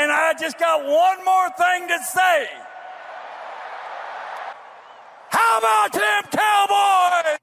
And I just got one more thing to say. How about them Cowboys?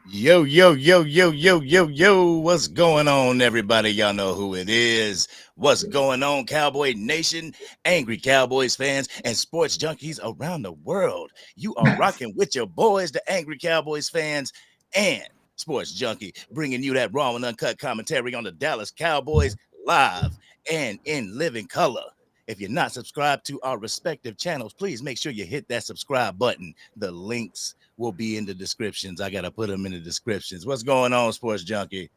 Yo, yo, yo, yo, yo, yo, yo. What's going on, everybody? Y'all know who it is. What's going on, Cowboy Nation, angry Cowboys fans, and sports junkies around the world? You are rocking with your boys, the angry Cowboys fans, and Sports Junkie, bringing you that raw and uncut commentary on the Dallas Cowboys live and in living color. If you're not subscribed to our respective channels, please make sure you hit that subscribe button. The links will be in the descriptions. I got to put them in the descriptions. What's going on, Sports Junkie?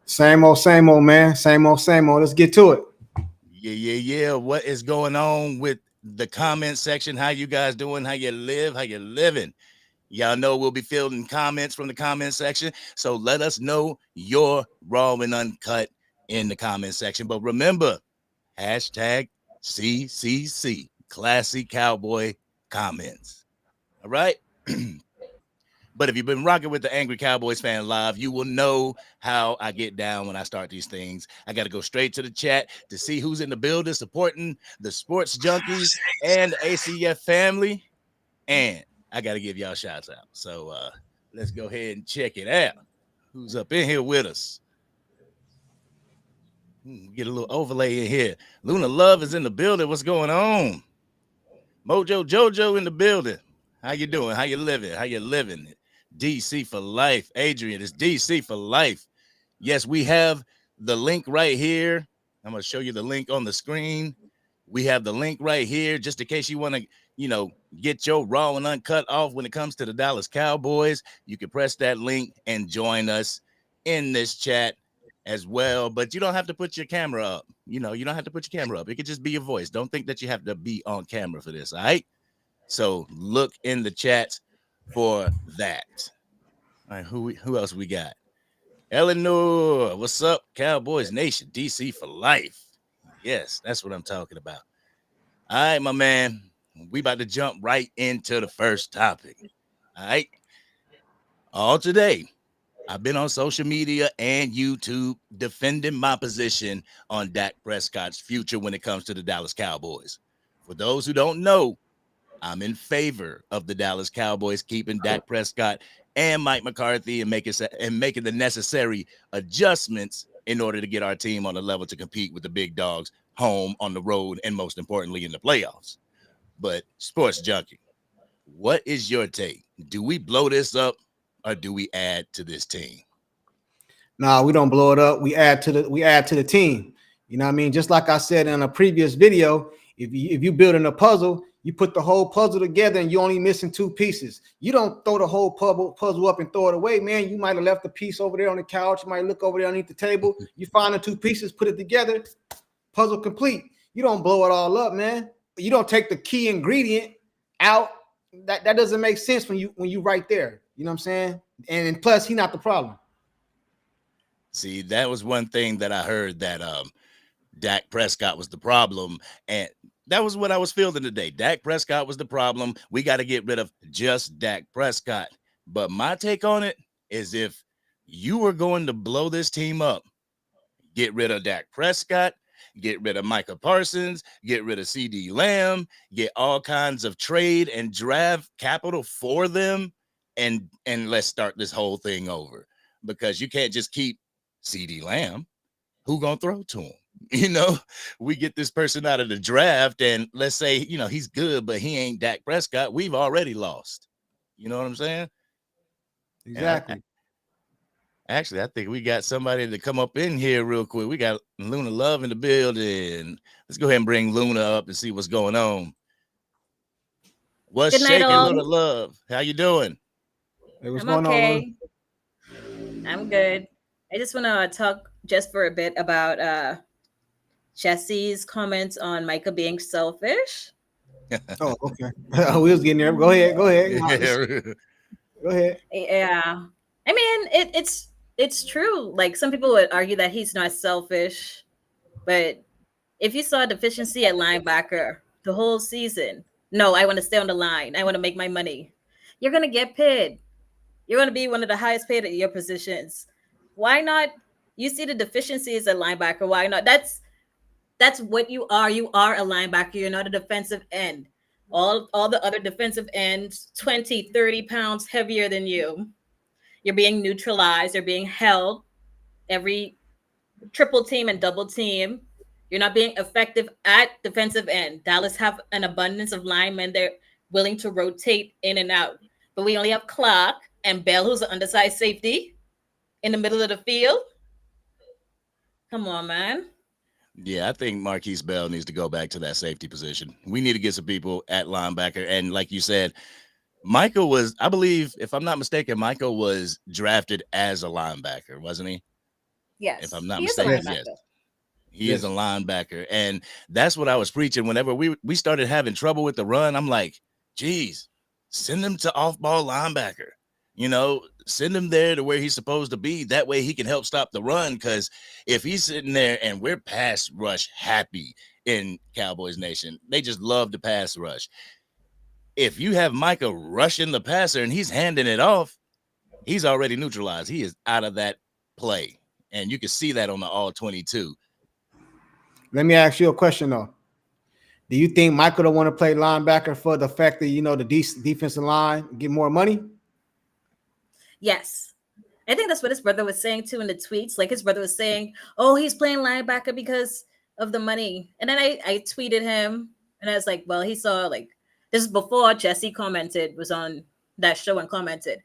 Same old, man. Same old, same old. Let's get to it. Yeah. What is going on with the comment section? How you guys doing? How you live? How you living? Y'all know we'll be fielding comments from the comment section. So let us know your raw and uncut in the comment section. But remember, hashtag CCC, Classy Cowboy Comments. All right? But if you've been rocking with the Angry Cowboys Fan Live, you will know how I get down when I start these things. I got to go straight to the chat to see who's in the building supporting the Sports Junkies and ACF family. And I got to give y'all shouts out. So let's go ahead and check it out. Who's up in here with us? Get a little overlay in here. Luna Love is in the building. What's going on? Mojo Jojo in the building. How you doing? How you living? How you living? DC for life. Adrian is DC for life. Yes, we have the link right here. I'm going to show you the link on the screen. We have the link right here just in case you want to, get your raw and uncut off when it comes to the Dallas Cowboys. You can press that link and join us in this chat as well. But you don't have to put your camera up. You don't have to put your camera up. It could just be your voice. Don't think that you have to be on camera for this. All right. So look in the chat for that. All right, who else we got? Eleanor, what's up? Cowboys Nation, DC for life. Yes, that's what I'm talking about. All right, my man. We about to jump right into the first topic. All right. All today, I've been on social media and YouTube defending my position on Dak Prescott's future when it comes to the Dallas Cowboys. For those who don't know, I'm in favor of the Dallas Cowboys keeping Dak Prescott and Mike McCarthy and making the necessary adjustments in order to get our team on the level to compete with the big dogs home, on the road, and most importantly in the playoffs. But Sports Junkie, what is your take? Do we blow this up or do we add to this team? Nah, we don't blow it up. We add to the team. You know what I mean? Just like I said in a previous video, if you building a puzzle, you put the whole puzzle together and you're only missing two pieces. You don't throw the whole puzzle up and throw it away, man. You might have left a piece over there on the couch. You might look over there underneath the table. You find the two pieces, put it together, puzzle complete. You don't blow it all up, man. You don't take the key ingredient out. That doesn't make sense when you right there. You know what I'm saying? And plus, he's not the problem. See, that was one thing that I heard, that Dak Prescott was the problem, and that was what I was feeling today. Dak Prescott was the problem. We got to get rid of just Dak Prescott. But my take on it is, if you were going to blow this team up, get rid of Dak Prescott, get rid of Micah Parsons, get rid of CeeDee Lamb, get all kinds of trade and draft capital for them, and let's start this whole thing over. Because you can't just keep CeeDee Lamb. Who gonna throw to him? We get this person out of the draft, and let's say, he's good, but he ain't Dak Prescott. We've already lost. You know what I'm saying? Exactly. Actually, I think we got somebody to come up in here real quick. We got Luna Love in the building. Let's go ahead and bring Luna up and see what's going on. What's shaking, Luna Love? How you doing? Hey, what's I'm going okay. I'm good. I just want to talk just for a bit about Jesse's comments on Micah being selfish. Oh, okay. We was getting there. Go ahead. Go ahead. Yeah. I mean, it's true. Like, some people would argue that he's not selfish, but If you saw a deficiency at linebacker the whole season, no, I want to stay on the line. I want to make my money. You're going to get paid. You're going to be one of the highest paid at your positions. Why not? You see the deficiencies at linebacker. Why not? That's what you are. You are a linebacker. You're not a defensive end. All the other defensive ends, 20, 30 pounds heavier than you. You're being neutralized. You're being held every triple team and double team. You're not being effective at defensive end. Dallas have an abundance of linemen. They're willing to rotate in and out. But we only have Clark and Bell, who's an undersized safety in the middle of the field. Come on, man. Yeah, I think Marquise Bell needs to go back to that safety position. We need to get some people at linebacker. And like you said, Michael was, I believe, if I'm not mistaken, Michael was drafted as a linebacker, wasn't he? Yes. If I'm not mistaken, yes. He is a linebacker. And that's what I was preaching. Whenever we started having trouble with the run, I'm like, geez, send him to off-ball linebacker. You know, send him there to where he's supposed to be. That way he can help stop the run. Because if he's sitting there, and we're pass rush happy in Cowboys Nation, they just love the pass rush. If you have Micah rushing the passer and he's handing it off, he's already neutralized. He is out of that play. And you can see that on the all 22. Let me ask you a question, though. Do you think Michael don't want to play linebacker for the fact that, you know, the defensive line get more money? Yes. I think that's what his brother was saying too in the tweets. Like his brother was saying, oh, he's playing linebacker because of the money. And then I tweeted him and I was like, well, he saw like this is before Jesse was on that show and commented.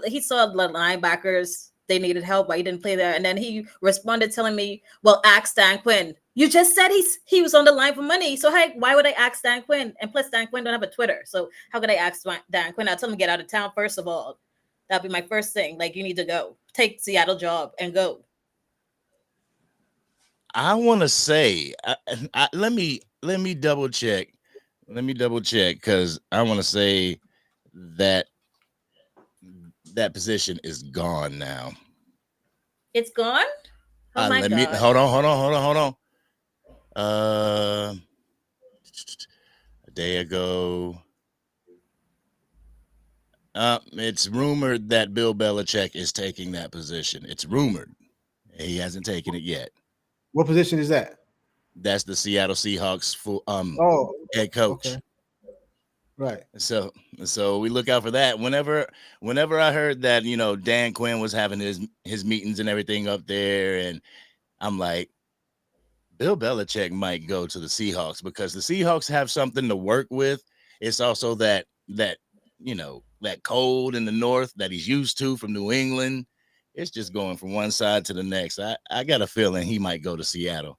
He saw the linebackers, they needed help, but he didn't play there. And then he responded telling me, well, ask Dan Quinn. You just said he was on the line for money. So hey, why would I ask Dan Quinn? And plus Dan Quinn don't have a Twitter. So how could I ask Dan Quinn? I'll tell him to get out of town first of all. That'd be my first thing. Like, you need to go. Take Seattle job and go. I want to say, let me double check. Let me double check because I want to say that position is gone now. It's gone? Oh my God. Hold on. A day ago. It's rumored that Bill Belichick is taking that position. It's rumored. He hasn't taken it yet. What position is that? That's the Seattle Seahawks head coach. Okay. Right. So we look out for that. Whenever I heard that, you know, Dan Quinn was having his meetings and everything up there, and I'm like, Bill Belichick might go to the Seahawks because the Seahawks have something to work with. It's also that you know, that cold in the north that he's used to from New England. It's just going from one side to the next. I got a feeling he might go to Seattle.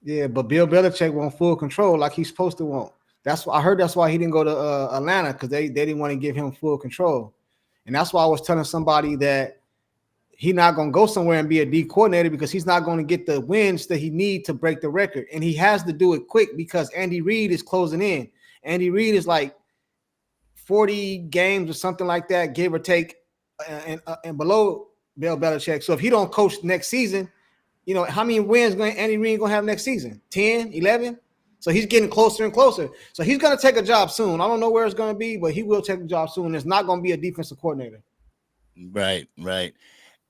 Yeah, but Bill Belichick want full control like he's supposed to want. That's why I heard that's why he didn't go to Atlanta, because they didn't want to give him full control. And that's why I was telling somebody that he's not going to go somewhere and be a D coordinator because he's not going to get the wins that he needs to break the record. And he has to do it quick because Andy Reid is closing in. Andy Reid is like 40 games or something like that, give or take, and below Bill Belichick. So if he don't coach next season, you know, how many wins Andy Reid going to have next season? 10, 11? So he's getting closer and closer. So he's going to take a job soon. I don't know where it's going to be, but he will take a job soon. It's not going to be a defensive coordinator. Right.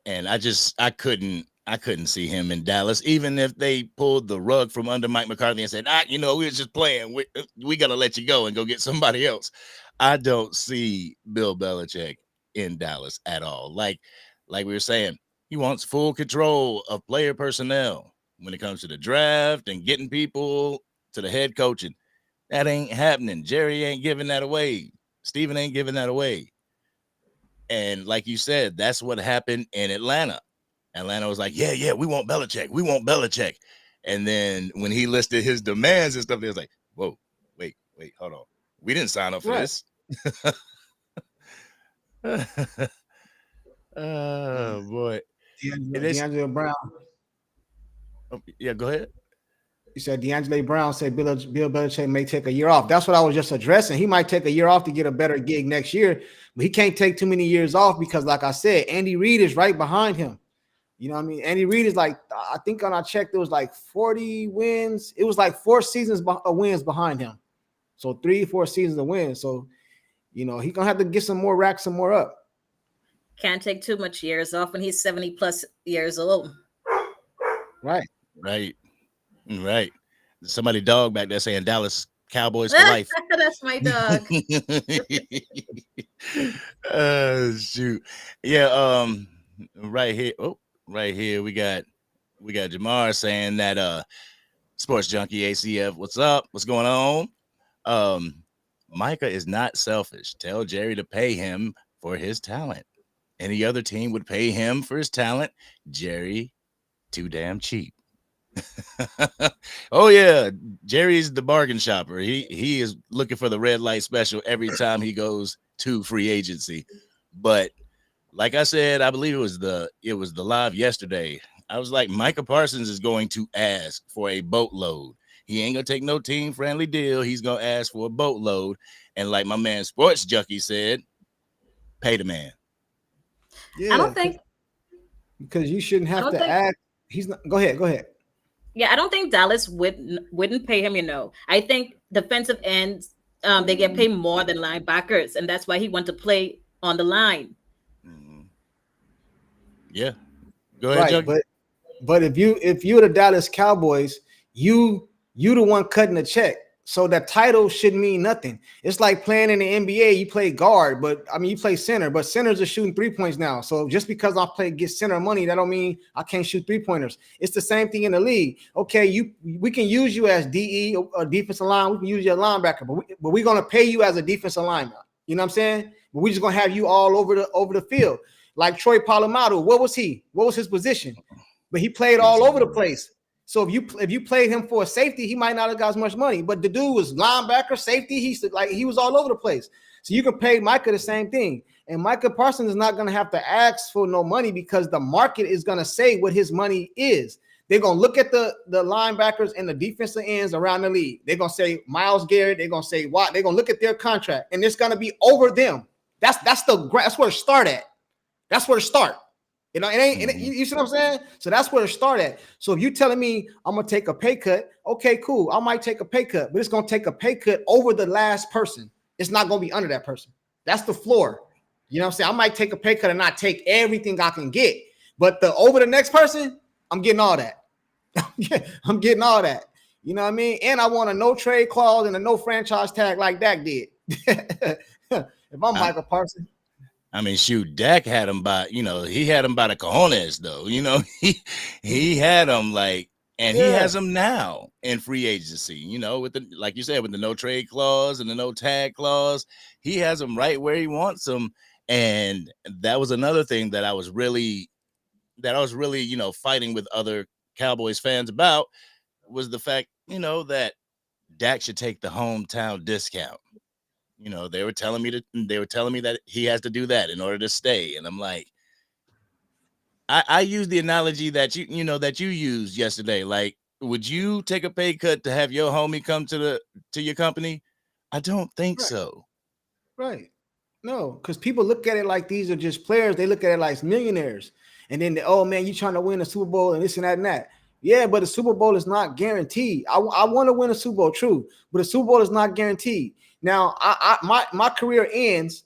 And I couldn't see him in Dallas, even if they pulled the rug from under Mike McCarthy and said, you know, we were just playing. We got to let you go and go get somebody else. I don't see Bill Belichick in Dallas at all. Like we were saying, he wants full control of player personnel when it comes to the draft and getting people to the head coaching. That ain't happening. Jerry ain't giving that away. Steven ain't giving that away. And like you said, that's what happened in Atlanta. Atlanta was like, yeah, we want Belichick. We want Belichick. And then when he listed his demands and stuff, they was like, whoa, wait, hold on. We didn't sign up for this. Oh, boy. D'Angelo Brown. Oh, yeah, go ahead. You said D'Angelo Brown said Bill Belichick may take a year off. That's what I was just addressing. He might take a year off to get a better gig next year, but he can't take too many years off because, like I said, Andy Reid is right behind him. You know what I mean? Andy Reid is like, I think when I checked, it was like 40 wins. It was like 4 seasons of wins behind him. So 3-4 seasons of wins. So, you know, he's gonna have to get some more racks, some more up. Can't take too much years off when he's 70 plus years old. Right. Somebody dog back there saying Dallas Cowboys for life. That's my dog. Shoot. Yeah, right here we got Jamar saying that Sports Junkie ACF, what's up? What's going on? Micah is not selfish. Tell Jerry to pay him for his talent. Any other team would pay him for his talent. Jerry, too damn cheap. Oh yeah, Jerry's the bargain shopper. He is looking for the red light special every time he goes to free agency. But like I said, I believe it was the live yesterday. I was like, Micah Parsons is going to ask for a boatload. He ain't gonna take no team friendly deal. He's gonna ask for a boatload. And like my man Sports Junkie said, pay the man. Yeah, I don't think because you shouldn't have to act. He's not. Go ahead. Yeah, I don't think Dallas wouldn't pay him. You know, I think defensive ends they get paid more than linebackers, and that's why he wants to play on the line. Yeah, go ahead, Junkie. But if you're the Dallas Cowboys, you the one cutting the check. So that title should mean nothing. It's like playing in the NBA. You play guard, but I mean you play center. But centers are shooting 3-points now. So just because I get center money, that don't mean I can't shoot 3-pointers. It's the same thing in the league. Okay, we can use you as DE or defensive line. We can use you as linebacker, but we're gonna pay you as a defensive lineman. You know what I'm saying? But we're just gonna have you all over the field. Like Troy Polamalu, what was he? What was his position? But he played all over the place. So if you played him for a safety, he might not have got as much money. But the dude was linebacker, safety. He was all over the place. So you can pay Micah the same thing. And Micah Parsons is not going to have to ask for no money because the market is going to say what his money is. They're going to look at the linebackers and the defensive ends around the league. They're going to say Myles Garrett. They're going to say Watt. They're going to look at their contract, and it's going to be over them. That's where it start at. That's where it start. You know, you see what I'm saying? So that's where it start at. So if you're telling me I'm going to take a pay cut, okay, cool. I might take a pay cut, but it's going to take a pay cut over the last person. It's not going to be under that person. That's the floor. You know what I'm saying? I might take a pay cut and not take everything I can get, but over the next person, I'm getting all that. I'm getting all that. You know what I mean? And I want a no trade clause and a no franchise tag like Dak did. If I'm Michael Parsons. I mean, shoot, Dak had him by, he had him by the cojones, though. He had him like, and he has him now in free agency, with the, like you said, with the no trade clause and the no tag clause, he has him right where he wants them. And that was another thing that I was really, fighting with other Cowboys fans about was the fact, that Dak should take the hometown discount. They were telling me that he has to do that in order to stay. And I'm like, I use the analogy that you used yesterday. Like, would you take a pay cut to have your homie come to your company? I don't think so. Right. No, because people look at it like these are just players. They look at it like millionaires. And then, oh man, you trying to win a Super Bowl and this and that and that. Yeah, but the Super Bowl is not guaranteed. I want to win a Super Bowl, true, but the Super Bowl is not guaranteed. Now, my career ends.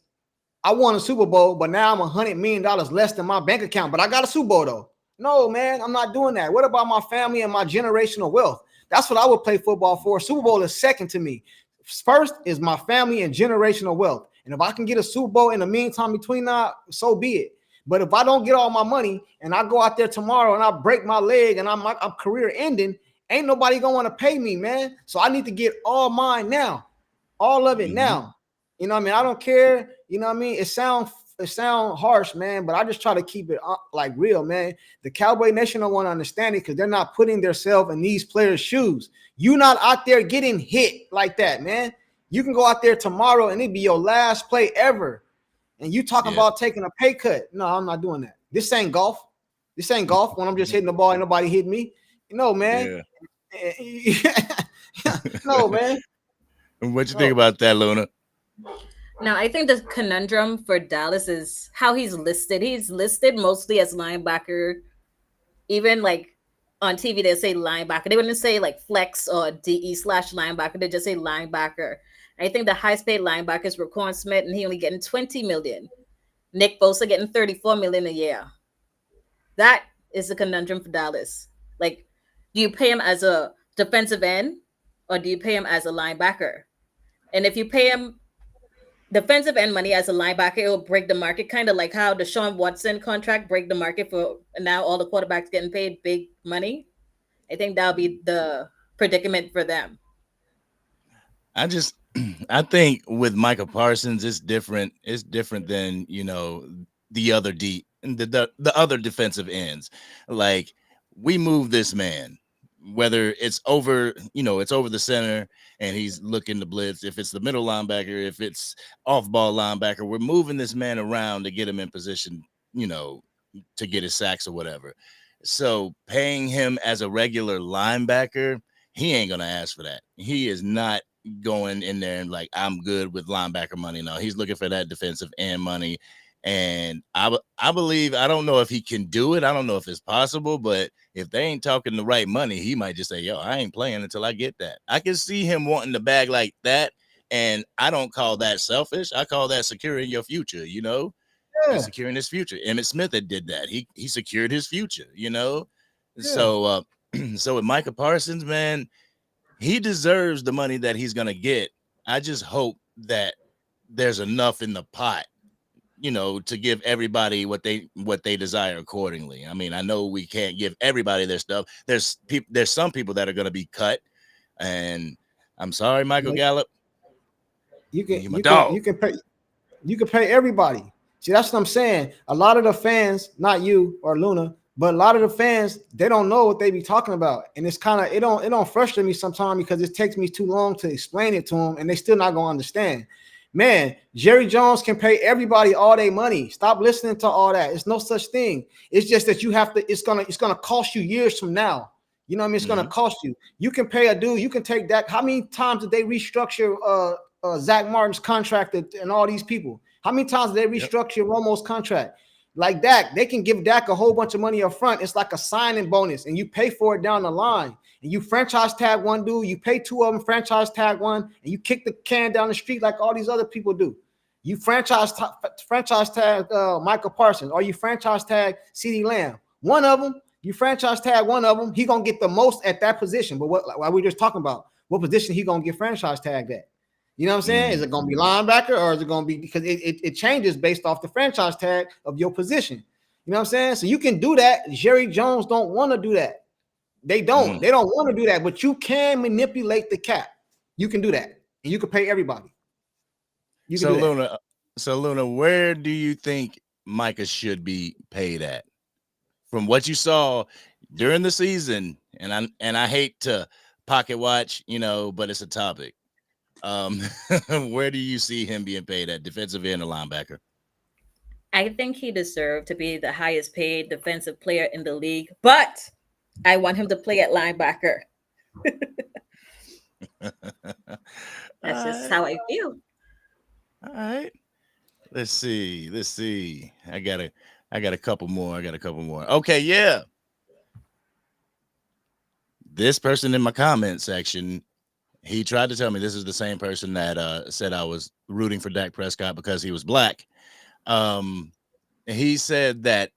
I won a Super Bowl, but now I'm $100 million less than my bank account. But I got a Super Bowl, though. No, man, I'm not doing that. What about my family and my generational wealth? That's what I would play football for. Super Bowl is second to me. First is my family and generational wealth. And if I can get a Super Bowl in the meantime between that, so be it. But if I don't get all my money and I go out there tomorrow and I break my leg and I'm career ending, ain't nobody going to want to pay me, man. So I need to get all mine now. All of it now. You know what I mean? I don't care. You know what I mean? It sound harsh, man, but I just try to keep it like real, man. The Cowboy Nation don't want to understand it because they're not putting themselves in these players' shoes. You're not out there getting hit like that, man. You can go out there tomorrow and it be your last play ever. And you talking about taking a pay cut. No, I'm not doing that. This ain't golf. This ain't golf when I'm just hitting the ball and nobody hit me. No, man. No, man. What you think about that, Luna? No, I think the conundrum for Dallas is how he's listed. He's listed mostly as linebacker even like on TV, they say linebacker. They wouldn't say like flex or DE/linebacker. They just say linebacker. I think the highest paid linebackers were Corn Smith, and he only getting 20 million. Nick Bosa getting 34 million a year. That is the conundrum for Dallas. Like, do you pay him as a defensive end or do you pay him as a linebacker? And if you pay him defensive end money as a linebacker, it will break the market, kind of like how the Deshaun Watson contract break the market for now all the quarterbacks getting paid big money. I think that'll be the predicament for them. I think with Micah Parsons, it's different. It's different than, the other the other defensive ends. Like, we move this man, whether it's over, it's over the center and he's looking to blitz. If it's the middle linebacker, if it's off ball linebacker, we're moving this man around to get him in position, to get his sacks or whatever. So paying him as a regular linebacker, he ain't going to ask for that. He is not going in there and like, I'm good with linebacker money. No, he's looking for that defensive end money. And I believe, I don't know if he can do it. I don't know if it's possible, but if they ain't talking the right money, he might just say, yo, I ain't playing until I get that. I can see him wanting to bag like that. And I don't call that selfish. I call that securing your future, Yeah. He's securing his future. Emmitt Smith did that. He secured his future, Yeah. So, so with Micah Parsons, man, he deserves the money that he's going to get. I just hope that there's enough in the pot, to give everybody what they desire accordingly. I mean, I know we can't give everybody their stuff. There's some people that are going to be cut, and I'm sorry, Michael Gallup. You can pay everybody. See, that's what I'm saying. A lot of the fans, not you or Luna, but a lot of the fans, they don't know what they be talking about, and it's kind of it don't frustrate me sometimes because it takes me too long to explain it to them, and they still not gonna understand. Man, Jerry Jones can pay everybody all their money. Stop listening to all that. It's no such thing. It's just that you have to. It's gonna cost you years from now. You know what I mean? It's gonna cost you. You can pay a dude. You can take that. How many times did they restructure Zach Martin's contract and all these people? How many times did they restructure Romo's contract? Like Dak, they can give Dak a whole bunch of money up front. It's like a signing bonus, and you pay for it down the line. And you franchise tag one dude, you pay two of them, franchise tag one, and you kick the can down the street like all these other people do. You franchise tag Michael Parsons, or you franchise tag CeeDee Lamb. One of them, you franchise tag one of them, he gonna get the most at that position. But what we just talking about, what position he gonna get franchise tagged at? You know what I'm saying? Is it gonna be linebacker, or is it gonna be, because it changes based off the franchise tag of your position? You know what I'm saying? So you can do that. Jerry Jones don't want to do that. They don't. They don't want to do that, but you can manipulate the cap. You can do that, and you can pay everybody. Luna, where do you think Micah should be paid at? From what you saw during the season, and I hate to pocket watch, but it's a topic. Where do you see him being paid at, defensive end or linebacker? I think he deserved to be the highest paid defensive player in the league, but I want him to play at linebacker. That's just how I feel. All right. Let's see. I got a couple more. Okay, yeah. This person in my comment section, he tried to tell me this is the same person that said I was rooting for Dak Prescott because he was black. He said that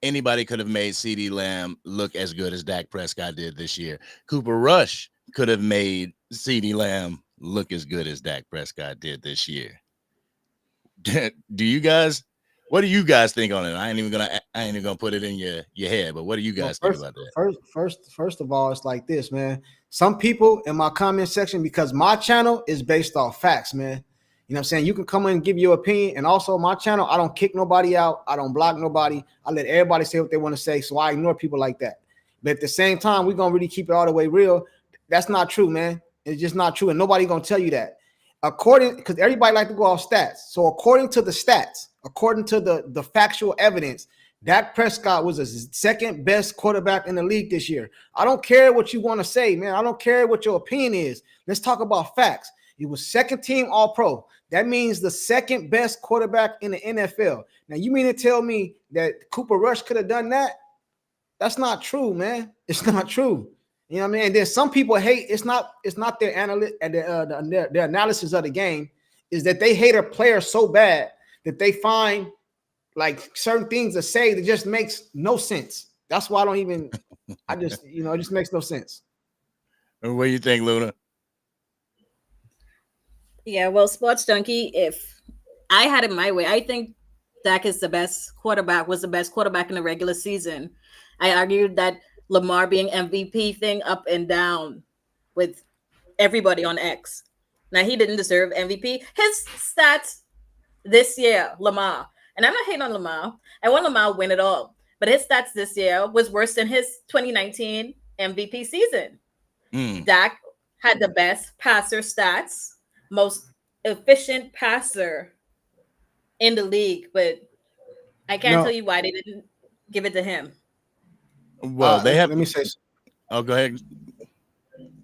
anybody could have made CeeDee Lamb look as good as Dak Prescott did this year. Cooper Rush could have made CeeDee Lamb look as good as Dak Prescott did this year. What do you guys think on it? I ain't even gonna put it in your head, but what do you guys think about that? First of all, it's like this, man. Some people in my comment section, because my channel is based off facts, man. You know what I'm saying? You can come in and give your opinion. And also my channel, I don't kick nobody out. I don't block nobody. I let everybody say what they want to say. So I ignore people like that. But at the same time, we're going to really keep it all the way real. That's not true, man. It's just not true. And nobody going to tell you that. Because everybody like to go off stats. So according to the stats, according to the factual evidence, Dak Prescott was the second best quarterback in the league this year. I don't care what you want to say, man. I don't care what your opinion is. Let's talk about facts. He was second team All-Pro. That means the second best quarterback in the NFL. Now, you mean to tell me that Cooper Rush could have done that? That's not true, man. It's not true. You know what I mean? And then some people hate. It's not their their analysis of the game is that they hate a player so bad that they find like certain things to say that just makes no sense. That's why I don't even. I just it just makes no sense. What do you think, Luna? Yeah, well, Sports Junkie, if I had it my way, I think Dak is the best quarterback, was the best quarterback in the regular season. I argued that Lamar being MVP thing up and down with everybody on X. Now, he didn't deserve MVP. His stats this year, Lamar, and I'm not hating on Lamar. I want Lamar to win it all. But his stats this year was worse than his 2019 MVP season. Dak had the best passer stats, most efficient passer in the league, but I can't tell you why they didn't give it to him. Well, they have. Let me say. Oh, go ahead.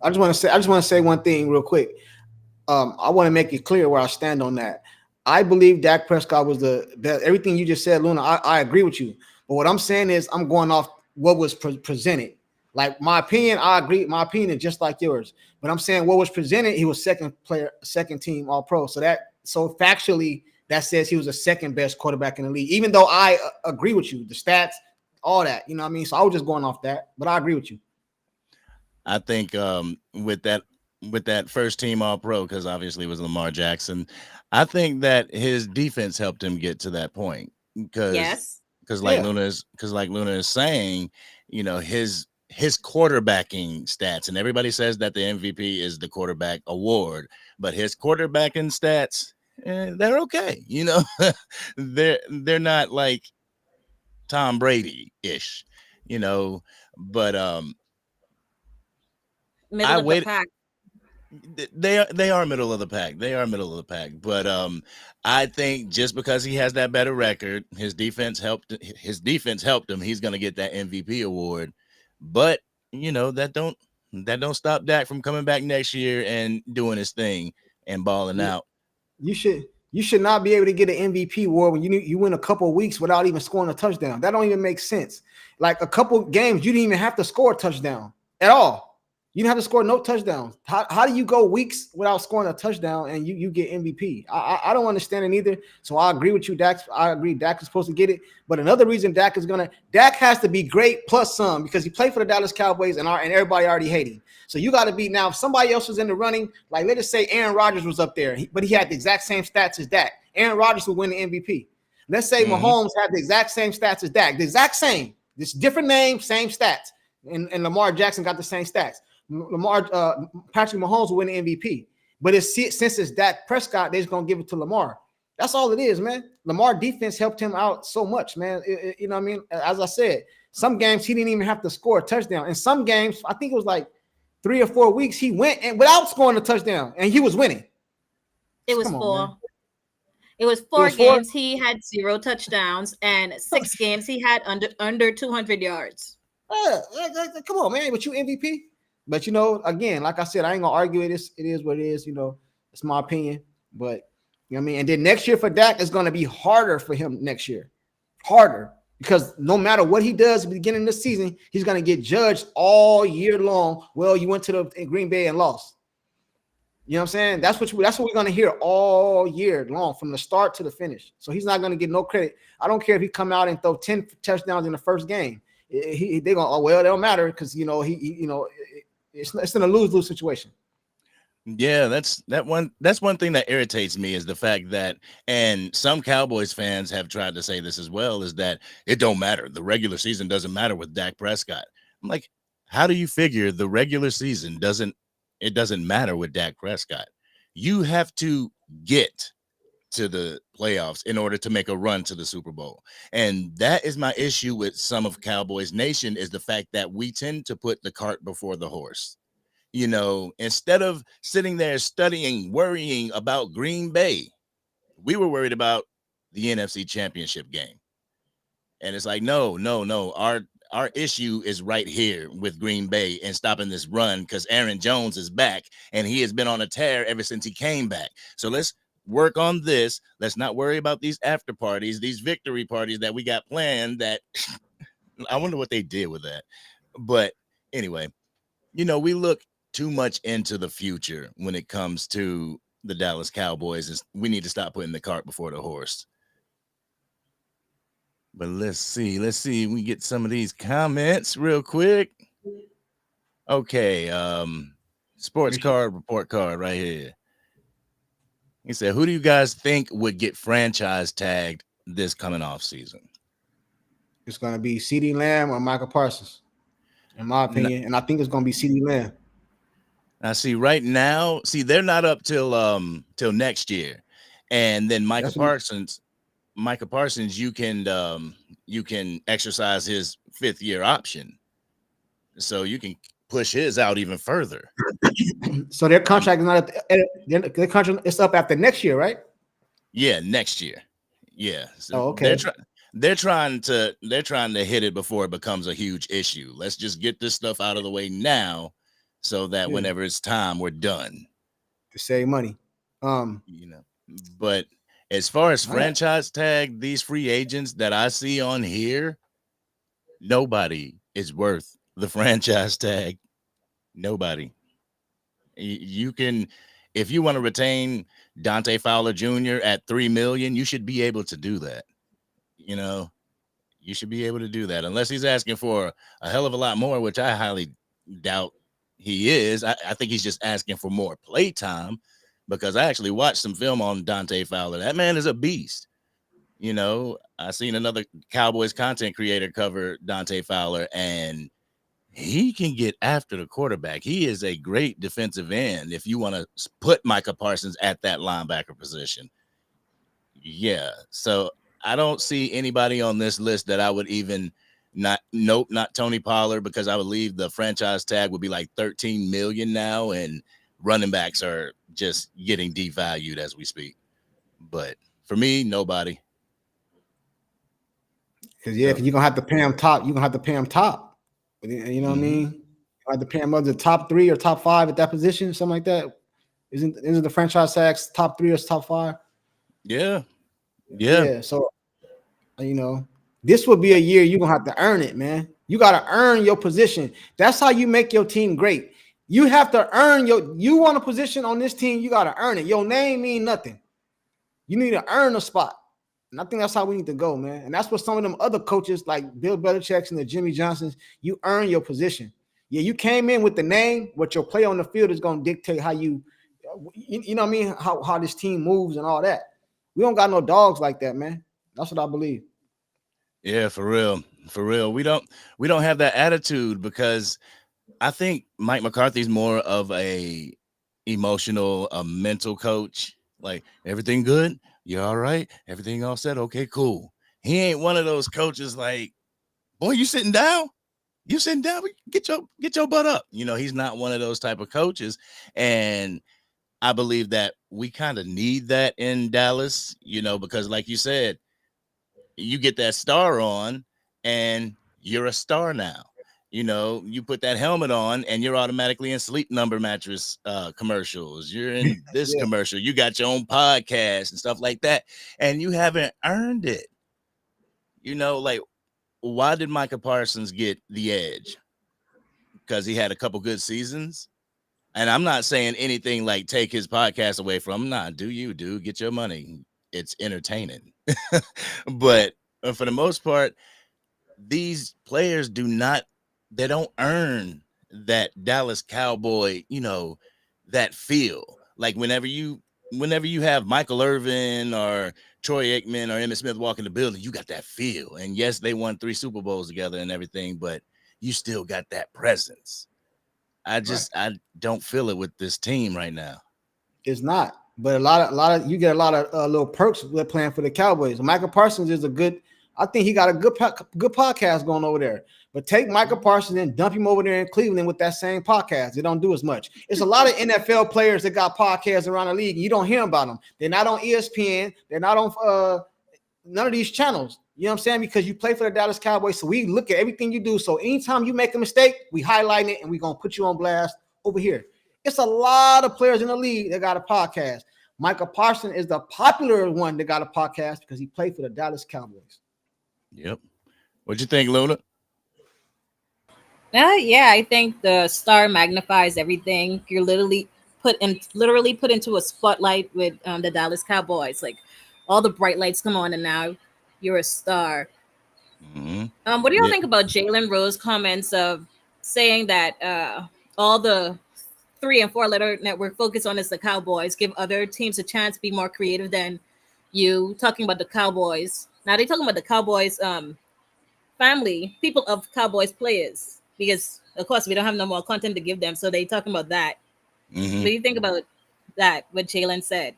I just want to say one thing real quick. I want to make it clear where I stand on that. I believe Dak Prescott was the best. Everything you just said, Luna, I agree with you. But what I'm saying is I'm going off what was presented. Like my opinion, I agree. My opinion is just like yours. But I'm saying what was presented, he was second team All Pro. So factually, that says he was the second best quarterback in the league. Even though I agree with you, the stats, all that, you know what I mean? So I was just going off that, but I agree with you. I think with that first team All Pro, because obviously it was Lamar Jackson, I think that his defense helped him get to that point. Because like Luna is saying, his quarterbacking stats, and everybody says that the MVP is the quarterback award, but his quarterbacking stats, they're okay. They're not like Tom Brady-ish, but middle of the pack. They are middle of the pack. They are middle of the pack. But I think just because he has that better record, his defense helped him. He's going to get that MVP award. But that don't stop Dak from coming back next year and doing his thing and balling out. You should not be able to get an MVP award when you win a couple of weeks without even scoring a touchdown. That don't even make sense. Like a couple games, you didn't even have to score a touchdown at all. You didn't have to score no touchdowns. How do you go weeks without scoring a touchdown and you get MVP? I don't understand it either. So I agree with you, Dak. I agree Dak is supposed to get it. But another reason Dak has to be great plus some because he played for the Dallas Cowboys and everybody already hate him. So you got to be now. If somebody else was in the running, like let's say Aaron Rodgers was up there, but he had the exact same stats as Dak. Aaron Rodgers would win the MVP. Let's say Mahomes had the exact same stats as Dak, the exact same. This different name, same stats, and Lamar Jackson got the same stats. Patrick Mahomes will win the MVP, but since it's Dak Prescott, they're just gonna give it to Lamar. That's all it is, man. Lamar defense helped him out so much, man. You know what I mean? As I said, some games he didn't even have to score a touchdown. In some games, I think it was like 3 or 4 weeks, he went and without scoring a touchdown, and he was winning. It was four. It was four games. He had 0 touchdowns, and 6 games he had under 200 yards. Come on, man. But you MVP. But again, like I said, I ain't gonna argue it. It is what it is. It's my opinion. But you know what I mean. And then next year for Dak is gonna be harder for him next year, harder because no matter what he does at the beginning of the season, he's gonna get judged all year long. Well, you went to the Green Bay and lost. You know what I'm saying? That's what we're gonna hear all year long from the start to the finish. So he's not gonna get no credit. I don't care if he come out and throw 10 touchdowns in the first game. They gonna it don't matter because it's in a lose-lose situation. Yeah, that's one thing that irritates me is the fact that, and some Cowboys fans have tried to say this as well, is that it don't matter. The regular season doesn't matter with Dak Prescott. I'm like, how do you figure the regular season doesn't matter with Dak Prescott? You have to get to the playoffs in order to make a run to the Super Bowl. And that is my issue with some of Cowboys Nation is the fact that we tend to put the cart before the horse. Instead of sitting there studying, worrying about Green Bay, we were worried about the NFC Championship game. And it's like, no. Our issue is right here with Green Bay and stopping this run because Aaron Jones is back and he has been on a tear ever since he came back. So let's work on this. Let's not worry about these after parties, these victory parties that we got planned that I wonder what they did with that. But anyway, we look too much into the future when it comes to the Dallas Cowboys. And we need to stop putting the cart before the horse. But let's see. We get some of these comments real quick. Okay. Sports card, report card right here. He said, who do you guys think would get franchise tagged this coming off season? It's going to be CeeDee Lamb or Michael Parsons, in my opinion. And I think it's going to be CeeDee Lamb. Now, see, right now, they're not up till next year. And then Michael Parsons, you can exercise his 5th year option. So you can push his out even further. So their contract is not their contract is up after next year, right? Yeah, next year. Yeah. So okay. They're trying to hit it before it becomes a huge issue. Let's just get this stuff out of the way now, so that whenever it's time, we're done to save money. But as far as franchise tag, these free agents that I see on here, nobody is worth the franchise tag. Nobody. You can, if you want to retain Dante Fowler Jr. at $3 million, you should be able to do that. You should be able to do that, unless he's asking for a hell of a lot more, which I highly doubt he is. I think he's just asking for more play time, because I actually watched some film on Dante Fowler. That man is a beast. I seen another Cowboys content creator cover Dante Fowler, and he can get after the quarterback. He is a great defensive end if you want to put Micah Parsons at that linebacker position. Yeah, so I don't see anybody on this list that I would even not Tony Pollard, because I would leave the franchise tag would be like 13 million now, and running backs are just getting devalued as we speak. But for me, nobody. Because you're gonna have to pay him top. You're gonna have to pay him top. You know what I mean? You have to pay him the top 3 or top 5 at that position, something like that. Isn't the franchise tags top 3 or top 5? Yeah. So this will be a year you're gonna have to earn it, man. You gotta earn your position. That's how you make your team great. You have to earn you want a position on this team, you gotta earn it. Your name mean nothing. You need to earn a spot. And I think that's how we need to go, man. And that's what some of them other coaches like Bill Belichick and the Jimmy Johnsons, you earn your position. Yeah, you came in with the name, what your play on the field is going to dictate how you know what I mean, how this team moves and all that. We don't got no dogs like that, man. That's what I believe. Yeah, for real. We don't have that attitude, because I think Mike McCarthy's more of a emotional, mental coach. Like, everything good? You all right? Everything all set? Okay, cool. He ain't one of those coaches like, boy, you sitting down? You sitting down? Get your butt up. He's not one of those type of coaches. And I believe that we kind of need that in Dallas, because like you said, you get that star on and you're a star now. You put that helmet on and you're automatically in Sleep Number mattress commercials. You're in this commercial. You got your own podcast and stuff like that. And you haven't earned it. Like, why did Micah Parsons get the edge? Because he had a couple good seasons. And I'm not saying anything like take his podcast away from him. Nah, do you, dude? Get your money. It's entertaining. But for the most part, these players they don't earn that Dallas Cowboy, that feel. Like whenever you have Michael Irvin or Troy Aikman or Emmitt Smith walk in the building, you got that feel. And yes, they won 3 Super Bowls together and everything, but you still got that presence. I don't feel it with this team right now. It's not. But a lot of you get a lot of little perks with playing for the Cowboys. Michael Parsons is I think he got a good podcast going over there. But take Michael Parsons and dump him over there in Cleveland with that same podcast. They don't do as much. It's a lot of NFL players that got podcasts around the league, and you don't hear about them. They're not on ESPN. They're not on none of these channels. You know what I'm saying? Because you play for the Dallas Cowboys, so we look at everything you do. So anytime you make a mistake, we highlight it, and we're going to put you on blast over here. It's a lot of players in the league that got a podcast. Michael Parsons is the popular one that got a podcast because he played for the Dallas Cowboys. Yep. What'd you think, Luna? Yeah, I think the star magnifies everything. You're literally put into a spotlight with the Dallas Cowboys. Like all the bright lights come on, and now you're a star. Mm-hmm. What do y'all Yeah. think about Jalen Rose comments of saying that all the 3 and 4 letter network focus on is the Cowboys, give other teams a chance to be more creative than you? Talking about the Cowboys. Now they talking about the Cowboys family, people of Cowboys players, because of course we don't have no more content to give them. So they talking about that. Mm-hmm. What do you think about that? What Jalen said?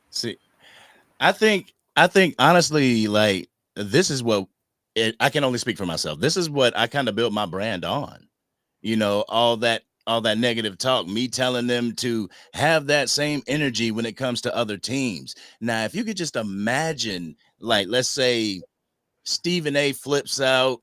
See, I think honestly, like this is what I can only speak for myself. This is what I kind of built my brand on. All that negative talk, me telling them to have that same energy when it comes to other teams. Now, if you could just imagine, like, let's say Stephen A flips out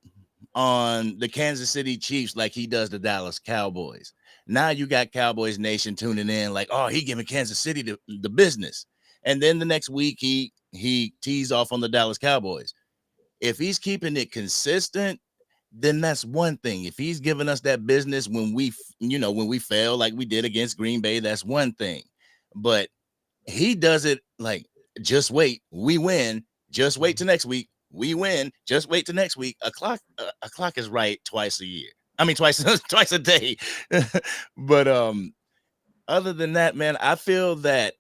on the Kansas City Chiefs like he does the Dallas Cowboys. Now you got Cowboys Nation tuning in, like, oh, he giving Kansas City the business. And then the next week he tees off on the Dallas Cowboys. If he's keeping it consistent, then that's one thing. If he's giving us that business when we fail like we did against Green Bay, that's one thing. But he does it like, just wait, we win. Just wait till next week. We win. Just wait till next week. A clock is right twice a year. I mean, twice twice a day. But other than that, man, I feel that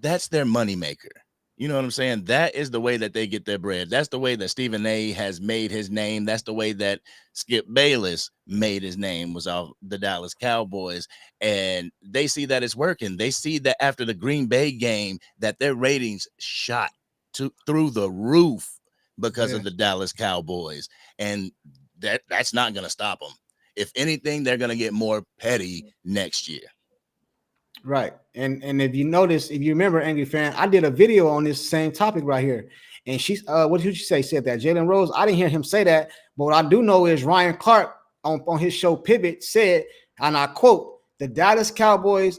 that's their moneymaker. You know what I'm saying? That is the way that they get their bread. That's the way that Stephen A has made his name. That's the way that Skip Bayless made his name, was off the Dallas Cowboys. And they see that it's working. They see that after the Green Bay game that their ratings shot through the roof because of Yeah. the Dallas Cowboys. And that's not going to stop them. If anything, they're going to get more petty next year. Right. And if you notice, if you remember, Angry Fan, I did a video on this same topic right here. And she's what did you say? Said that Jalen Rose. I didn't hear him say that, but what I do know is Ryan Clark on his show Pivot said, and I quote, the Dallas Cowboys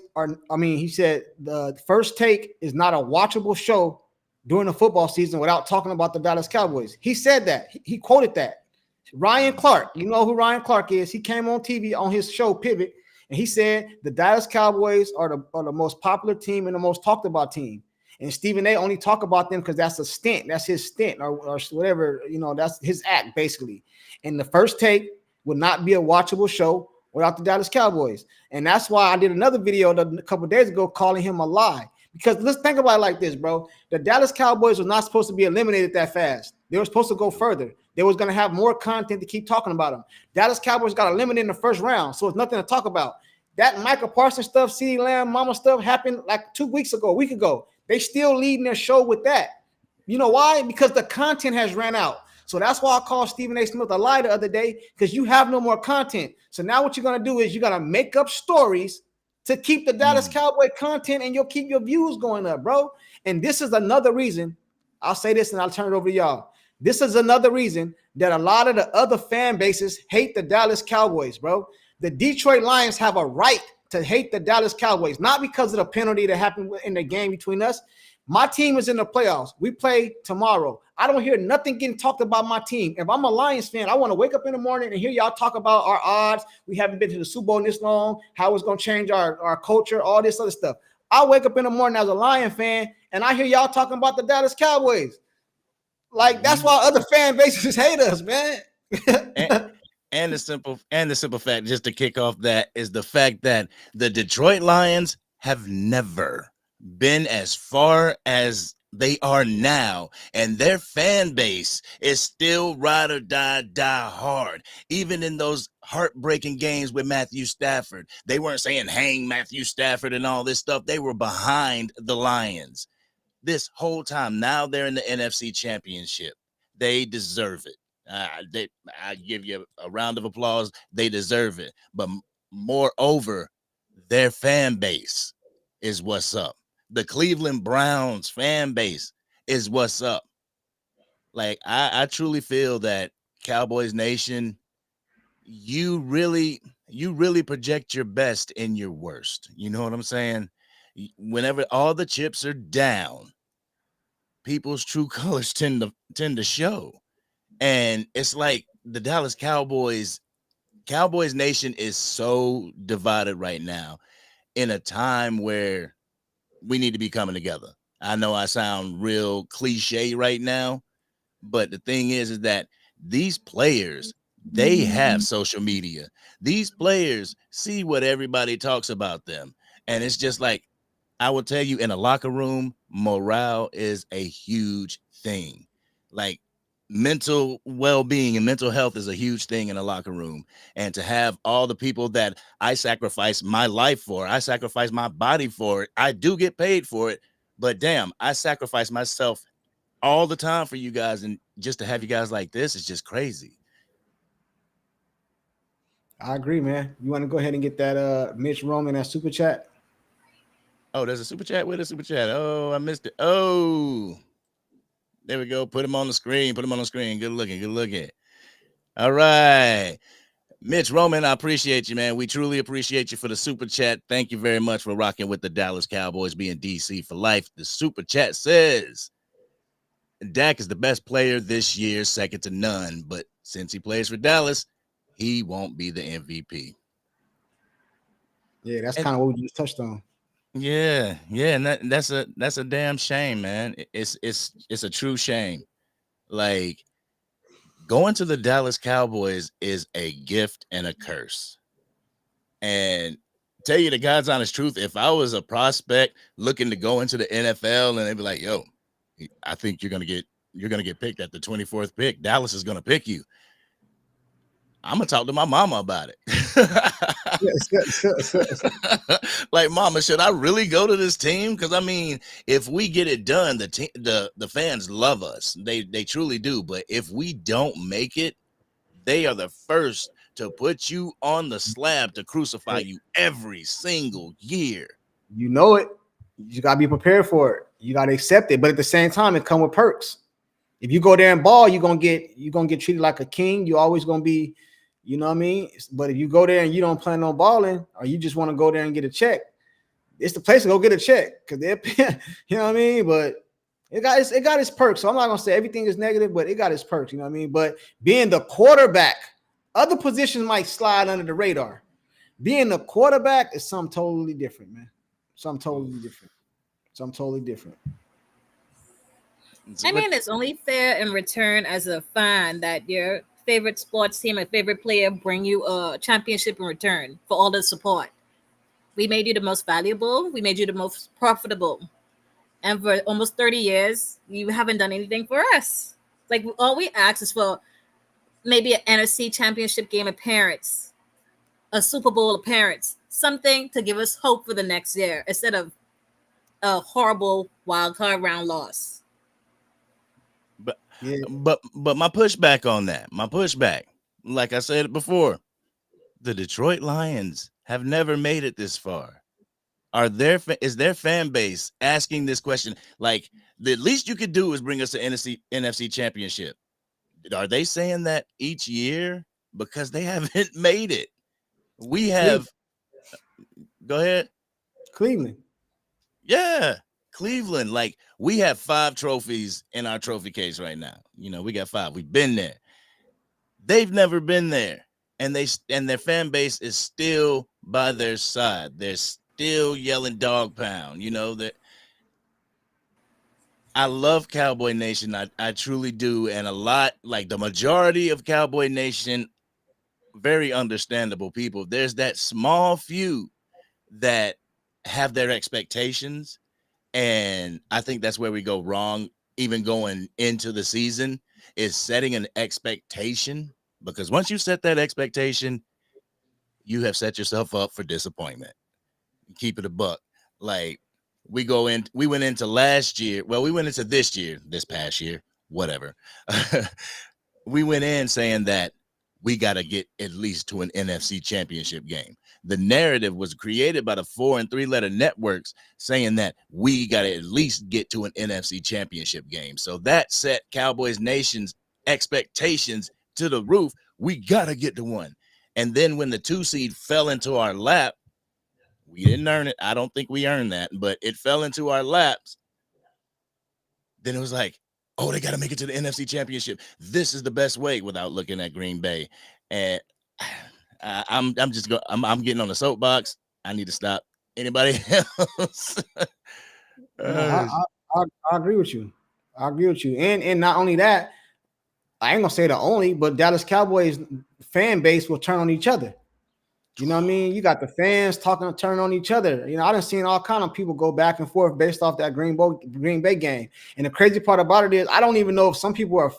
he said the First Take is not a watchable show during the football season without talking about the Dallas Cowboys. He said that. He quoted that. Ryan Clark, you know who Ryan Clark is. He came on TV on his show Pivot. And he said the Dallas Cowboys are the most popular team and the most talked about team. And Stephen A only talk about them because that's a stint. That's his stint or whatever, that's his act basically. And the First Take would not be a watchable show without the Dallas Cowboys. And that's why I did another video a couple of days ago calling him a lie. Because let's think about it like this, bro. The Dallas Cowboys were not supposed to be eliminated that fast. They were supposed to go further. They was going to have more content to keep talking about them. Dallas Cowboys got eliminated in the first round, so it's nothing to talk about. That Michael Parsons stuff, CeeDee Lamb, Mama stuff happened like 2 weeks ago, a week ago. They still leading their show with that. You know why? Because the content has ran out. So that's why I called Stephen A. Smith a lie the other day, because you have no more content. So now what you're going to do is you're going to make up stories to keep the Dallas Cowboy content, and you'll keep your views going up, bro. And this is another reason. I'll say this and I'll turn it over to y'all. This is another reason that a lot of the other fan bases hate the Dallas Cowboys, bro. The Detroit Lions have a right to hate the Dallas Cowboys, not because of the penalty that happened in the game between us. My team is in the playoffs. We play tomorrow. I don't hear nothing getting talked about my team. If I'm a Lions fan, I want to wake up in the morning and hear y'all talk about our odds. We haven't been to the Super Bowl this long, how it's going to change our culture, all this other stuff. I wake up in the morning as a Lion fan, and I hear y'all talking about the Dallas Cowboys. Like, that's why other fan bases hate us, man. And the simple fact, just to kick off that, is the fact that the Detroit Lions have never been as far as they are now, and their fan base is still ride or die hard. Even in those heartbreaking games with Matthew Stafford, they weren't saying hang Matthew Stafford and all this stuff. They were behind the Lions this whole time. Now they're in the NFC Championship. They deserve it. I give you a round of applause. They deserve it. But moreover, their fan base is what's up. The Cleveland Browns fan base is what's up. Like, I truly feel that Cowboys Nation, you really project your best in your worst. You know what I'm saying? Whenever all the chips are down, people's true colors tend to show. And it's like the Dallas Cowboys Cowboys Nation is so divided right now in a time where we need to be coming together. I know I sound real cliche right now, but the thing is that these players, they have social media. These players see what everybody talks about them. And it's just like, I will tell you, in a locker room, morale is a huge thing. Like, mental well-being and mental health is a huge thing in a locker room. And to have all the people that I sacrifice my life for, I sacrifice my body for it, I do get paid for it, but damn, I sacrifice myself all the time for you guys, and just to have you guys like this is just crazy. I agree, man. You want to go ahead and get that Mitch Roman, that super chat? Oh, there's a super chat with a super chat. Oh, I missed it. Oh, there we go. Put him on the screen. Put him on the screen. Good looking. Good looking. All right. Mitch Roman, I appreciate you, man. We truly appreciate you for the super chat. Thank you very much for rocking with the Dallas Cowboys, being DC for life. The super chat says Dak is the best player this year, second to none. But since he plays for Dallas, he won't be the MVP. Yeah, that's kind of what we just touched on. Yeah, and that's a damn shame, man. It's a true shame. Like, going to the Dallas Cowboys is a gift and a curse. And tell you the God's honest truth, if I was a prospect looking to go into the NFL and they'd be like, yo, I think you're gonna get picked at the 24th pick. Dallas is gonna pick you. I'm gonna talk to my mama about it. Like, mama, should I really go to this team? Because I mean, if we get it done, the fans love us. They truly do. But if we don't make it, they are the first to put you on the slab to crucify you every single year. You know it. You gotta be prepared for it. You gotta accept it. But at the same time, it comes with perks. If you go there and ball, you're gonna get treated like a king. You're always gonna be, you know what I mean? But if you go there and you don't plan on balling, or you just want to go there and get a check, it's the place to go get a check, because they're you know what I mean? But it got its perks. So I'm not gonna say everything is negative, but it got its perks, you know what I mean? But being the quarterback, other positions might slide under the radar. Being the quarterback is something totally different, man. Something totally different. I mean, it's only fair in return as a fan that your favorite sports team and favorite player bring you a championship in return for all the support. We made you the most valuable. We made you the most profitable. And for almost 30 years, you haven't done anything for us. Like, all we ask is for maybe an NFC championship game appearance, a Super Bowl appearance, something to give us hope for the next year instead of a horrible wild card round loss. But my pushback on that, like I said before, the Detroit Lions have never made it this far. Is their fan base asking this question? Like, the least you could do is bring us to NFC championship. Are they saying that each year? Because they haven't made it. We have. Go ahead. Cleveland. Yeah. Cleveland. Like, we have 5 trophies in our trophy case right now. You know, we got 5. We've been there. They've never been there. And their fan base is still by their side. They're still yelling dog pound. You know, that I love Cowboy Nation. I truly do. And a lot, like the majority of Cowboy Nation, very understandable people. There's that small few that have their expectations. And I think that's where we go wrong, even going into the season, is setting an expectation. Because once you set that expectation, you have set yourself up for disappointment. Keep it a buck. Like, we went into last year. Well, we went into this past year, whatever. We went in saying that we got to get at least to an NFC championship game. The narrative was created by the 4 and 3 letter networks saying that we got to at least get to an NFC championship game. So that set Cowboys Nation's expectations to the roof. We got to get to one. And then when the 2 seed fell into our lap, we didn't earn it. I don't think we earned that, but it fell into our laps. Then it was like, oh, they got to make it to the NFC championship. This is the best way, without looking at Green Bay. And I'm just going. I'm getting on the soapbox. I need to stop. Anybody else? No, I agree with you. I agree with you. And not only that, I ain't gonna say the only, but Dallas Cowboys fan base will turn on each other. You know what I mean? You got the fans talking, turning on each other. You know, I done seen all kind of people go back and forth based off that Green Bay game. And the crazy part about it is, I don't even know if some people are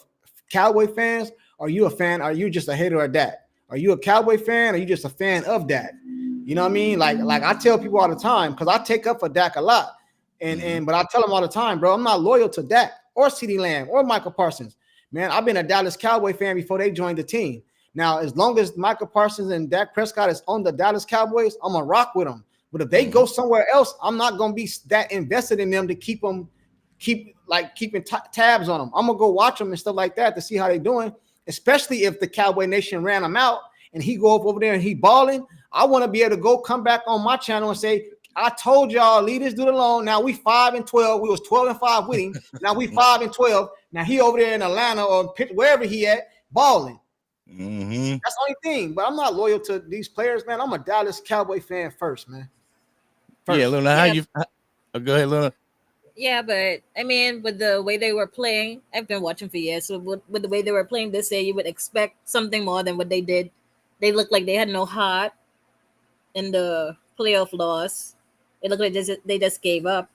Cowboy fans. Are you a fan? Are you just a hater of that? Are you a Cowboy fan? Or are you just a fan of that? You know what I mean? Like I tell people all the time, because I take up for Dak a lot. But I tell them all the time, bro, I'm not loyal to Dak or CeeDee Lamb or Michael Parsons. Man, I've been a Dallas Cowboy fan before they joined the team. Now, as long as Michael Parsons and Dak Prescott is on the Dallas Cowboys, I'm going to rock with them. But if they go somewhere else, I'm not going to be that invested in them to keeping tabs on them. I'm going to go watch them and stuff like that to see how they're doing, especially if the Cowboy Nation ran them out and he go up over there and he balling. I want to be able to go come back on my channel and say, I told y'all, leave this dude alone. Now we 5-12. We was 12-5 with him. Now we 5-12. Now he over there in Atlanta or wherever he at, balling. Mm-hmm. That's the only thing. But I'm not loyal to these players, man. I'm a Dallas Cowboy fan first, man. First. Yeah, Luna, how you? Go ahead, Luna. Yeah, but I mean, with the way they were playing, I've been watching for years. So with the way they were playing this year, you would expect something more than what they did. They looked like they had no heart in the playoff loss. It looked like they just gave up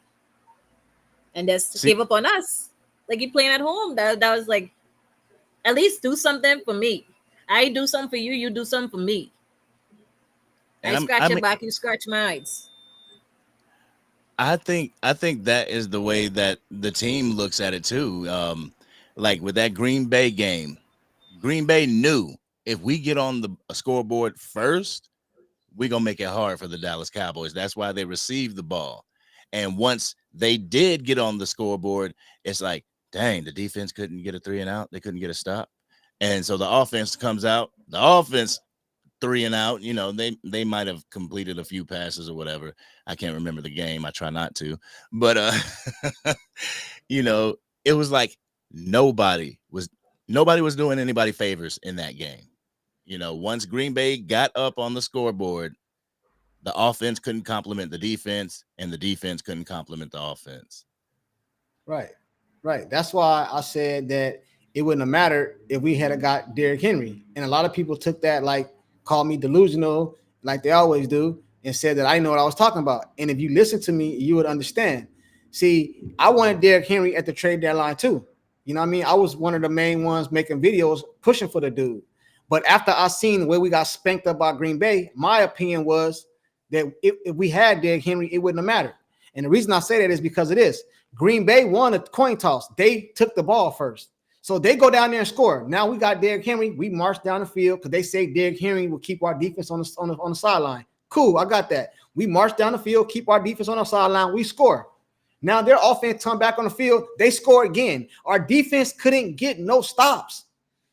and just gave up on us. Like, you playing at home. That was like, at least do something for me. I do something for you. You do something for me. I scratch your back. You scratch mine. I think that is the way that the team looks at it too. Like with that Green Bay game, Green Bay knew if we get on the scoreboard first, we're going to make it hard for the Dallas Cowboys. That's why they received the ball. And once they did get on the scoreboard, it's like, dang, the defense couldn't get a 3 and out. They couldn't get a stop. And so the offense comes out. The offense 3 and out. You know, they might have completed a few passes or whatever. I can't remember the game. I try not to. But, you know, it was like nobody was doing anybody favors in that game. You know, once Green Bay got up on the scoreboard, the offense couldn't complement the defense, and the defense couldn't complement the offense. Right. That's why I said that it wouldn't have mattered if we had got Derrick Henry. And a lot of people took that, like, called me delusional, like they always do, and said that I know what I was talking about. And if you listen to me, you would understand. See, I wanted Derrick Henry at the trade deadline too. You know what I mean? I was one of the main ones making videos pushing for the dude. But after I seen the way we got spanked up by Green Bay, my opinion was that if we had Derrick Henry, it wouldn't have mattered. And the reason I say that is because of this. Green Bay won a coin toss. They took the ball first. So they go down there and score. Now we got Derrick Henry. We march down the field because they say Derrick Henry will keep our defense on the sideline. Cool, I got that. We march down the field, keep our defense on the sideline. We score. Now their offense come back on the field. They score again. Our defense couldn't get no stops.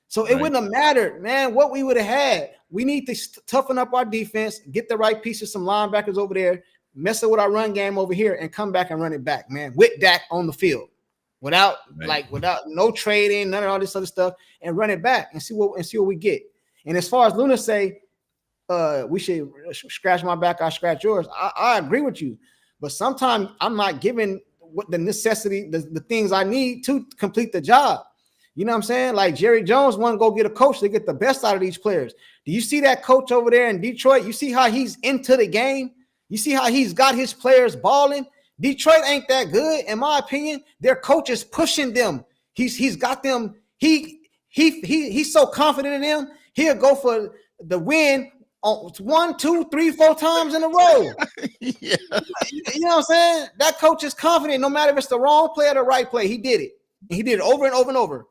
So it wouldn't have mattered, man, what we would have had. We need to toughen up our defense, get the right pieces, some linebackers over there, mess up with our run game over here, and come back and run it back, man, with Dak on the field. Without no trading, none of all this other stuff, and run it back and see what we get. And as far as Luna say, we should scratch my back, I scratch yours. I agree with you, but sometimes I'm not given what the necessity, the things I need to complete the job. You know what I'm saying? Like Jerry Jones want to go get a coach to get the best out of these players. Do you see that coach over there in Detroit? You see how he's into the game? You see how he's got his players balling? Detroit ain't that good, in my opinion. Their coach is pushing them. He's got them. He's so confident in them. He'll go for the win on 1, 2, 3, 4 times in a row. Yeah. You know what I'm saying? That coach is confident no matter if it's the wrong play or the right play. He did it. And he did it over and over and over.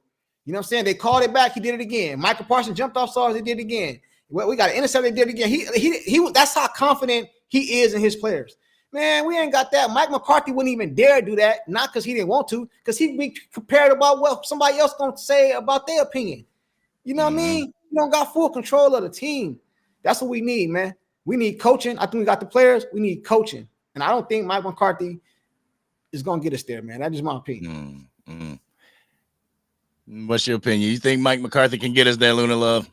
You know what I'm saying? They called it back. He did it again. Michael Parsons jumped off stars. He did it again. We got an intercept. They did it again. He that's how confident he is in his players. Man, we ain't got that. Mike McCarthy wouldn't even dare do that. Not because he didn't want to, because he'd be compared about what somebody else gonna say about their opinion. You know what I mean? You don't got full control of the team. That's what we need, man. We need coaching. I think we got the players. We need coaching. And I don't think Mike McCarthy is gonna get us there, man. That's just my opinion. What's your opinion? You think Mike McCarthy can get us there, Luna Love?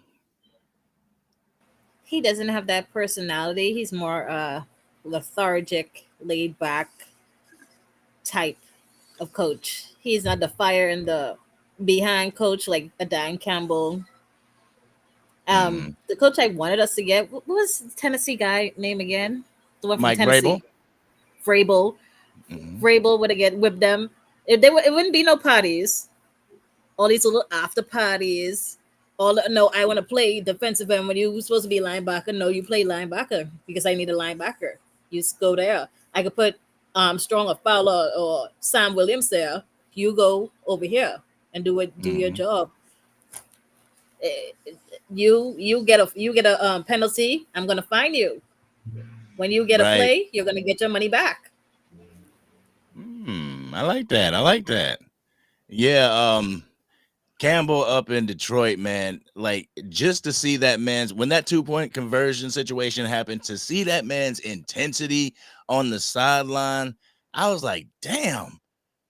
he doesn't have that personality. He's more lethargic, laid back type of coach. He's not the fire in the behind coach like a Dan Campbell. The coach I wanted us to get, what was the Tennessee guy name again? The one from Mike Tennessee. Vrabel. Mm-hmm. Vrabel would have get with them. It wouldn't be no parties. All these little after parties. No, I want to play defensive end when you're supposed to be linebacker. No, you play linebacker because I need a linebacker. You just go there. I could put Strong or Fowler or Sam Williams there. You go over here and do your job. You get a penalty. I'm gonna fine you. When you get a play, you're gonna get your money back. I like that. Yeah, Campbell up in Detroit, man. Like, just to see that man's, when that 2-point conversion situation happened, to see that man's intensity on the sideline, I was like, damn,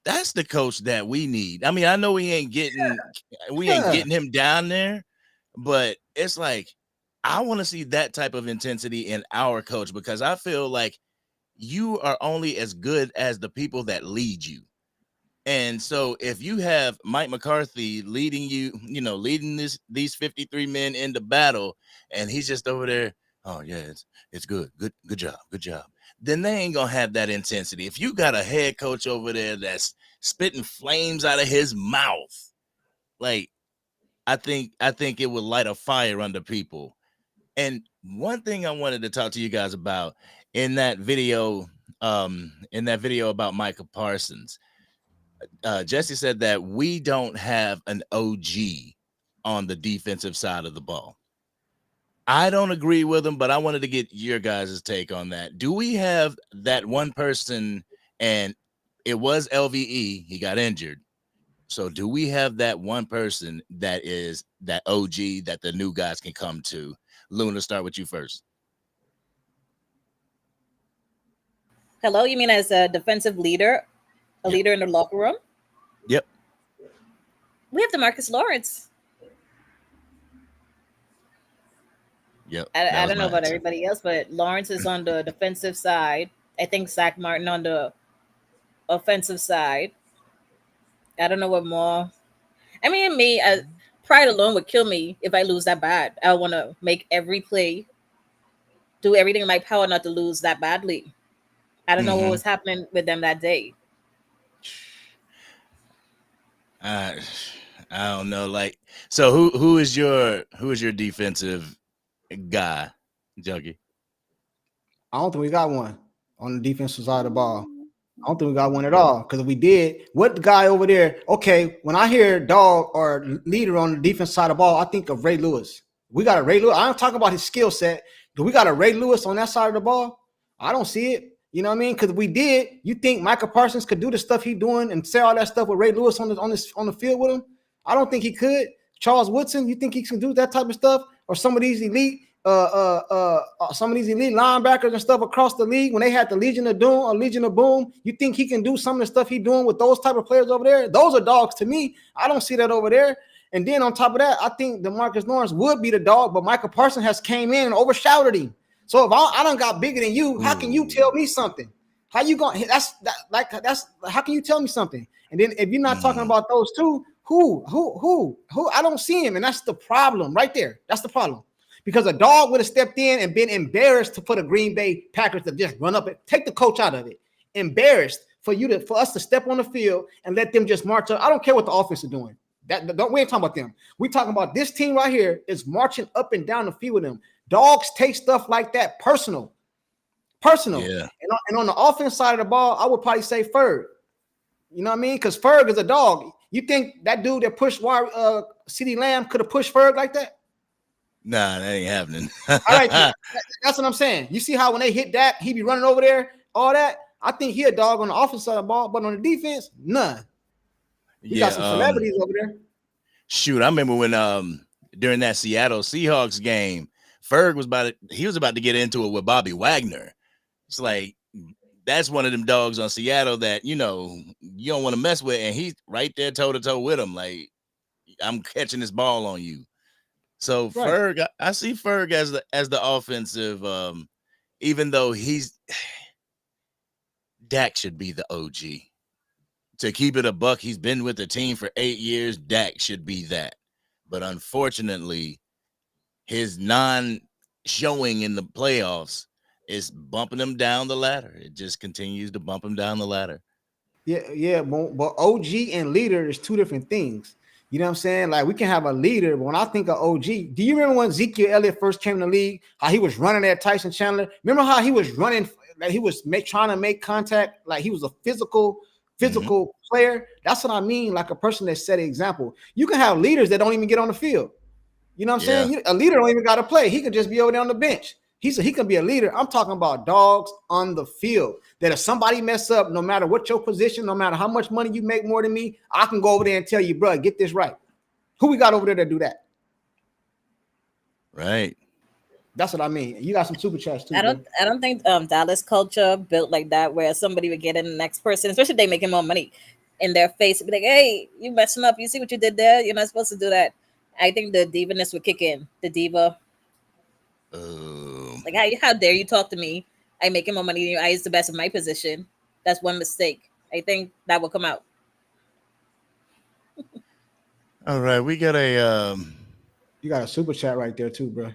that's the coach that we need. I mean, I know we ain't getting him down there, but it's like, I want to see that type of intensity in our coach, because I feel like you are only as good as the people that lead you. And so if you have Mike McCarthy leading these 53 men into battle, and he's just over there, oh yeah, it's good job, then they ain't gonna have that intensity. If you got a head coach over there that's spitting flames out of his mouth, like, I think it would light a fire under people. And one thing I wanted to talk to you guys about in that video about Micah Parsons, Jesse said that we don't have an OG on the defensive side of the ball. I don't agree with him, but I wanted to get your guys' take on that. Do we have that one person? And it was LVE. He got injured. So do we have that one person that is that OG that the new guys can come to? Luna, start with you first. Hello, you mean as a defensive leader, leader in the locker room? Yep. We have DeMarcus Lawrence. Yep. I don't know about everybody else, but Lawrence is on the defensive side. I think Zach Martin on the offensive side. I don't know what more. I mean, pride alone would kill me if I lose that bad. I want to make every play, do everything in my power not to lose that badly. I don't know what was happening with them that day. I don't know. Like, so who is your defensive guy, Junkie? I don't think we got one on the defensive side of the ball. I don't think we got one at all. Because if we did, what guy over there? Okay, when I hear dog or leader on the defense side of the ball, I think of Ray Lewis. We got a Ray Lewis. I don't talk about his skill set. Do we got a Ray Lewis on that side of the ball? I don't see it. You know what I mean? Because we did. You think Micah Parsons could do the stuff he doing and say all that stuff with Ray Lewis on the field with him? I don't think he could. Charles Woodson, you think he can do that type of stuff? Or some of these elite linebackers and stuff across the league when they had the Legion of Doom or Legion of Boom, you think he can do some of the stuff he's doing with those type of players over there? Those are dogs to me. I don't see that over there. And then on top of that, I think DeMarcus Lawrence would be the dog, but Micah Parsons has came in and overshadowed him. So if I done got bigger than you, how can you tell me something? How you going? How can you tell me something? And then if you're not talking about those two, who? I don't see him, and that's the problem right there. That's the problem. Because a dog would have stepped in and been embarrassed to put a Green Bay Packers to just run up and take the coach out of it. Embarrassed for us to step on the field and let them just march up. I don't care what the offense is doing. We ain't talking about them. We talking about this team right here is marching up and down the field with them. Dogs take stuff like that personal. Yeah. And on the offense side of the ball, I would probably say Ferg. You know what I mean? Because Ferg is a dog. You think that dude that pushed CeeDee Lamb could have pushed Ferg like that? Nah, that ain't happening. All right, that's what I'm saying. You see how when they hit that, he be running over there, all that. I think he a dog on the offense side of the ball, but on the defense, none. You got some celebrities over there. Shoot, I remember when during that Seattle Seahawks game, Ferg was about to get into it with Bobby Wagner. It's like, that's one of them dogs on Seattle that, you don't want to mess with, and he's right there toe to toe with him. Like, I'm catching this ball on you. So Right. Ferg, I see Ferg as the offensive. Even though Dak should be the OG. To keep it a buck, he's been with the team for 8 years. Dak should be that. But unfortunately, his non-showing in the playoffs is bumping him down the ladder. It just continues to bump him down the ladder. Yeah, but OG and leader is two different things. You know what I'm saying? Like we can have a leader, but when I think of OG, do you remember when Ezekiel Elliott first came in the league? How he was running at Tyson Chandler? Remember how he was running, like he was trying to make contact, like he was a physical player? That's what I mean, like a person that set an example. You can have leaders that don't even get on the field. You know what I'm saying? A leader don't even got to play. He could just be over there on the bench. He can be a leader. I'm talking about dogs on the field. That if somebody mess up, no matter what your position, no matter how much money you make more than me, I can go over there and tell you, bro, get this right. Who we got over there to do that? Right. That's what I mean. You got some super chats too. I don't think Dallas culture built like that, where somebody would get in the next person, especially if they making more money, in their face and be like, "Hey, you messing up. You see what you did there? You're not supposed to do that." I think the divaness would kick in. The diva. Like, how dare you talk to me? I'm making more money than you. I is the best in my position. That's one mistake. I think that will come out. All right, we got a You got a super chat right there too, bro.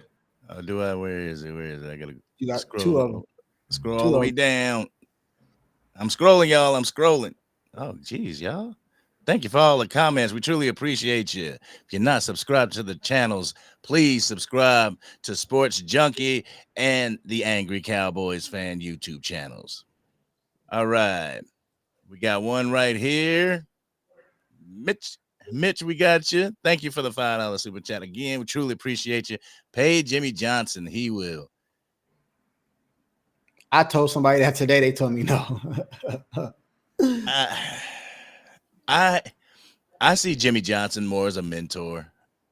do I? Where is it? I gotta You got scroll. two of them. Scroll all the way down. I'm scrolling, y'all. I'm scrolling. Oh, geez, y'all. Thank you for all the comments. We truly appreciate you. If you're not subscribed to the channels, please subscribe to Sports Junkie and the Angry Cowboys Fan YouTube channels. All right. We got one right here. Mitch, we got you. Thank you for the $5 super chat again. We truly appreciate you. Pay Jimmy Johnson. He will. I told somebody that today. They told me no. I see Jimmy Johnson more as a mentor.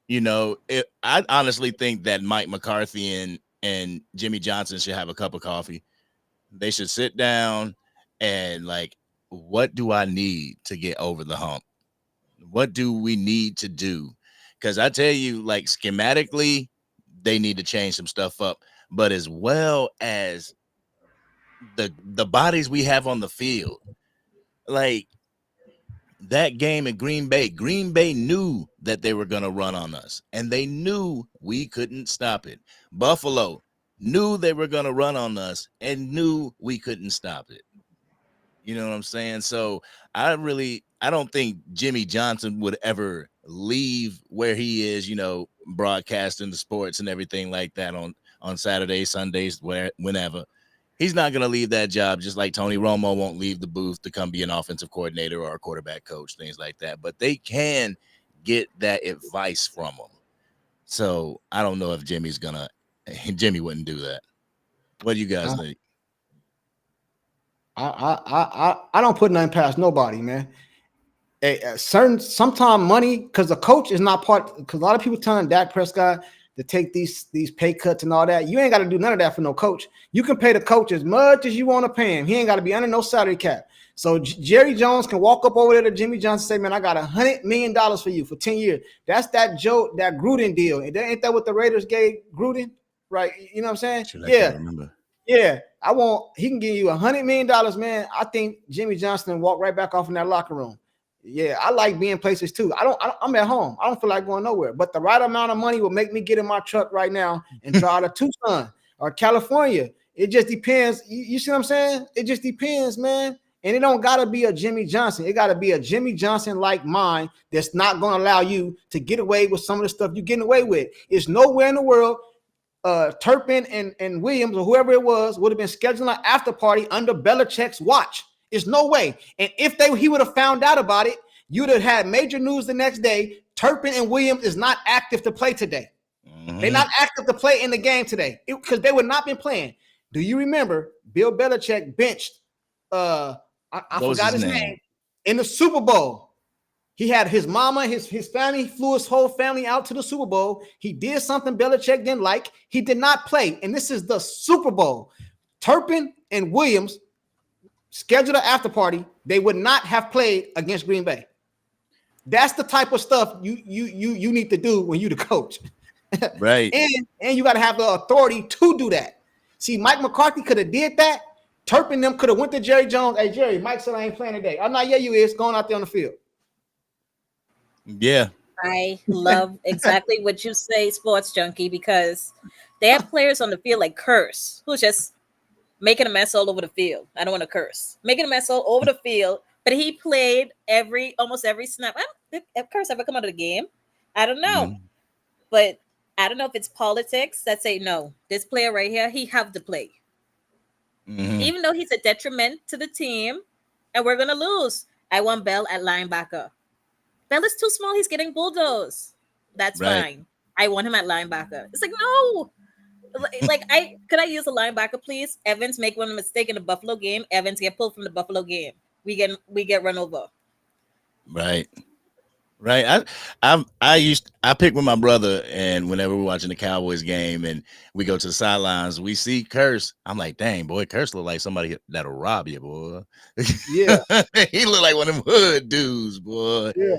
You know, I honestly think that Mike McCarthy and Jimmy Johnson should have a cup of coffee. They should sit down and like, what do I need to get over the hump? What do we need to do? Because I tell you, like schematically, they need to change some stuff up, but as well as the bodies we have on the field, like that game in Green Bay knew that they were going to run on us, and they knew we couldn't stop it. Buffalo knew they were going to run on us and knew we couldn't stop it. You know what I'm saying? So I don't think Jimmy Johnson would ever leave where he is, you know, broadcasting the sports and everything like that on Saturdays, Sundays, whenever. He's not going to leave that job, just like Tony Romo won't leave the booth to come be an offensive coordinator or a quarterback coach, things like that. But they can get that advice from him. So I don't know if Jimmy wouldn't do that. What do you guys think? I don't put nothing past nobody, man. Sometimes money, because the coach is not part. Because a lot of people telling Dak Prescott to take these pay cuts and all that. You ain't got to do none of that for no coach. You can pay the coach as much as you want to pay him. He ain't got to be under no salary cap. So Jerry Jones can walk up over there to Jimmy Johnson and say, "Man, I got $100 million for you for 10 years." That's that Gruden deal. And ain't that what the Raiders gave Gruden? Right? You know what I'm saying? Yeah. Remember. Yeah. He can give you $100 million, man. I think Jimmy Johnson walk right back off in that locker room. Yeah, I like being places too. I'm at home. I don't feel like going nowhere. But the right amount of money will make me get in my truck right now and drive to Tucson or California. It just depends. You see what I'm saying? It just depends, man. And it don't gotta be a Jimmy Johnson. It gotta be a Jimmy Johnson like mine that's not gonna allow you to get away with some of the stuff you're getting away with. It's nowhere in the world. Turpin and Williams or whoever it was would have been scheduling an after party under Belichick's watch. There's no way. And if he would have found out about it, you'd have had major news the next day. Turpin and Williams is not active to play today. Mm-hmm. They're not active to play in the game today because they would not been playing. Do you remember Bill Belichick benched? I forgot his name in the Super Bowl. He had his mama, his family, flew his whole family out to the Super Bowl. He did something Belichick didn't like. He did not play. And this is the Super Bowl. Turpin and Williams scheduled an after party. They would not have played against Green Bay. That's the type of stuff you need to do when you the coach. Right. and you got to have the authority to do that. See, Mike McCarthy could have did that. Turpin them could have went to Jerry Jones. Hey, Jerry, Mike said I ain't playing today. I'm not. Yeah, you is going out there on the field. Yeah. I love exactly what you say, Sports Junkie, because they have players on the field like Curse, who's just making a mess all over the field. I don't want to curse. Making a mess all over the field, but he played almost every snap. Did Curse ever come out of the game? I don't know. Mhm. But I don't know if it's politics that say, no, this player right here, he have to play. Mhm. Even though he's a detriment to the team and we're going to lose. I want Bell at linebacker. Bell is too small. He's getting bulldozed. That's Right. fine. I want him at linebacker. It's like, no. Like, could I use a linebacker, please? Evans make one mistake in the Buffalo game. Evans get pulled from the Buffalo game. We get run over. Right. Right. I pick with my brother, and whenever we're watching the Cowboys game and we go to the sidelines, we see Curse. I'm like, dang, boy, Curse look like somebody that'll rob you, boy. Yeah. He look like one of them hood dudes, boy. Yeah.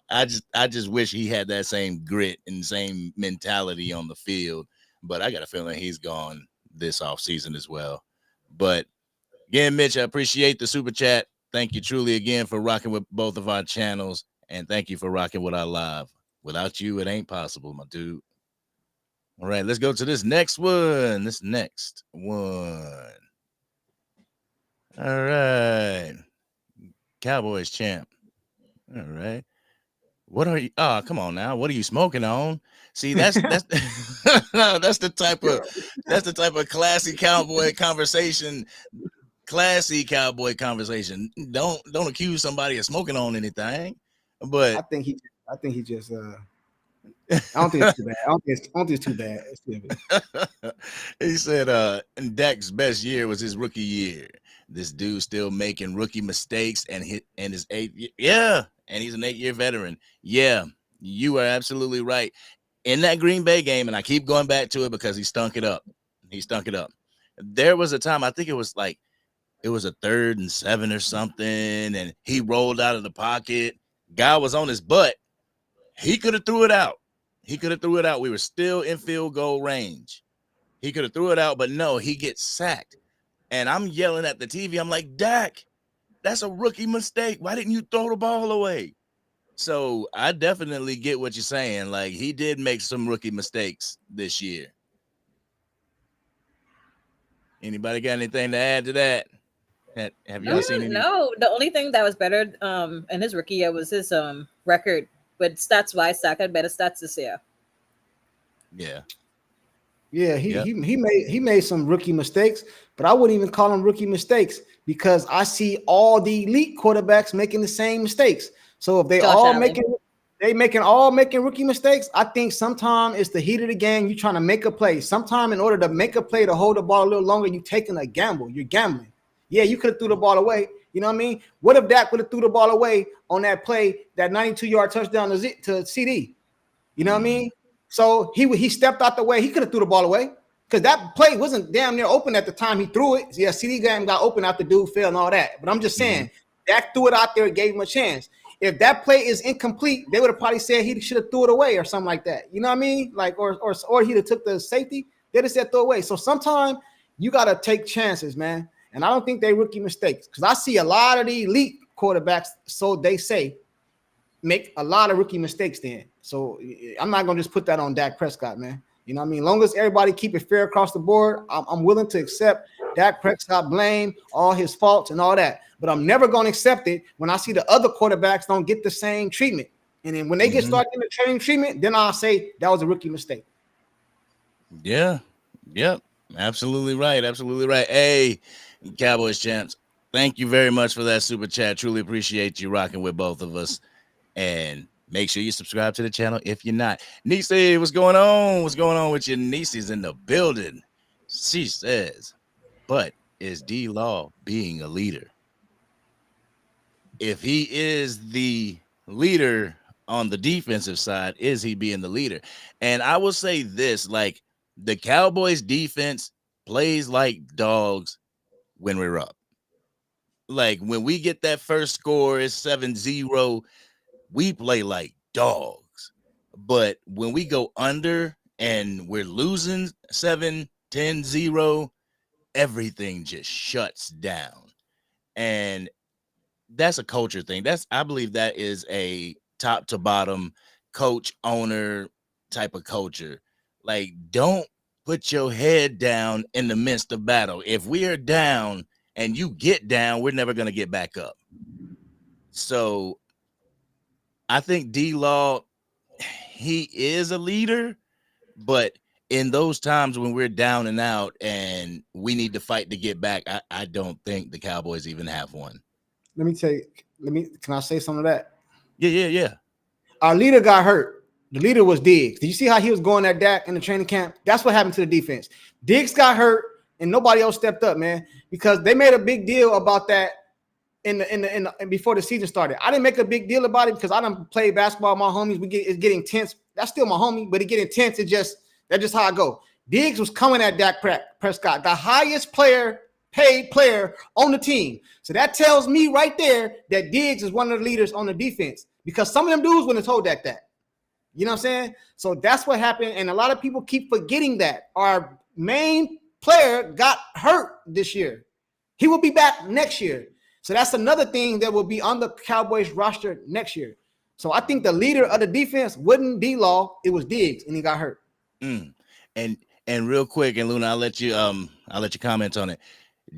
I just wish he had that same grit and same mentality on the field. But I got a feeling he's gone this offseason as well. But again, Mitch, I appreciate the super chat. Thank you truly again for rocking with both of our channels. And thank you for rocking with our live. Without you, it ain't possible, my dude. All right, let's go to this next one. All right. Cowboys champ. All right. What are you? Oh, come on now. What are you smoking on? See, that's that's the type of classy cowboy conversation. Classy cowboy conversation. Don't accuse somebody of smoking on anything. But I think he just I don't think it's too bad. I don't think it's too bad. It's too bad. he said and Dak's best year was his rookie year. This dude's still making rookie mistakes and his 8th year. Yeah, and he's an 8-year veteran. Yeah, you are absolutely right. In that Green Bay game, and I keep going back to it because he stunk it up. There was a time, I think it was like it was a 3rd and 7 or something, and he rolled out of the pocket. Guy was on his butt. He could have threw it out. We were still in field goal range. He could have threw it out, but no, he gets sacked. And I'm yelling at the TV. I'm like, Dak, that's a rookie mistake. Why didn't you throw the ball away? So I definitely get what you're saying. Like, he did make some rookie mistakes this year. Anybody got anything to add to that? Have y'all seen any? No, the only thing that was better in his rookie year was his record. But stats wise, Dak had better stats this year. Yeah. Yeah, he made some rookie mistakes, but I wouldn't even call them rookie mistakes because I see all the elite quarterbacks making the same mistakes. So if they all making rookie mistakes, I think sometimes it's the heat of the game. You're trying to make a play. Sometimes in order to make a play to hold the ball a little longer, you're taking a gamble. You're gambling. Yeah, you could have threw the ball away. You know what I mean? What if Dak would have threw the ball away on that play, that 92-yard touchdown to CD? You know what I mean? So he stepped out the way. He could have threw the ball away because that play wasn't damn near open at the time he threw it. Yeah, CD game got open after dude fell and all that. But I'm just saying, Dak threw it out there and gave him a chance. If that play is incomplete, they would have probably said he should have threw it away or something like that. You know what I mean? Like, or he'd have took the safety. They'd have said throw away. So sometimes you got to take chances, man. And I don't think they rookie mistakes because I see a lot of the elite quarterbacks, so they say, make a lot of rookie mistakes then. So I'm not going to just put that on Dak Prescott, man. You know what I mean? Long as everybody keep it fair across the board, I'm willing to accept Dak Prescott blame, all his faults and all that. But I'm never going to accept it when I see the other quarterbacks don't get the same treatment. And then when they get started getting the same treatment, then I'll say that was a rookie mistake. Yeah. Yep. Absolutely right. Hey, Cowboys champs, thank you very much for that super chat. Truly appreciate you rocking with both of us. And make sure you subscribe to the channel if you're not. Nisi, what's going on? What's going on with you? Nisi's in the building. She says, but is D-Law being a leader? If he is the leader on the defensive side, is he being the leader? And I will say this, like, the Cowboys defense plays like dogs when we're up. Like, when we get that first score, it's 7-0, we play like dogs. But when we go under and we're losing 7-10-0, everything just shuts down. And that's a culture thing. I believe that is a top to bottom coach owner type of culture. Like, don't put your head down in the midst of battle. If we are down and you get down, we're never going to get back up. So I think D-Law, he is a leader, but in those times when we're down and out and we need to fight to get back, I don't think the Cowboys even have one. Can I say some of that? Yeah. Our leader got hurt. The leader was Diggs. Did you see how he was going at Dak in the training camp? That's what happened to the defense. Diggs got hurt and nobody else stepped up, man, because they made a big deal about that in before the season started. I didn't make a big deal about it because I don't play basketball with my homies. It's getting tense. That's still my homie, but it getting tense. That's just how I go. Diggs was coming at Dak Prescott, the highest paid player on the team. So that tells me right there that Diggs is one of the leaders on the defense, because some of them dudes wouldn't have told Dak that. You know what I'm saying? So that's what happened. And a lot of people keep forgetting that our main player got hurt this year. He will be back next year. So that's another thing that will be on the Cowboys roster next year. So I think the leader of the defense wasn't D-Law, it was Diggs, and he got hurt. And real quick, and Luna, I'll let you comment on it.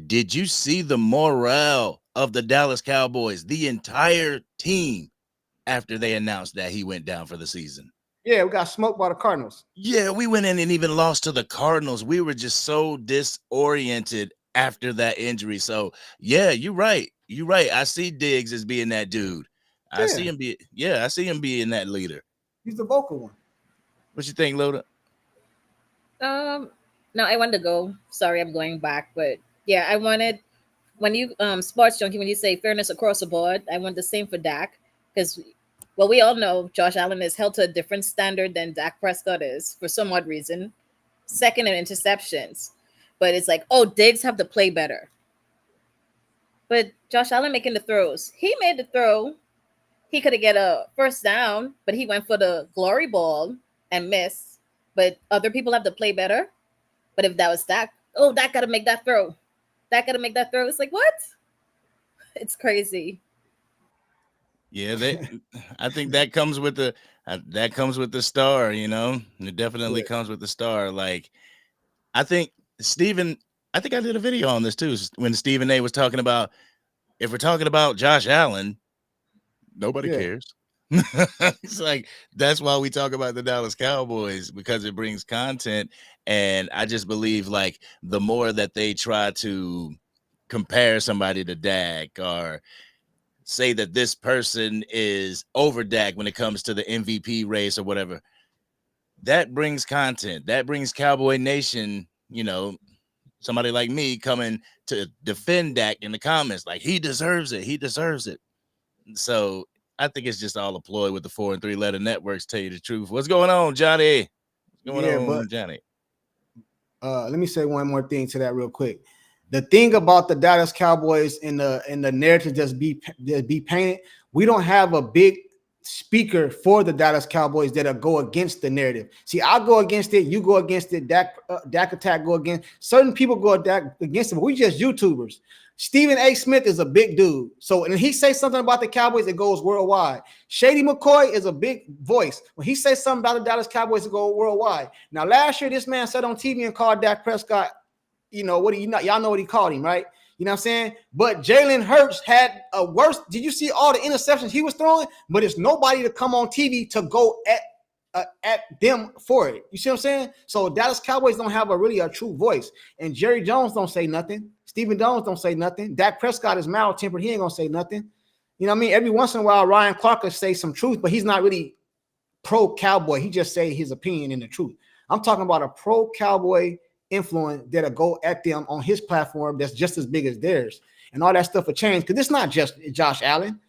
Did you see the morale of the Dallas Cowboys, the entire team, after they announced that he went down for the season? Yeah, we got smoked by the Cardinals. Yeah, we went in and even lost to the Cardinals. We were just so disoriented after that injury. So yeah, you're right. I see Diggs as being that dude. I see him being that leader. He's the vocal one. What you think, Loda? No, I wanted to go. Sorry, I'm going back, but yeah, I wanted, when you Sports Junkie, when you say fairness across the board, I want the same for Dak, because well, we all know Josh Allen is held to a different standard than Dak Prescott is for some odd reason. Second in interceptions, but it's like, oh, Diggs have to play better. But Josh Allen making the throws, he made the throw. He could have get a first down, but he went for the glory ball and missed. But other people have to play better. But if that was Dak, Dak got to make that throw. Dak got to make that throw. It's like, what? It's crazy. Yeah, I think that comes with the star, you know. It definitely comes with the star. Like, I think I did a video on this too, when Stephen A was talking about, if we're talking about Josh Allen, nobody cares. It's like, that's why we talk about the Dallas Cowboys, because it brings content. And I just believe, like, the more that they try to compare somebody to Dak or say that this person is over Dak when it comes to the MVP race or whatever, that brings content. That brings Cowboy Nation, you know, somebody like me coming to defend Dak in the comments. Like, he deserves it. He deserves it. So I think it's just all a ploy with the 4 and 3 letter networks, tell you the truth. What's going on, Johnny? What's going on, Johnny? Let me say one more thing to that real quick. The thing about the Dallas Cowboys in the narrative just be painted, we don't have a big speaker for the Dallas Cowboys that'll go against the narrative. See, I go against it, you go against it, Dak Attack go against. Certain people go against it, but we just YouTubers. Stephen A. Smith is a big dude. So when he says something about the Cowboys, it goes worldwide. Shady McCoy is a big voice. When he says something about the Dallas Cowboys, it goes worldwide. Now, last year, this man sat on TV and called Dak Prescott, you know, y'all know what he called him, right? You know what I'm saying? But Jalen Hurts had a worse. Did you see all the interceptions he was throwing? But it's nobody to come on TV to go at them for it. You see what I'm saying? So Dallas Cowboys don't have a true voice. And Jerry Jones don't say nothing. Stephen Jones don't say nothing. Dak Prescott is mild-tempered. He ain't going to say nothing. You know what I mean? Every once in a while, Ryan Clark will say some truth, but he's not really pro-Cowboy. He just say his opinion and the truth. I'm talking about a pro-Cowboy influence that'll go at them on his platform that's just as big as theirs. And all that stuff will change, because it's not just Josh Allen.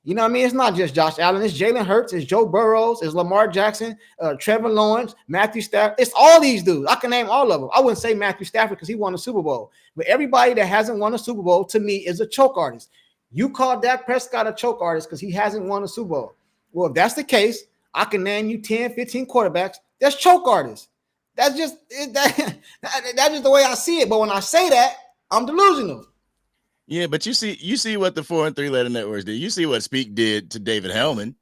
You know what I mean? It's not just Josh Allen. It's Jalen Hurts. It's Joe Burrows. It's Lamar Jackson, Trevor Lawrence, Matthew Stafford. It's all these dudes. I can name all of them. I wouldn't say Matthew Stafford because he won a Super Bowl. But everybody that hasn't won a Super Bowl, to me, is a choke artist. You call Dak Prescott a choke artist because he hasn't won a Super Bowl. Well, if that's the case, I can name you 10, 15 quarterbacks that's choke artists. That's just that's just the way I see it. But when I say that, I'm delusional. Yeah, but you see what the 4 and 3 letter networks did. You see what Speak did to David Hellman.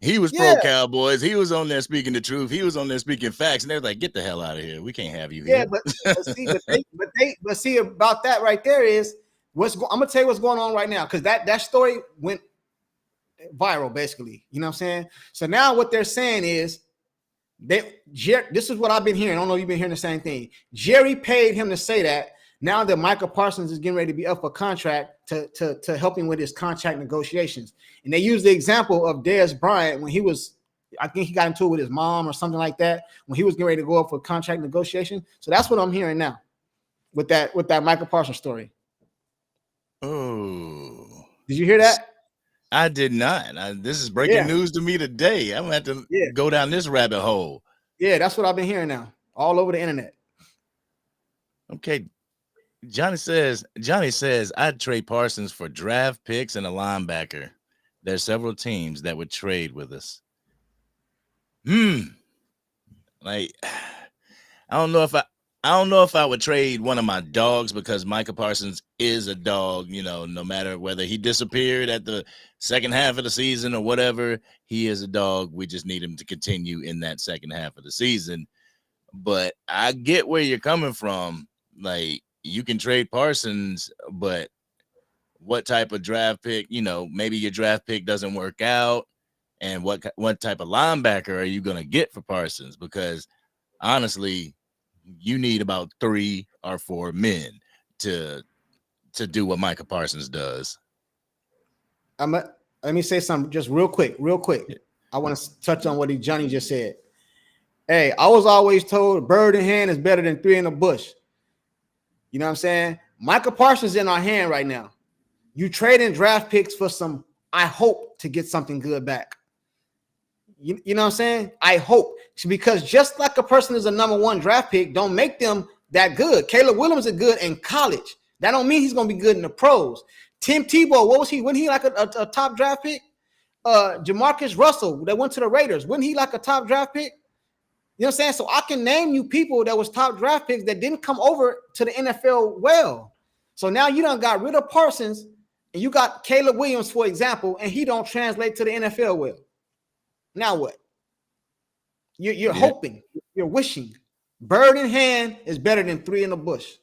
He was pro Cowboys. He was on there speaking the truth. He was on there speaking facts, and they're like, "Get the hell out of here. We can't have you here." But see about that right there is I'm gonna tell you what's going on right now, because that story went viral, basically. You know what I'm saying? So now what they're saying is this is what I've been hearing. I don't know if you've been hearing the same thing. Jerry paid him to say that. Now that Michael Parsons is getting ready to be up for contract to help him with his contract negotiations. And they use the example of Dez Bryant when he was, I think he got into it with his mom or something like that, when he was getting ready to go up for contract negotiation. So that's what I'm hearing now with that Michael Parsons story. Oh. Did you hear that? I did not. This is breaking news to me today. I'm going to have to go down this rabbit hole. Yeah, that's what I've been hearing now all over the internet. Okay. Johnny says, I'd trade Parsons for draft picks and a linebacker. There's several teams that would trade with us. Like, I don't know if I would trade one of my dogs, because Micah Parsons is a dog, no matter whether he disappeared at the second half of the season or whatever, he is a dog. We just need him to continue in that second half of the season. But I get where you're coming from. Like, you can trade Parsons, but what type of draft pick, maybe your draft pick doesn't work out, and what type of linebacker are you going to get for Parsons? Because honestly, you need about 3 or 4 men to do what Micah Parsons does. Let me say something just real quick. I want to touch on what Johnny just said. Hey, I was always told a bird in hand is better than 3 in the bush. You know what I'm saying? Micah Parsons in our hand right now. You trade in draft picks for some, I hope, to get something good back. You know what I'm saying? I hope. Because just like a person is a number 1 draft pick, don't make them that good. Caleb Williams is good in college. That don't mean he's going to be good in the pros. Tim Tebow, what was he? Wasn't he like a top draft pick? Jamarcus Russell, that went to the Raiders. Wasn't he like a top draft pick? You know what I'm saying? So I can name you people that was top draft picks that didn't come over to the NFL well. So now you done got rid of Parsons, and you got Caleb Williams, for example, and he don't translate to the NFL well. Now what? You're hoping, you're wishing. Bird in hand is better than 3 in the bush.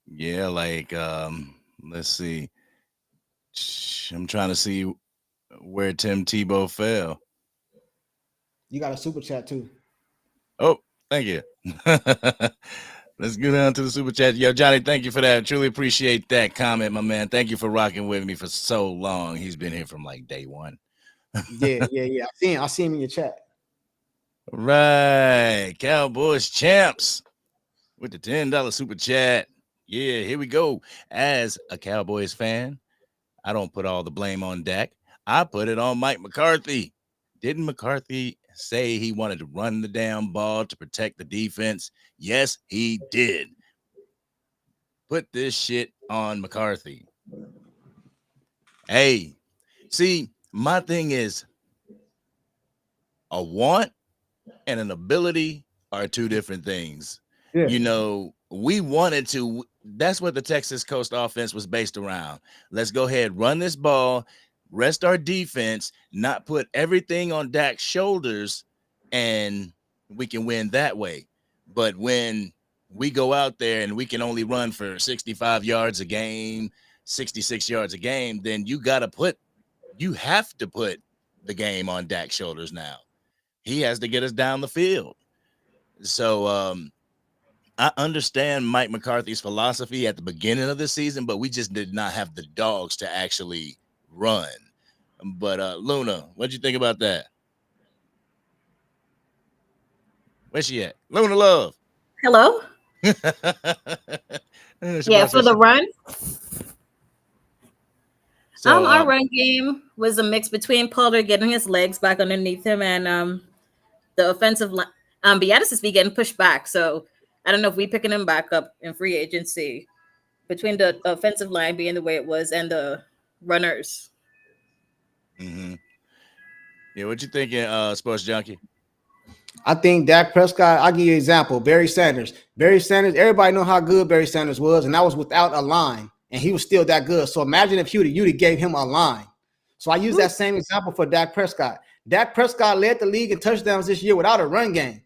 Yeah, like let's see. I'm trying to see where Tim Tebow fell. You got a super chat too. Oh, thank you. Let's go down to the super chat. Yo, Johnny, thank you for that. I truly appreciate that comment, my man. Thank you for rocking with me for so long. He's been here from like day one. Yeah. I see him in your chat. Right. Cowboys champs with the $10 super chat. Yeah, here we go. As a Cowboys fan, I don't put all the blame on Dak. I put it on Mike McCarthy. Didn't McCarthy say he wanted to run the damn ball to protect the defense? Yes, he did. Put this shit on McCarthy. Hey, see, my thing is a want and an ability are 2 different things. Yeah. We wanted to. That's what the Texas Coast offense was based around. Let's go ahead, run this ball, rest our defense, not put everything on Dak's shoulders, and we can win that way. But when we go out there and we can only run for 65 yards a game, 66 yards a game, then you have to put the game on Dak's shoulders now. He has to get us down the field. So I understand Mike McCarthy's philosophy at the beginning of the season, but we just did not have the dogs to actually run. But Luna, what'd you think about that? Where's she at? Luna Love. Hello? Yeah, for the run. So, our run game was a mix between Pollard getting his legs back underneath him and the offensive line. Beatis is getting pushed back. So I don't know if we picking him back up in free agency between the offensive line being the way it was and the runners. Mm-hmm. Yeah, what you thinking, Sports Junkie? I think Dak Prescott, I'll give you an example. Barry Sanders. Everybody know how good Barry Sanders was, and that was without a line, and he was still that good. So imagine if you'd gave him a line. So I use that same example for Dak Prescott. Dak Prescott led the league in touchdowns this year without a run game.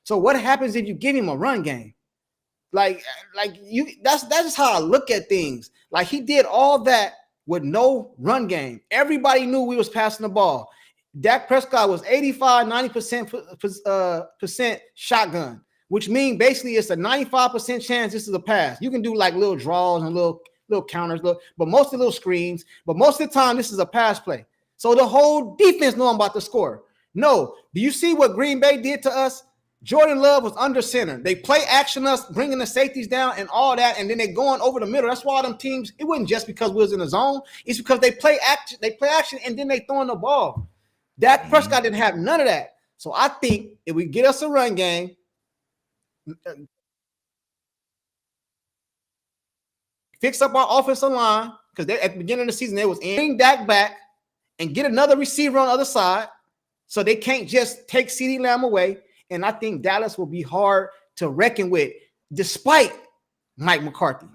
So what happens if you give him a run game? That's just how I look at things. Like, he did all that with no run game. Everybody knew we was passing the ball. Dak Prescott was 85, 90% shotgun, which means basically it's a 95% chance this is a pass. You can do like little draws and little counters, but mostly little screens. But most of the time, this is a pass play. So the whole defense know I'm about to score. No. Do you see what Green Bay did to us? Jordan Love was under center. They play action us, bringing the safeties down and all that, and then they going over the middle. That's why them teams, it wasn't just because we was in the zone. It's because they play action, and then they throwing the ball. Dak Prescott didn't have none of that. So I think if we get us a run game, fix up our offensive line, because at the beginning of the season, they was bring Dak back and get another receiver on the other side, so they can't just take CeeDee Lamb away. And I think Dallas will be hard to reckon with, despite Mike McCarthy.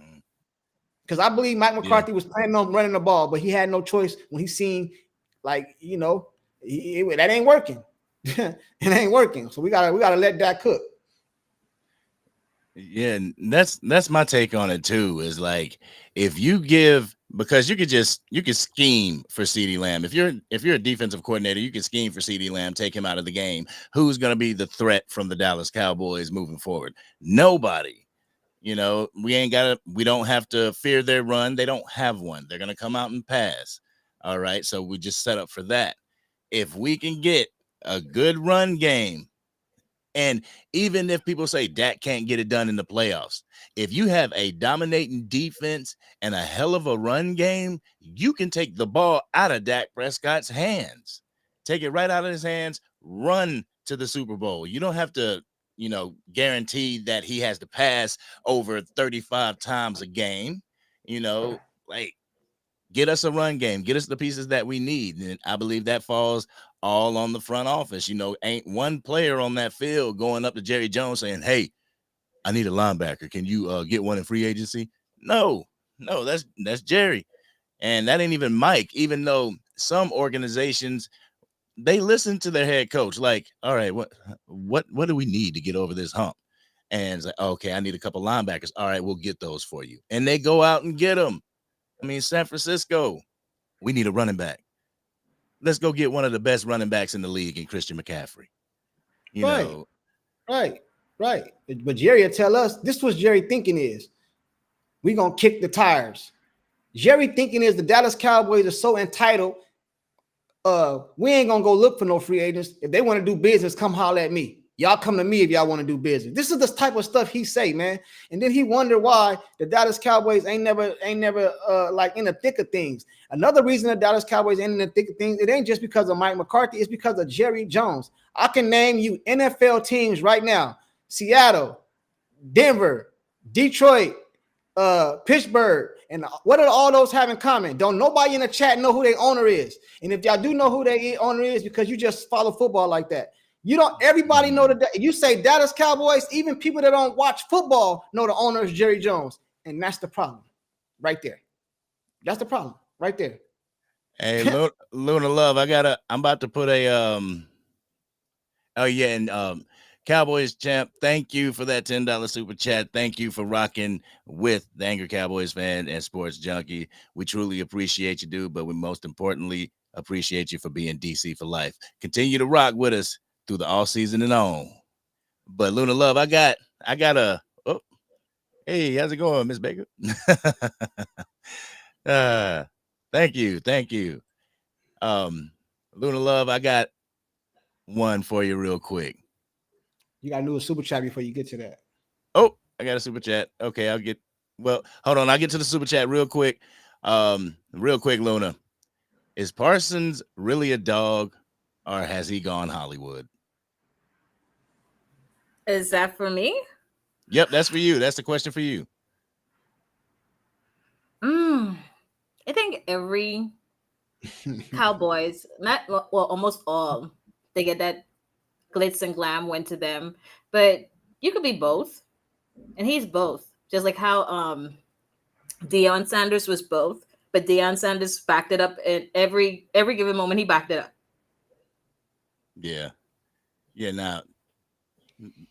Because I believe Mike McCarthy was planning on running the ball, but he had no choice when he seen, that ain't working. It ain't working. So we gotta let Dak cook. Yeah, and that's my take on it too. Is like, if you give, because you could scheme for CeeDee Lamb. If you're a defensive coordinator, you can scheme for CeeDee Lamb, take him out of the game. Who's going to be the threat from the Dallas Cowboys moving forward? Nobody. We don't have to fear their run. They don't have one. They're going to come out and pass. All right. So we just set up for that. If we can get a good run game, and even if people say Dak can't get it done in the playoffs, if you have a dominating defense and a hell of a run game, you can take the ball out of Dak Prescott's hands, take it right out of his hands, run to the Super Bowl. You don't have to, guarantee that he has to pass over 35 times a game. Get us a run game, get us the pieces that we need. And I believe that falls all on the front office. Ain't one player on that field going up to Jerry Jones saying, "Hey, I need a linebacker. Can you get one in free agency?" No, that's Jerry. And that ain't even Mike, even though some organizations, they listen to their head coach. Like, all right, what do we need to get over this hump? And it's like, okay, I need a couple linebackers. All right, we'll get those for you. And they go out and get them. San Francisco, we need a running back. Let's go get one of the best running backs in the league in Christian McCaffrey. Right. But Jerry will tell us, this was Jerry thinking is, we're going to kick the tires. Jerry thinking is the Dallas Cowboys are so entitled, we ain't going to go look for no free agents. If they want to do business, come holler at me. Y'all come to me if y'all want to do business. This is the type of stuff he say, man. And then he wonder why the Dallas Cowboys ain't never like in the thick of things. Another reason the Dallas Cowboys ain't in the thick of things, it ain't just because of Mike McCarthy. It's because of Jerry Jones. I can name you NFL teams right now: Seattle, Denver, Detroit, Pittsburgh. And what do all those have in common? Don't nobody in the chat know who their owner is. And if y'all do know who their owner is, because you just follow football like that. You don't. Everybody know that. If you say Dallas Cowboys, even people that don't watch football know the owner is Jerry Jones, and that's the problem, right there. That's the problem, right there. Hey, Luna Love, I'm about to put a Cowboys champ. Thank you for that $10 super chat. Thank you for rocking with the Angry Cowboys Fan and Sports Junkie. We truly appreciate you, dude. But we most importantly appreciate you for being DC for life. Continue to rock with us through the all season and on. But Luna Love, I got hey, how's it going, Miss Baker? Thank you. Luna Love, I got one for you real quick. You gotta do a super chat before you get to that. Oh, I got a super chat. Okay, hold on, I'll get to the super chat real quick. Luna. Is Parsons really a dog, or has he gone Hollywood? Is that for me? Yep, that's for you. That's the question for you. I think every Cowboys, almost all, they get that glitz and glam went to them. But you could be both, and he's both. Just like how Deion Sanders was both, but Deion Sanders backed it up at every given moment. He backed it up. Yeah. Now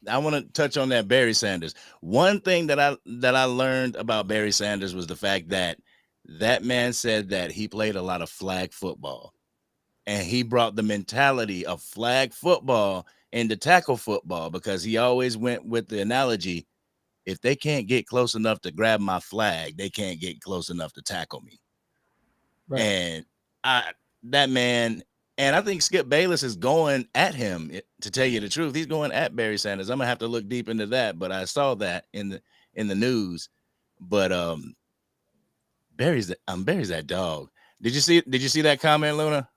I want to touch on that Barry Sanders. One thing that I learned about Barry Sanders was the fact that man said that he played a lot of flag football, and he brought the mentality of flag football into tackle football, because he always went with the analogy: if they can't get close enough to grab my flag, they can't get close enough to tackle me. Right. And that man, and I think Skip Bayless is going at him, to tell you the truth. He's going at Barry Sanders. I'm gonna have to look deep into that, but I saw that in the news. But Barry's that dog. Did you see that comment, Luna?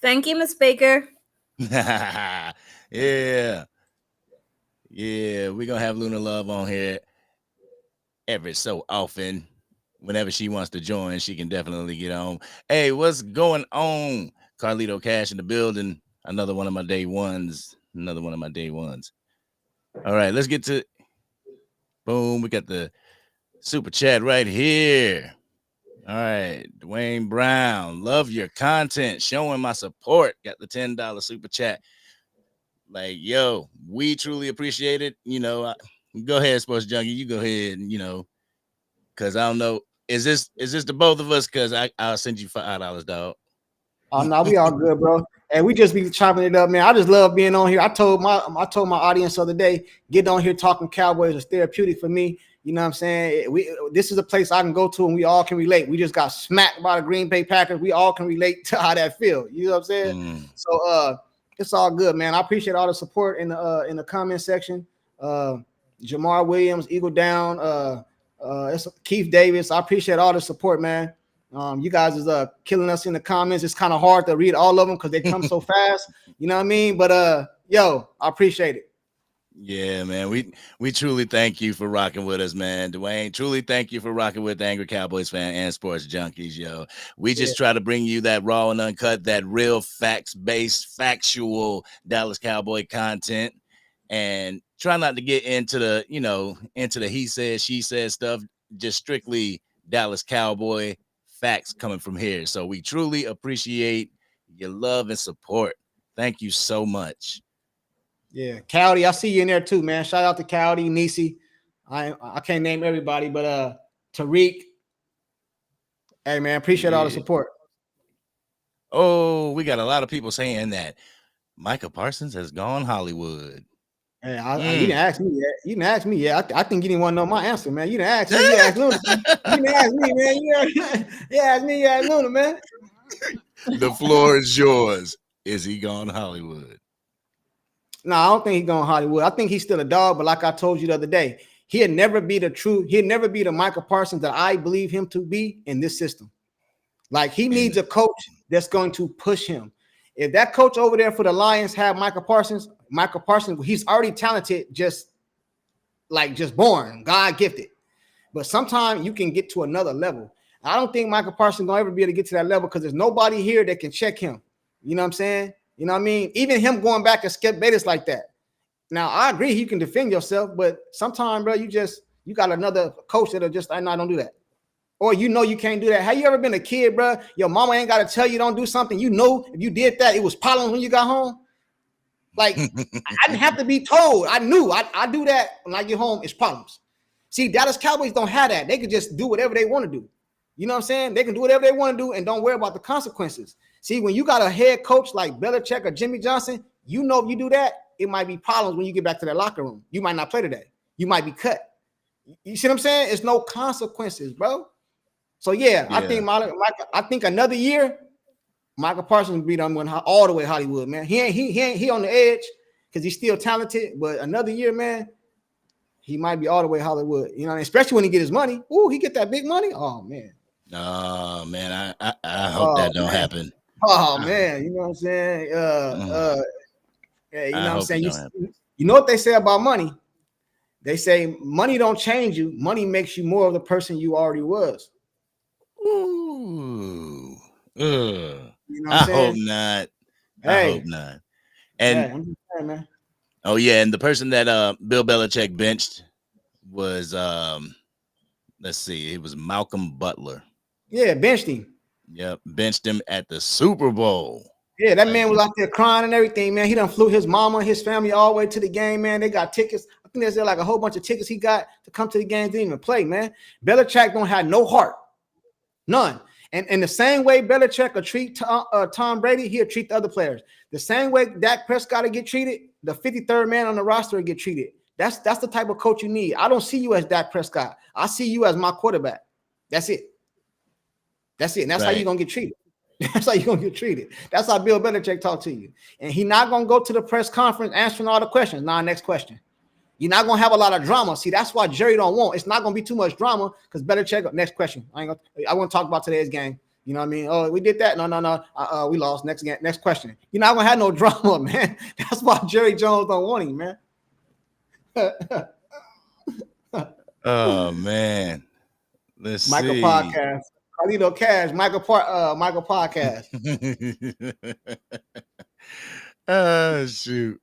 Thank you, Miss Baker. Yeah. Yeah, we're gonna have Luna Love on here every so often. Whenever she wants to join, she can definitely get on. Hey, what's going on? Carlito Cash in the building. Another one of my day ones. All right, let's get to boom. We got the super chat right here. All right, Dwayne Brown, love your content, showing my support. Got the $10 super chat. Like, yo, we truly appreciate it. Go ahead, Sports Junkie. You go ahead, because I don't know. Is this the both of us? Because I'll send you $5, dog. Oh no, we all good, bro. And we just be chopping it up, man. I just love being on here. I told my audience the other day, getting on here talking Cowboys is therapeutic for me. You know what I'm saying? This is a place I can go to and we all can relate. We just got smacked by the Green Bay Packers. We all can relate to how that feels. You know what I'm saying? So it's all good, man. I appreciate all the support in the comment section. Jamar Williams, Eagle Down, it's Keith Davis. I appreciate all the support, man. You guys is killing us in the comments. It's kind of hard to read all of them because they come so fast. You know what I mean? But yo, I appreciate it. Yeah, man. We truly thank you for rocking with us, man. Dwayne, truly thank you for rocking with the Angry Cowboys Fan and Sports Junkies, yo. We just try to bring you that raw and uncut, that real facts-based, factual Dallas Cowboy content, and try not to get into the he said, she said stuff. Just strictly Dallas Cowboy facts coming from here. So we truly appreciate your love and support. Thank you so much. Yeah, Cowdy, I see you in there too, man. Shout out to Cowdy, Nisi. I can't name everybody, but Tariq. Hey, man, appreciate all the support. Oh, we got a lot of people saying that Micah Parsons has gone Hollywood. Hey, you didn't ask me yet. You didn't ask me yet. I think you didn't want to know my answer, man. You didn't ask me. You asked Luna. You didn't ask me, man. You asked me. You asked Luna, man. The floor is yours. Is he gone Hollywood? No, I don't think he's going Hollywood. I think he's still a dog, but like I told you the other day, he'll never be the Micah Parsons that I believe him to be in this system. Like, he needs a coach that's going to push him. If that coach over there for the Lions had Micah Parsons, he's already talented, just born, God gifted. But sometimes you can get to another level. I don't think Micah Parsons gonna ever be able to get to that level because there's nobody here that can check him. You know what I'm saying? You know what I mean? Even him going back and Skip Bayless like that. Now, I agree you can defend yourself, but sometimes, bro, you got another coach that'll just, I don't do that. Or you can't do that. Have you ever been a kid, bro? Your mama ain't got to tell you don't do something. You know, if you did that, it was problems when you got home. Like, I didn't have to be told. I knew I do that when I get home, it's problems. See, Dallas Cowboys don't have that. They can just do whatever they want to do. You know what I'm saying? They can do whatever they want to do and don't worry about the consequences. See, when you got a head coach like Belichick or Jimmy Johnson, if you do that, it might be problems when you get back to that locker room. You might not play today. You might be cut. You see what I'm saying? It's no consequences, bro. So yeah. I think another year, Micah Parsons will be done all the way Hollywood, man. He on the edge because he's still talented, but another year, man, he might be all the way Hollywood. You know, especially when he get his money. Ooh, he get that big money. Oh man. Oh man, I hope that don't happen. Oh man, you know what I'm saying? Yeah, you know what I'm saying? You know what they say about money? They say money don't change you. Money makes you more of the person you already was. Ooh. You know what I'm saying? Hope not. Hey. I hope not. And I'm just saying, man. oh yeah, and the person that Bill Belichick benched was let's see, it was Malcolm Butler. Yeah, benched him. Yep, benched him at the Super Bowl. Yeah, that man was out there crying and everything, man. He done flew his mama, his family all the way to the game, man. They got tickets. I think there's like a whole bunch of tickets he got to come to the game. Didn't even play, man. Belichick don't have no heart, none. And in the same way Belichick will treat Tom Brady, he'll treat the other players. The same way Dak Prescott will get treated, the 53rd man on the roster will get treated. That's the type of coach you need. I don't see you as Dak Prescott. I see you as my quarterback. That's it. That's it. And that's how you're going to get treated. That's how you're going to get treated. That's how Bill Belichick talk to you. And he's not going to go to the press conference answering all the questions. Now, next question. You're not going to have a lot of drama. See, that's why Jerry don't want. It's not going to be too much drama because Belichick, next question. I want to talk about today's game. You know what I mean? Oh, we did that. No. We lost. Next question. You're not going to have no drama, man. That's why Jerry Jones don't want him, man. Oh, man. Let's Michael see. Podcast. Carlito Cash, Michael Podcast. Oh, shoot.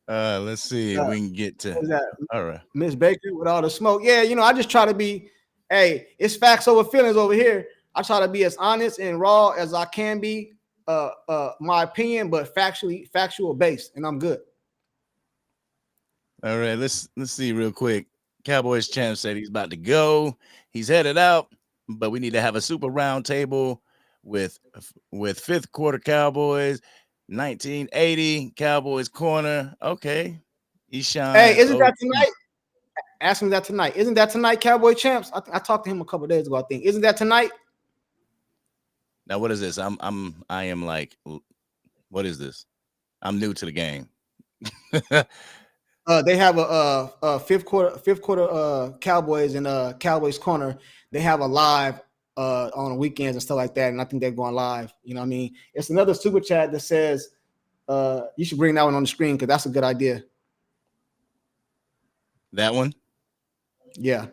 Let's see if we can get to all right. Miss Baker with all the smoke. Yeah, I just try to be, it's facts over feelings over here. I try to be as honest and raw as I can be, my opinion, but factual based, and I'm good. All right, let's see real quick. Cowboys champ said he's about to go. He's headed out, but we need to have a super round table with fifth quarter Cowboys, 1980 Cowboys corner. Okay. Eshaun. Hey, isn't that tonight? Ask him that tonight. Isn't that tonight, Cowboy champs? I talked to him a couple of days ago, I think. Isn't that tonight? Now, what is this? I am like, what is this? I'm new to the game. They have a fifth quarter Cowboys and Cowboys corner. They have a live on the weekends and stuff like that, and I think they're going live. You know what I mean? It's another super chat that says you should bring that one on the screen because that's a good idea. That one? Yeah.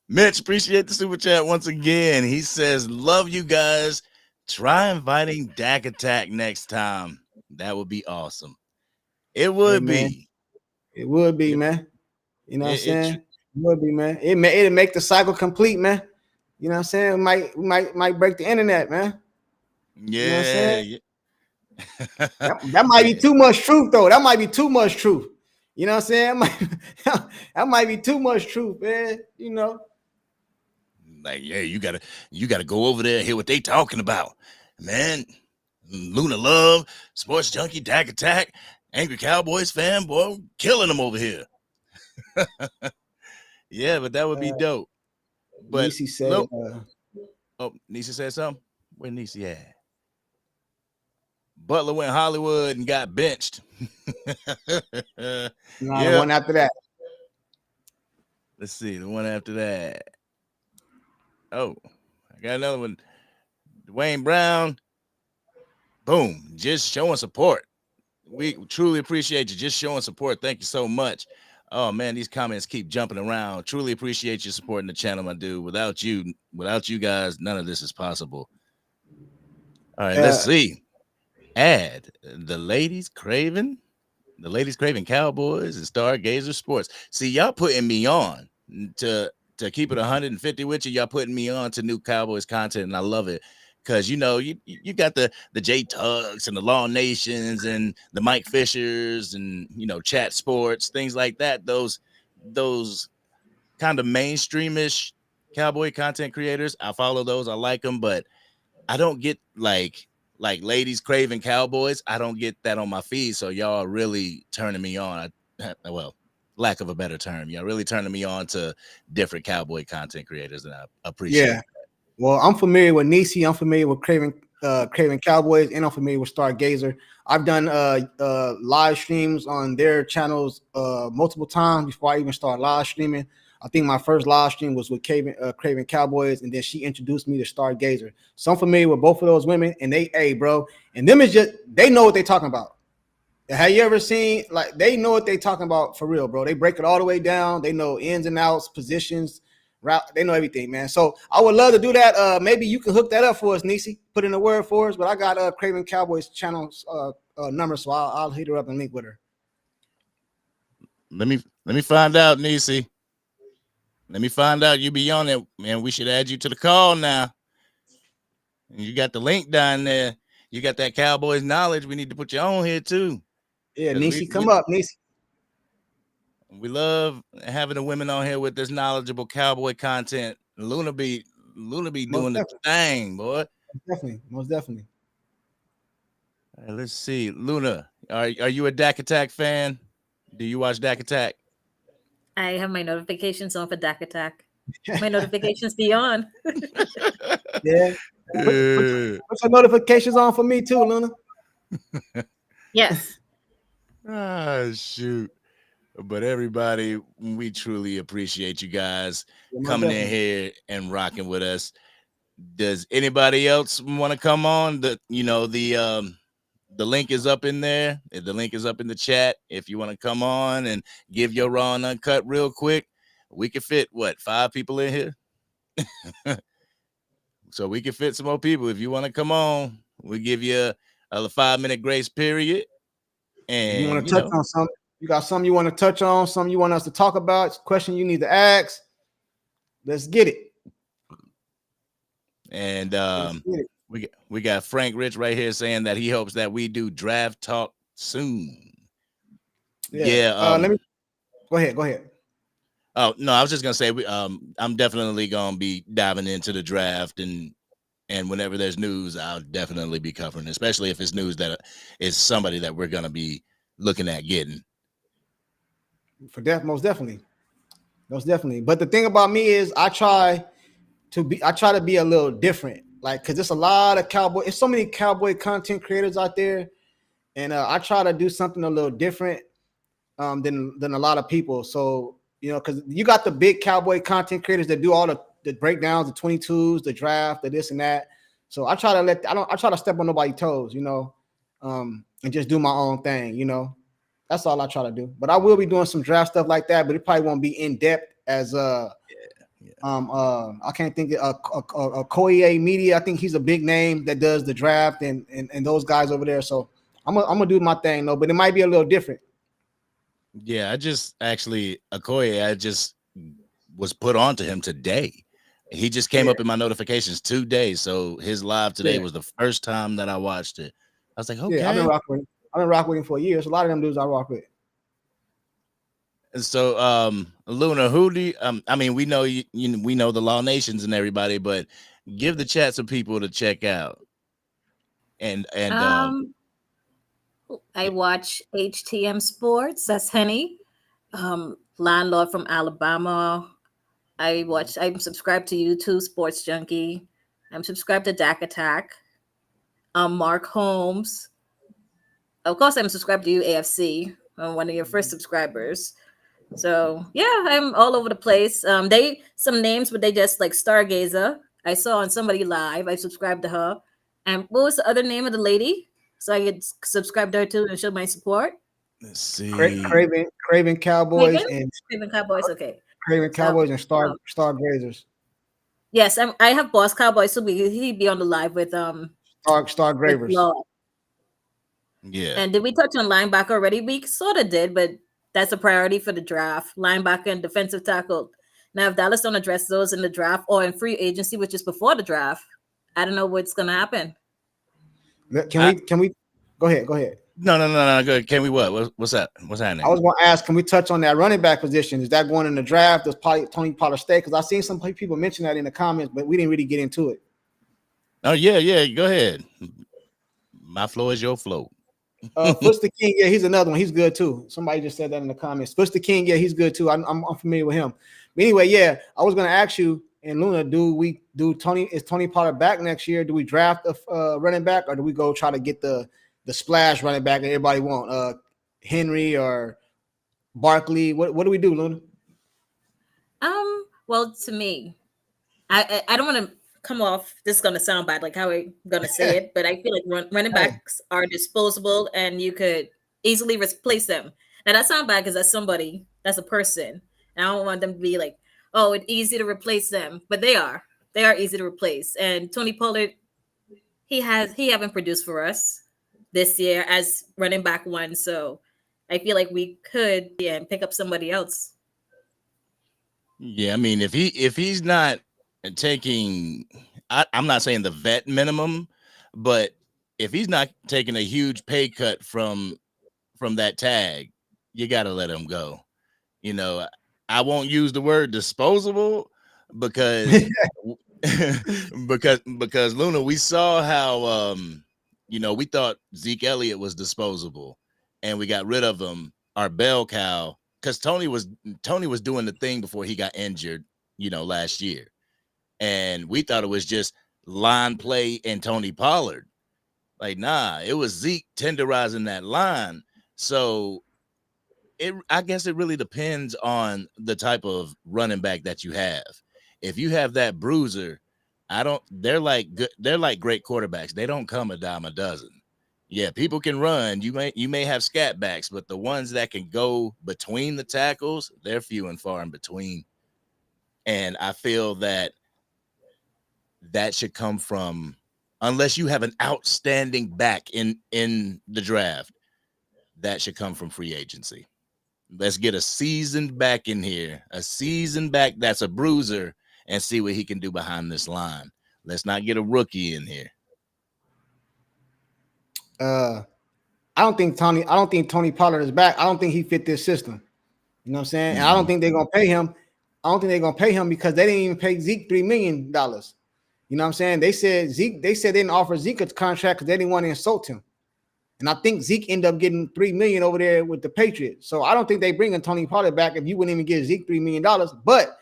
Mitch, appreciate the super chat once again. He says, love you guys. Try inviting Dak Attack next time. That would be awesome. It would be. It would be, man. You know what I'm saying? It would be, man. It'll make the cycle complete, man. You know what I'm saying? It might break the internet, man. Yeah. You know what I'm saying? that might be too much truth, though. That might be too much truth. You know what I'm saying? That might be too much truth, man. You know. Like, yeah, you gotta go over there and hear what they talking about, man. Luna Love, Sports Junkie, Dak Attack, Angry Cowboys fan, boy, killing them over here. Yeah, but that would be dope. But Niecy said, Niecy said something. Where Niecy at? Butler went Hollywood and got benched. the one after that. Let's see the one after that. Oh, I got another one. Dwayne Brown. Boom. Just showing support. We truly appreciate you just showing support. Thank you so much. Oh, man, these comments keep jumping around. Truly appreciate you supporting the channel, my dude. Without you guys, none of this is possible. All right, let's see. Add the ladies craving Cowboys and Stargazer Sports. See, y'all putting me on to keep it 150 with you. Y'all putting me on to new Cowboys content, and I love it. Because, you got the J Tugs and the Law Nations and the Mike Fishers and, Chat Sports, things like that. Those kind of mainstreamish Cowboy content creators. I follow those. I like them, but I don't get like ladies craving Cowboys. I don't get that on my feed. So y'all are really turning me on. Well, lack of a better term. Y'all really turning me on to different Cowboy content creators, and I appreciate it. Well, I'm familiar with Niecy. I'm familiar with Craven Cowboys, and I'm familiar with Stargazer. I've done live streams on their channels multiple times before I even started live streaming. I think my first live stream was with Craven Cowboys, and then she introduced me to Stargazer. So I'm familiar with both of those women, and they know what they're talking about. Have you ever seen, they know what they're talking about for real, bro. They break it all the way down. They know ins and outs, positions, route. They know everything, man. So I would love to do that. Maybe you can hook that up for us, Niecy. Put in a word for us. But I got Craven Cowboys channels number, so I'll hit her up and link with her. Let me find out, Nisi. Let me find out you be on it, man. We should add you to the call now. And you got the link down there. You got that Cowboys knowledge. We need to put you on here too. Yeah, Nisi, come up, Nisi. We love having the women on here with this knowledgeable Cowboy content. Luna be doing the thing, boy. Most definitely. All right, let's see, Luna. Are you a Dak Attack fan? Do you watch Dak Attack? I have my notifications on for Dak Attack. My notifications be on. Yeah. Put your notifications on for me too, Luna. Yes. Shoot. But everybody, we truly appreciate you guys coming in here and rocking with us. Does anybody else want to come on? The link is up in there. The link is up in the chat. If you want to come on and give your raw and uncut real quick, we can fit 5 people in here. So we can fit some more people. If you want to come on, we give you a 5-minute grace period. And you want to touch on something? You got something you want to touch on? Something you want us to talk about? Question you need to ask? Let's get it. And we got Frank Rich right here saying that he hopes that we do draft talk soon. Yeah. Let me go ahead. Oh no, I was just gonna say I'm definitely gonna be diving into the draft, and whenever there's news, I'll definitely be covering, especially if it's news that is somebody that we're gonna be looking at getting. Most definitely. But the thing about me is I try to be a little different, like, because there's a lot of there's so many Cowboy content creators out there, and I try to do something a little different than a lot of people. So because you got the big Cowboy content creators that do all the breakdowns, the 22s, the draft, the this and that. So I try to step on nobody's toes, and just do my own thing, That's all I try to do. But I will be doing some draft stuff like that, but it probably won't be in depth as I can't think of Koye Media. I think he's a big name that does the draft and those guys over there. So I'm gonna do my thing though, but it might be a little different. Yeah, I just was put on to him today. He just came up in my notifications 2 days. So his live today was the first time that I watched it. I was like, okay. Yeah, I've been rocking with him for years. A lot of them dudes I rock with. And so, Luna, who do you, I mean, we know we know the Law Nations and everybody, but give the chat some people to check out. And I watch HTM Sports. That's Henny, landlord from Alabama. I'm subscribed to YouTube, Sports Junkie. I'm subscribed to Dak Attack. Mark Holmes. Of course, I'm subscribed to you, AFC. I'm one of your first subscribers. So yeah, I'm all over the place. Some names, but they just like Stargazer. I saw on somebody live. I subscribed to her. And what was the other name of the lady? So I could subscribe to her too and show my support. Let's see. Craven Cowboys and Craven Cowboys. Okay. Craven Cowboys and Stargazers. Yes, I have Boss Cowboy, so he'd be on the live with Stargravers. Yeah. And did we touch on linebacker already? We sort of did, but that's a priority for the draft. Linebacker and defensive tackle. Now, if Dallas don't address those in the draft or in free agency, which is before the draft, I don't know what's gonna happen. Can we go ahead? No. Go ahead. Can we what? What's that? What's happening? I was going to ask, can we touch on that running back position? Is that going in the draft? Does Tony Pollard stay? Because I've seen some people mention that in the comments, but we didn't really get into it. Oh yeah. Go ahead. My flow is your flow. Foots the King, yeah, he's another one. He's good too. Somebody just said that in the comments. Foots the King, yeah, he's good too. I'm familiar with him. But anyway, yeah, I was going to ask you and Luna, is Tony Pollard back next year? Do we draft a running back, or do we go try to get the splash running back that everybody want? Henry or Barkley? What do we do, Luna? Well, to me, I don't want to come off, this is going to sound bad, like how we're going to say it, but I feel like running backs are disposable and you could easily replace them. Now, that sounds bad because that's a person. And I don't want them to be like, oh, it's easy to replace them, but they are easy to replace. And Tony Pollard, he haven't produced for us. this year as running back one. So I feel like we could pick up somebody else. Yeah, I mean, if he's not taking, I'm not saying the vet minimum, but if he's not taking a huge pay cut from that tag, you got to let him go. You know, I won't use the word disposable because because Luna, we saw how we thought Zeke Elliott was disposable, and we got rid of him, our bell cow, because Tony was doing the thing before he got injured, last year, and we thought it was just line play and Tony Pollard. Like, nah, it was Zeke tenderizing that line. So I guess it really depends on the type of running back that you have. If you have that bruiser, they're like great quarterbacks. They don't come a dime a dozen. Yeah, people can run. You may have scat backs, but the ones that can go between the tackles, they're few and far in between. And I feel that should come from, unless you have an outstanding back in the draft, that should come from free agency. Let's get a seasoned back in here, a seasoned back that's a bruiser, and see what he can do behind this line. Let's not get a rookie in here. I don't think Tony Pollard is back. I don't think he fit this system. You know what I'm saying? And I don't think they're gonna pay him. I don't think they're gonna pay him because they didn't even pay Zeke $3 million. You know what I'm saying? They said they didn't offer Zeke a contract because they didn't want to insult him. And I think Zeke ended up getting $3 million over there with the Patriots. So I don't think they bringing Tony Pollard back if you wouldn't even give Zeke $3 million. But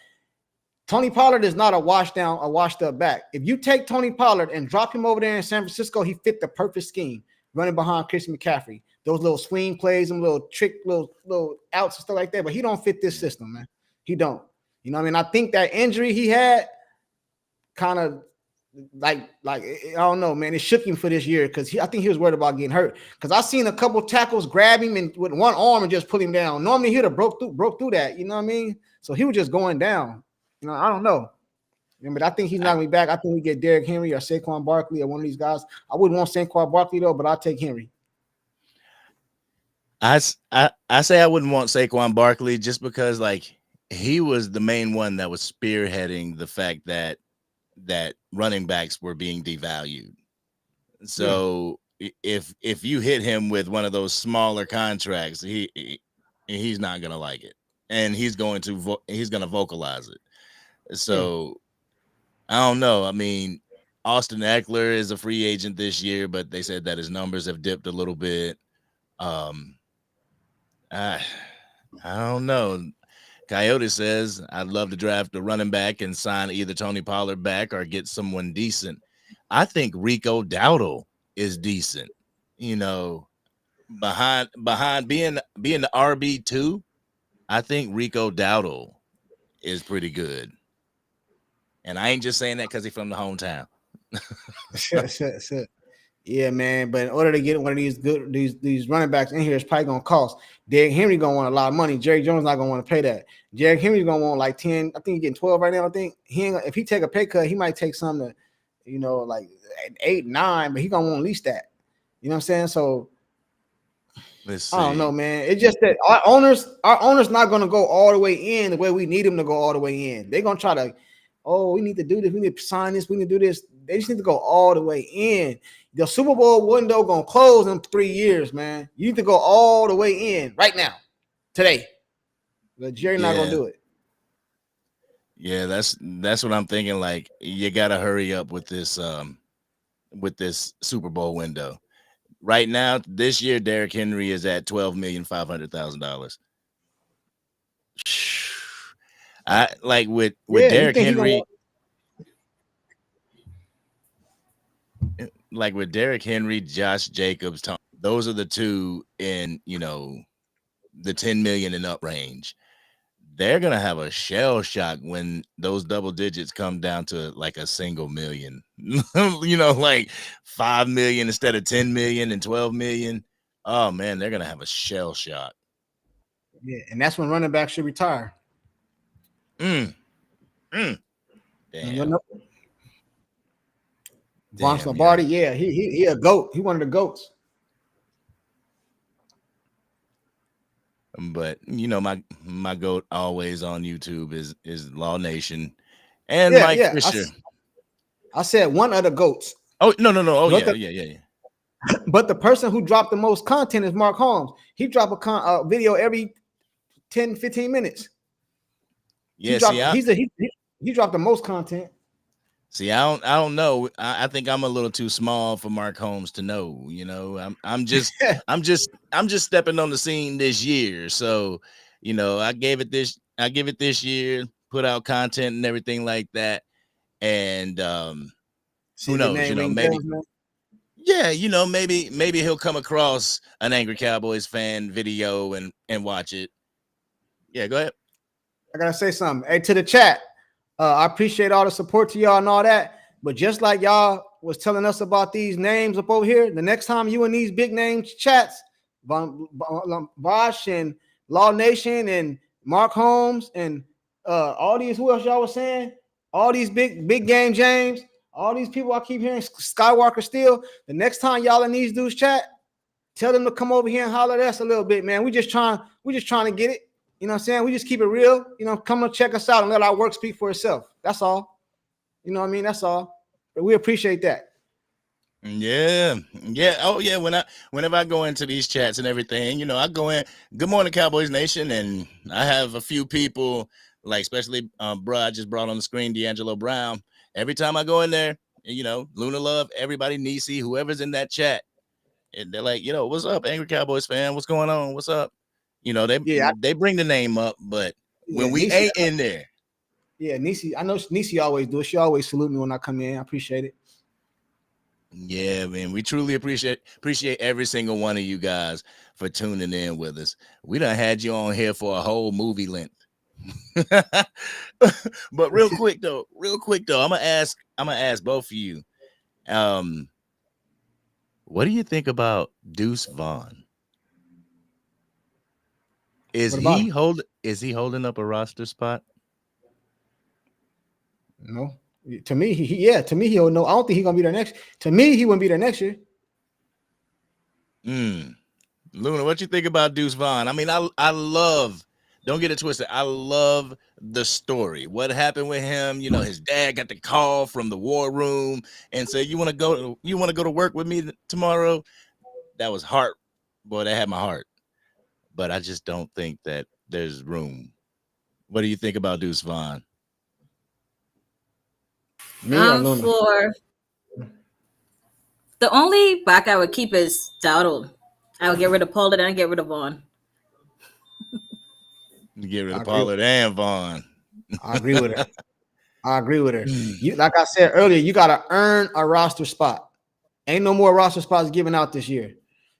Tony Pollard is not a washed up back. If you take Tony Pollard and drop him over there in San Francisco, he fit the perfect scheme, running behind Christian McCaffrey. Those little swing plays, and little trick, little outs and stuff like that. But he don't fit this system, man. He don't. You know what I mean? I think that injury he had kind of like I don't know, man. It shook him for this year because I think he was worried about getting hurt. Because I seen a couple tackles grab him and with one arm and just put him down. Normally he'd have broke through that. You know what I mean? So he was just going down. You know, I don't know. But I think he's not going to be back. I think we get Derrick Henry or Saquon Barkley or one of these guys. I wouldn't want Saquon Barkley though, but I'll take Henry. I say I wouldn't want Saquon Barkley just because like he was the main one that was spearheading the fact that running backs were being devalued. So if you hit him with one of those smaller contracts, he's not gonna like it, and he's gonna vocalize it. So I don't know. I mean, Austin Eckler is a free agent this year, but they said that his numbers have dipped a little bit. I don't know. Coyote says, I'd love to draft a running back and sign either Tony Pollard back or get someone decent. I think Rico Dowdle is decent. You know, behind being the RB2, I think Rico Dowdle is pretty good. And I ain't just saying that because he's from the hometown. Sure. Yeah, man. But in order to get one of these running backs in here, it's probably gonna cost. Derrick Henry gonna want a lot of money. Jerry Jones not gonna want to pay that. Derrick Henry's gonna want like 10. I think he's getting 12 right now. I think if he take a pay cut, he might take something to, like 8, 9, but he gonna want at least that. You know what I'm saying? So let's see. I don't know, man. It's just that our owners not gonna go all the way in the way we need them to go all the way in. They're gonna try to, we need to do this, we need to sign this, we need to do this. They just need to go all the way in. The Super Bowl window gonna close in 3 years, man. You need to go all the way in right now, today. But Jerry not gonna do it. Yeah, that's what I'm thinking. Like, you gotta hurry up with this Super Bowl window. Right now, this year, Derrick Henry is at $12,500,000. I like with Derrick Henry. Like with Derrick Henry, Josh Jacobs, those are the two in, the 10 million and up range. They're going to have a shell shock when those double digits come down to like a single million, like 5 million instead of 10 million and 12 million. Oh man, they're going to have a shell shock. Yeah. And that's when running backs should retire. Damn. Bronx Lombardi, yeah, he a goat. He one of the goats. But my goat always on YouTube is Law Nation and Yeah, Mike yeah. Fisher. I said one of the goats. Oh no. Oh But yeah. But the person who dropped the most content is Mark Holmes. He dropped a video every 10, 15 minutes. Yeah, He dropped the most content. See, I don't know. I think I'm a little too small for Mark Holmes to know. I'm just stepping on the scene this year. So, I give it this year, put out content and everything like that. And who knows? Maybe maybe he'll come across an Angry Cowboys fan video and watch it. Yeah, go ahead. I gotta say something. Hey, to the chat. I appreciate all the support to y'all and all that. But just like y'all was telling us about these names up over here, the next time you in these big names chats, Bosch and Law Nation and Mark Holmes and all these, who else y'all was saying? All these big game James, all these people I keep hearing, Skywalker still. The next time y'all in these dudes chat, tell them to come over here and holler at us a little bit, man. We just trying to get it. You know what I'm saying? We just keep it real. Come and check us out and let our work speak for itself. That's all. You know what I mean? That's all. But we appreciate that. Yeah. Oh yeah. Whenever I go into these chats and everything, I go in. Good morning, Cowboys Nation, and I have a few people, like especially bro, I just brought on the screen D'Angelo Brown. Every time I go in there, Luna Love, everybody, Nisi, whoever's in that chat, and they're like, what's up, Angry Cowboys fan? What's going on? What's up? They bring the name up, but when we Nisi, ain't in there. Yeah, Nisi, I know Nisi always do it. She always salute me when I come in. I appreciate it. Yeah, man, we truly appreciate every single one of you guys for tuning in with us. We done had you on here for a whole movie length. But real quick though, I'm gonna ask both of you. What do you think about Deuce Vaughn? Is he holding up a roster spot? No. To me, he'll know. I don't think he's gonna be there next. To me, he wouldn't be there next year. Luna, what you think about Deuce Vaughn? I mean, I love, don't get it twisted, I love the story. What happened with him? His dad got the call from the war room and said, you want to go to work with me tomorrow? That was heart. Boy, that had my heart. But I just don't think that there's room. What do you think about Deuce Vaughn? For the only back I would keep is Dowdle. I would get rid of Pollard and get rid of Vaughn. Get rid of Pollard and Vaughn. I agree with her. You, like I said earlier, you gotta earn a roster spot. Ain't no more roster spots given out this year.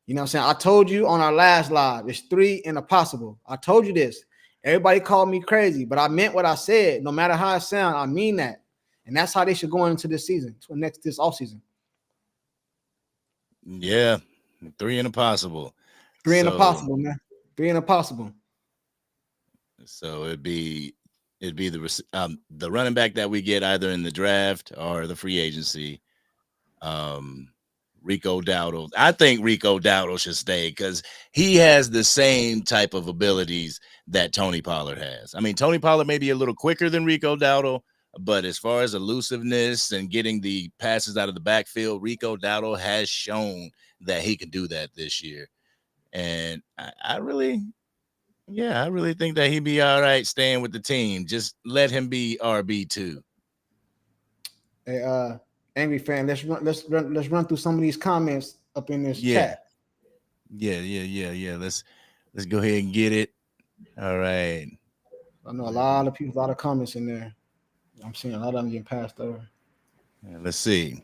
You know what I'm saying? I told you on our last live, it's 3 and a possible. I told you this. Everybody called me crazy, but I meant what I said. No matter how it sounds, I mean that. And that's how they should go into this season, this offseason. Yeah, 3 and a possible. 3 and a possible, man. 3 and a possible. So it'd be the running back that we get either in the draft or the free agency. Rico Dowdle. I think Rico Dowdle should stay because he has the same type of abilities that Tony Pollard has. I mean, Tony Pollard may be a little quicker than Rico Dowdle, but as far as elusiveness and getting the passes out of the backfield, Rico Dowdle has shown that he can do that this year. And I really think that he'd be all right staying with the team. Just let him be RB2. Hey, Angry fan, let's run through some of these comments up in this chat. Yeah. Let's go ahead and get it. All right. I know a lot of people, a lot of comments in there. I'm seeing a lot of them getting passed over. Let's see.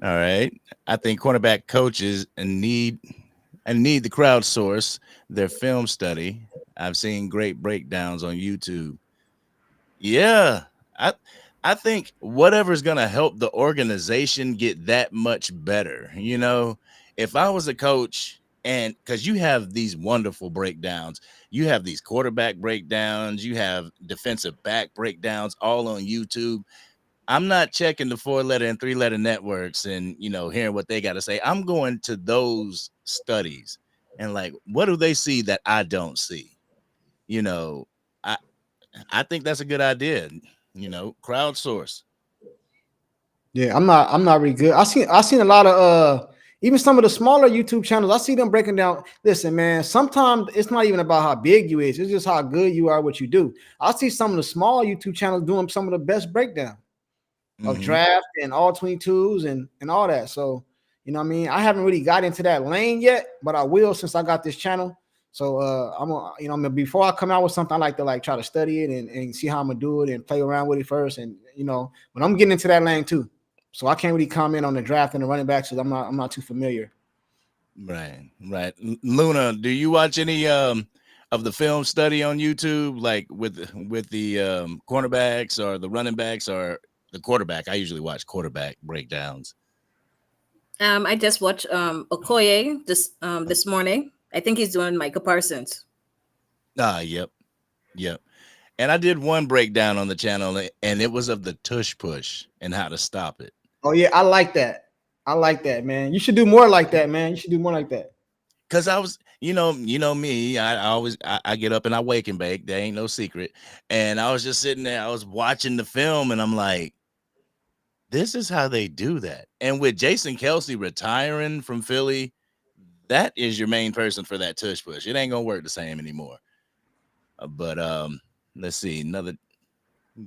All right. I think cornerback coaches need to crowdsource their film study. I've seen great breakdowns on YouTube. Yeah. I think whatever's going to help the organization get that much better. If I was a coach, and because you have these wonderful breakdowns, you have these quarterback breakdowns, you have defensive back breakdowns all on YouTube. I'm not checking the 4-letter and 3-letter networks and, hearing what they got to say. I'm going to those studies and like, what do they see that I don't see? You know, I think that's a good idea. You know, crowdsource. Yeah, I'm not really good. I seen a lot of even some of the smaller YouTube channels. I see them breaking down. Listen, man, sometimes it's not even about how big you is, it's just how good you are at what you do. I see some of the small YouTube channels doing some of the best breakdown of draft and all 22s and all that. So, you know what I mean? I haven't really got into that lane yet, but I will since I got this channel. So I'm gonna, you know, before I come out with something, I like to like try to study it and see how I'm gonna do it and play around with it first. And you know, but I'm getting into that lane too. So I can't really comment on the draft and the running backs because I'm not too familiar. Right. Luna, do you watch any of the film study on YouTube, like with the cornerbacks or the running backs or the quarterback? I usually watch quarterback breakdowns. I just watched Okoye this morning. I think he's doing Micah Parsons. Yep. And I did one breakdown on the channel, and it was of the tush push and how to stop it. Oh yeah, I like that. I like that, man. You should do more like that, man. You should do more like that. Cause I was, you know me. I always get up and I wake and bake. There ain't no secret. And I was just sitting there. I was watching the film, and I'm like, this is how they do that. And with Jason Kelce retiring from Philly, that is your main person for that tush push. It ain't gonna work the same anymore. But let's see.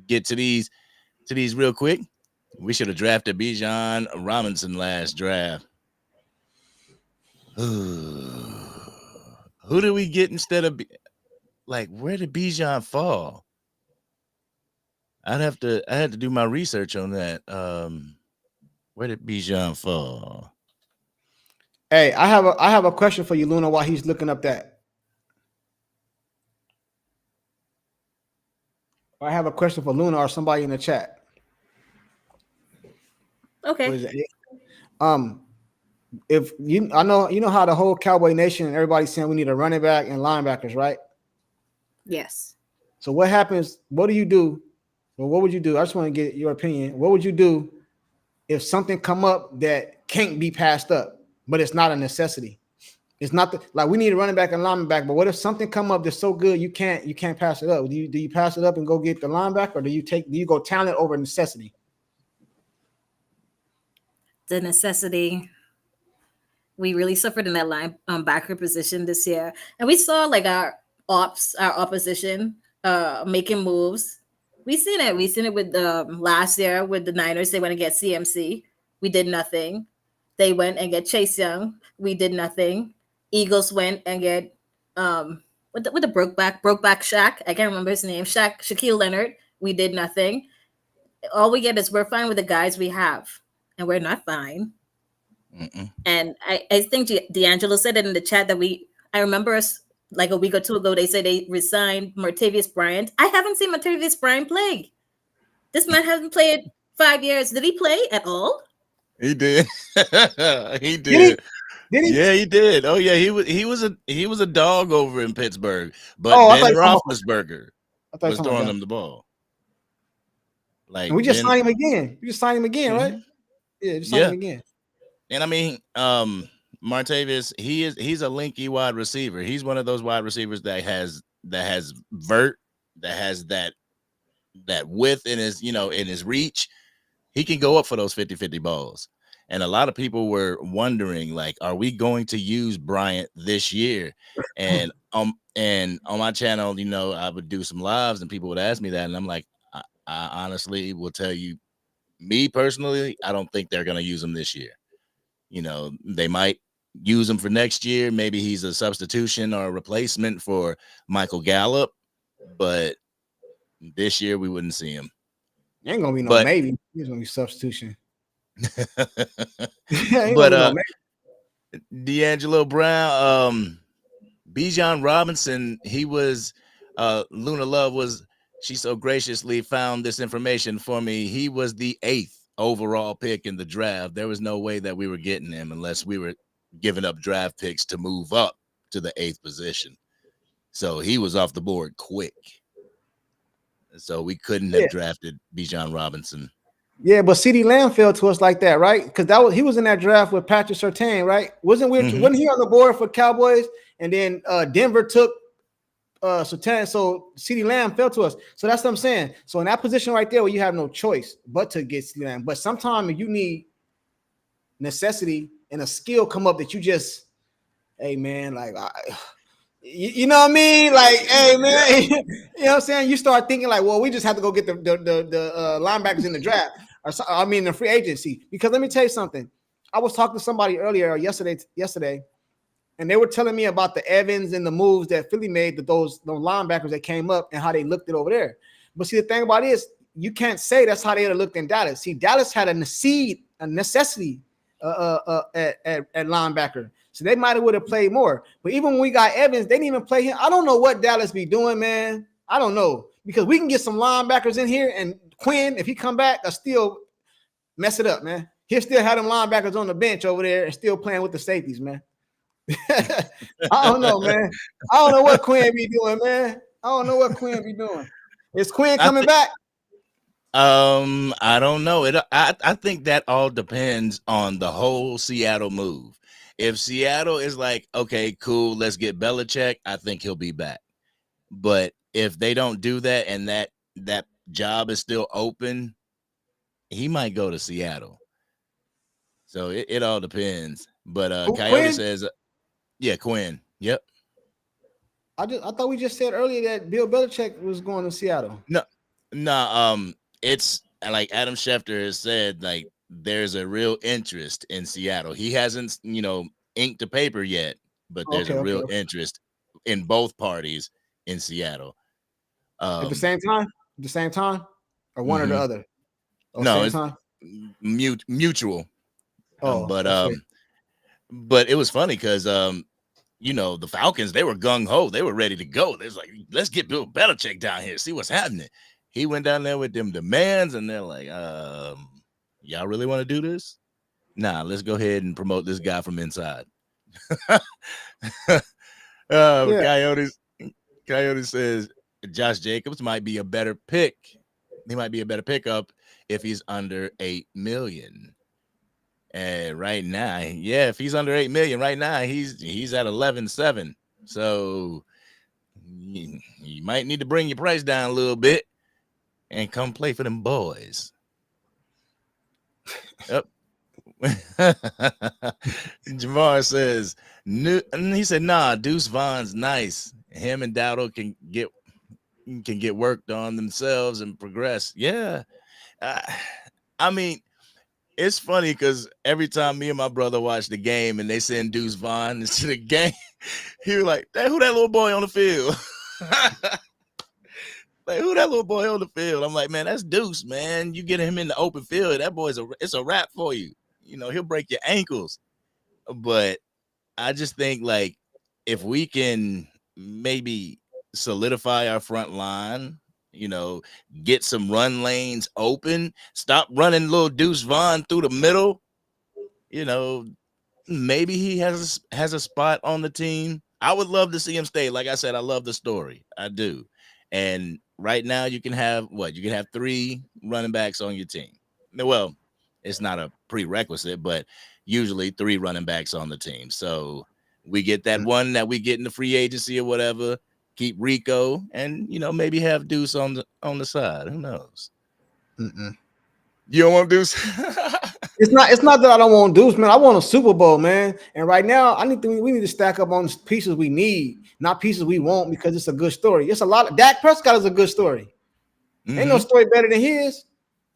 Get to these real quick. We should have drafted Bijan Robinson last draft. Who did we get instead of where did Bijan fall? I had to do my research on that. Where did Bijan fall? Hey, I have a question for you, Luna, while he's looking up that. I have a question for Luna or somebody in the chat. Okay. What is it? If you know how the whole Cowboy Nation and everybody's saying we need a running back and linebackers, right? Yes. So what happens? What do you do? Well, what would you do? I just want to get your opinion. What would you do if something come up that can't be passed up, but it's not a necessity? It's not like we need a running back and linebacker, but what if something come up that's so good you can't pass it up? Do you pass it up and go get the linebacker, or do you go talent over necessity? The necessity. We really suffered in that linebacker position this year, and we saw like our opposition making moves. We seen it with last year with the Niners. They went and get CMC. We did nothing. They went and get Chase Young. We did nothing. Eagles went and get with the broke back Shaq. I can't remember his name. Shaquille Leonard. We did nothing. All we get is we're fine with the guys we have, and we're not fine. And I think D'Angelo said it in the chat that I remember us like a week or two ago, they said they resigned Martavis Bryant. I haven't seen Martavis Bryant play. This man hasn't played 5 years. Did he play at all? He did. He did. Did he? Yeah, he did. Oh yeah, he was a dog over in Pittsburgh. But Ben Roethlisberger was throwing them the ball. Like and we just signed him again. We just signed him again, right? Yeah, just signed him again. And I mean, Martavis, he's a linky wide receiver. He's one of those wide receivers that has vert, that has that width in his reach. He can go up for those 50-50 balls. And a lot of people were wondering, like, are we going to use Bryant this year? And on my channel, I would do some lives and people would ask me that. And I'm like, I honestly will tell you, me personally, I don't think they're going to use him this year. They might use him for next year. Maybe he's a substitution or a replacement for Michael Gallup. But this year we wouldn't see him. Ain't going to be no maybe. He's going to be substitution. But D'Angelo Brown, Bijan Robinson, he was Luna Love she so graciously found this information for me. He was the 8th overall pick in the draft. There was no way that we were getting him unless we were giving up draft picks to move up to the 8th position. So he was off the board quick. So we couldn't have drafted Bijan Robinson. Yeah, but CeeDee Lamb fell to us like that, right? Because he was in that draft with Patrick Surtain, right? Wasn't he on the board for Cowboys? And then Denver took Surtain, so CeeDee Lamb fell to us. So that's what I'm saying. So in that position right there, where you have no choice but to get CeeDee Lamb, but sometimes you need necessity and a skill come up that you just, hey man, like you know what I mean? Like, hey man, you know what I'm saying? You start thinking like, well, we just have to go get the linebackers in the draft, the free agency. Because let me tell you something. I was talking to somebody earlier yesterday, and they were telling me about the Evans and the moves that Philly made, those linebackers that came up and how they looked it over there. But see, the thing about it is, you can't say that's how they would have looked in Dallas. See, Dallas had a necessity at linebacker. So they might have would have played more. But even when we got Evans, they didn't even play him. I don't know what Dallas be doing, man. I don't know. Because we can get some linebackers in here, and Quinn, if he come back, will still mess it up, man. He'll still have them linebackers on the bench over there and still playing with the safeties, man. I don't know, man. I don't know what Quinn be doing, man. I don't know what Quinn be doing. Is Quinn coming back? I don't know. I think that all depends on the whole Seattle move. If Seattle is like, okay, cool, let's get Belichick, I think he'll be back. But if they don't do that and that job is still open, he might go to Seattle. So it all depends. But Coyote Quinn? Says, yeah, Quinn. Yep. I thought we just said earlier that Bill Belichick was going to Seattle. No. It's like Adam Schefter has said, like, there's a real interest in Seattle. He hasn't, inked the paper yet, but there's a real interest in both parties in Seattle. At the same time? Or one or the other? No, it's mutual. But it was funny because, the Falcons, they were gung-ho. They were ready to go. They was like, let's get Bill Belichick down here, see what's happening. He went down there with them demands, and they're like, y'all really want to do this? Nah, let's go ahead and promote this guy from inside. Coyote says Josh Jacobs might be a better pick. He might be a better pickup if he's under $8 million. And right now, if he's under $8 million right now, he's at 11.7. So you might need to bring your price down a little bit and come play for them boys. Yep. Jamar says, he said, nah, Deuce Vaughn's nice. Him and Dowdle can get worked on themselves and progress. Yeah. I mean, it's funny because every time me and my brother watch the game and they send Deuce Vaughn into the game, he was like, who that little boy on the field? Like, who that little boy on the field? I'm like, man, that's Deuce, man. You get him in the open field, that boy's it's a wrap for you. He'll break your ankles. But I just think, like, if we can maybe solidify our front line, get some run lanes open, stop running little Deuce Vaughn through the middle, maybe he has a spot on the team. I would love to see him stay. Like I said, I love the story. I do. And right now you can have 3 running backs on your team. Well, it's not a prerequisite, but usually 3 running backs on the team. So we get that one that we get in the free agency or whatever, keep Rico, and maybe have Deuce on the side. Who knows? You don't want Deuce? It's not that I don't want Deuce, man. I want a Super Bowl, man. And right now, we need to stack up on pieces we need, not pieces we want, because it's a good story. It's a lot of Dak Prescott is a good story. Ain't no story better than his.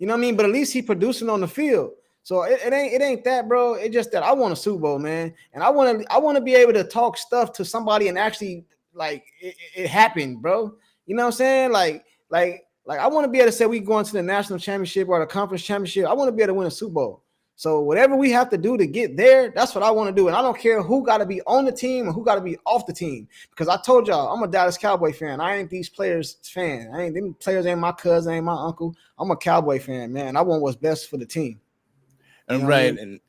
You know what I mean? But at least he producing on the field. So it ain't that, bro. It's just that I want a Super Bowl, man. And I want to be able to talk stuff to somebody and actually, like, it happened, bro. You know what I'm saying? Like I want to be able to say we going to the national championship or the conference championship. I want to be able to win a Super Bowl. So whatever we have to do to get there, that's what I want to do. And I don't care who got to be on the team or who got to be off the team. Because I told y'all, I'm a Dallas Cowboy fan. I ain't these players' fan. Them players ain't my cousin, ain't my uncle. I'm a Cowboy fan, man. I want what's best for the team. Right. I mean?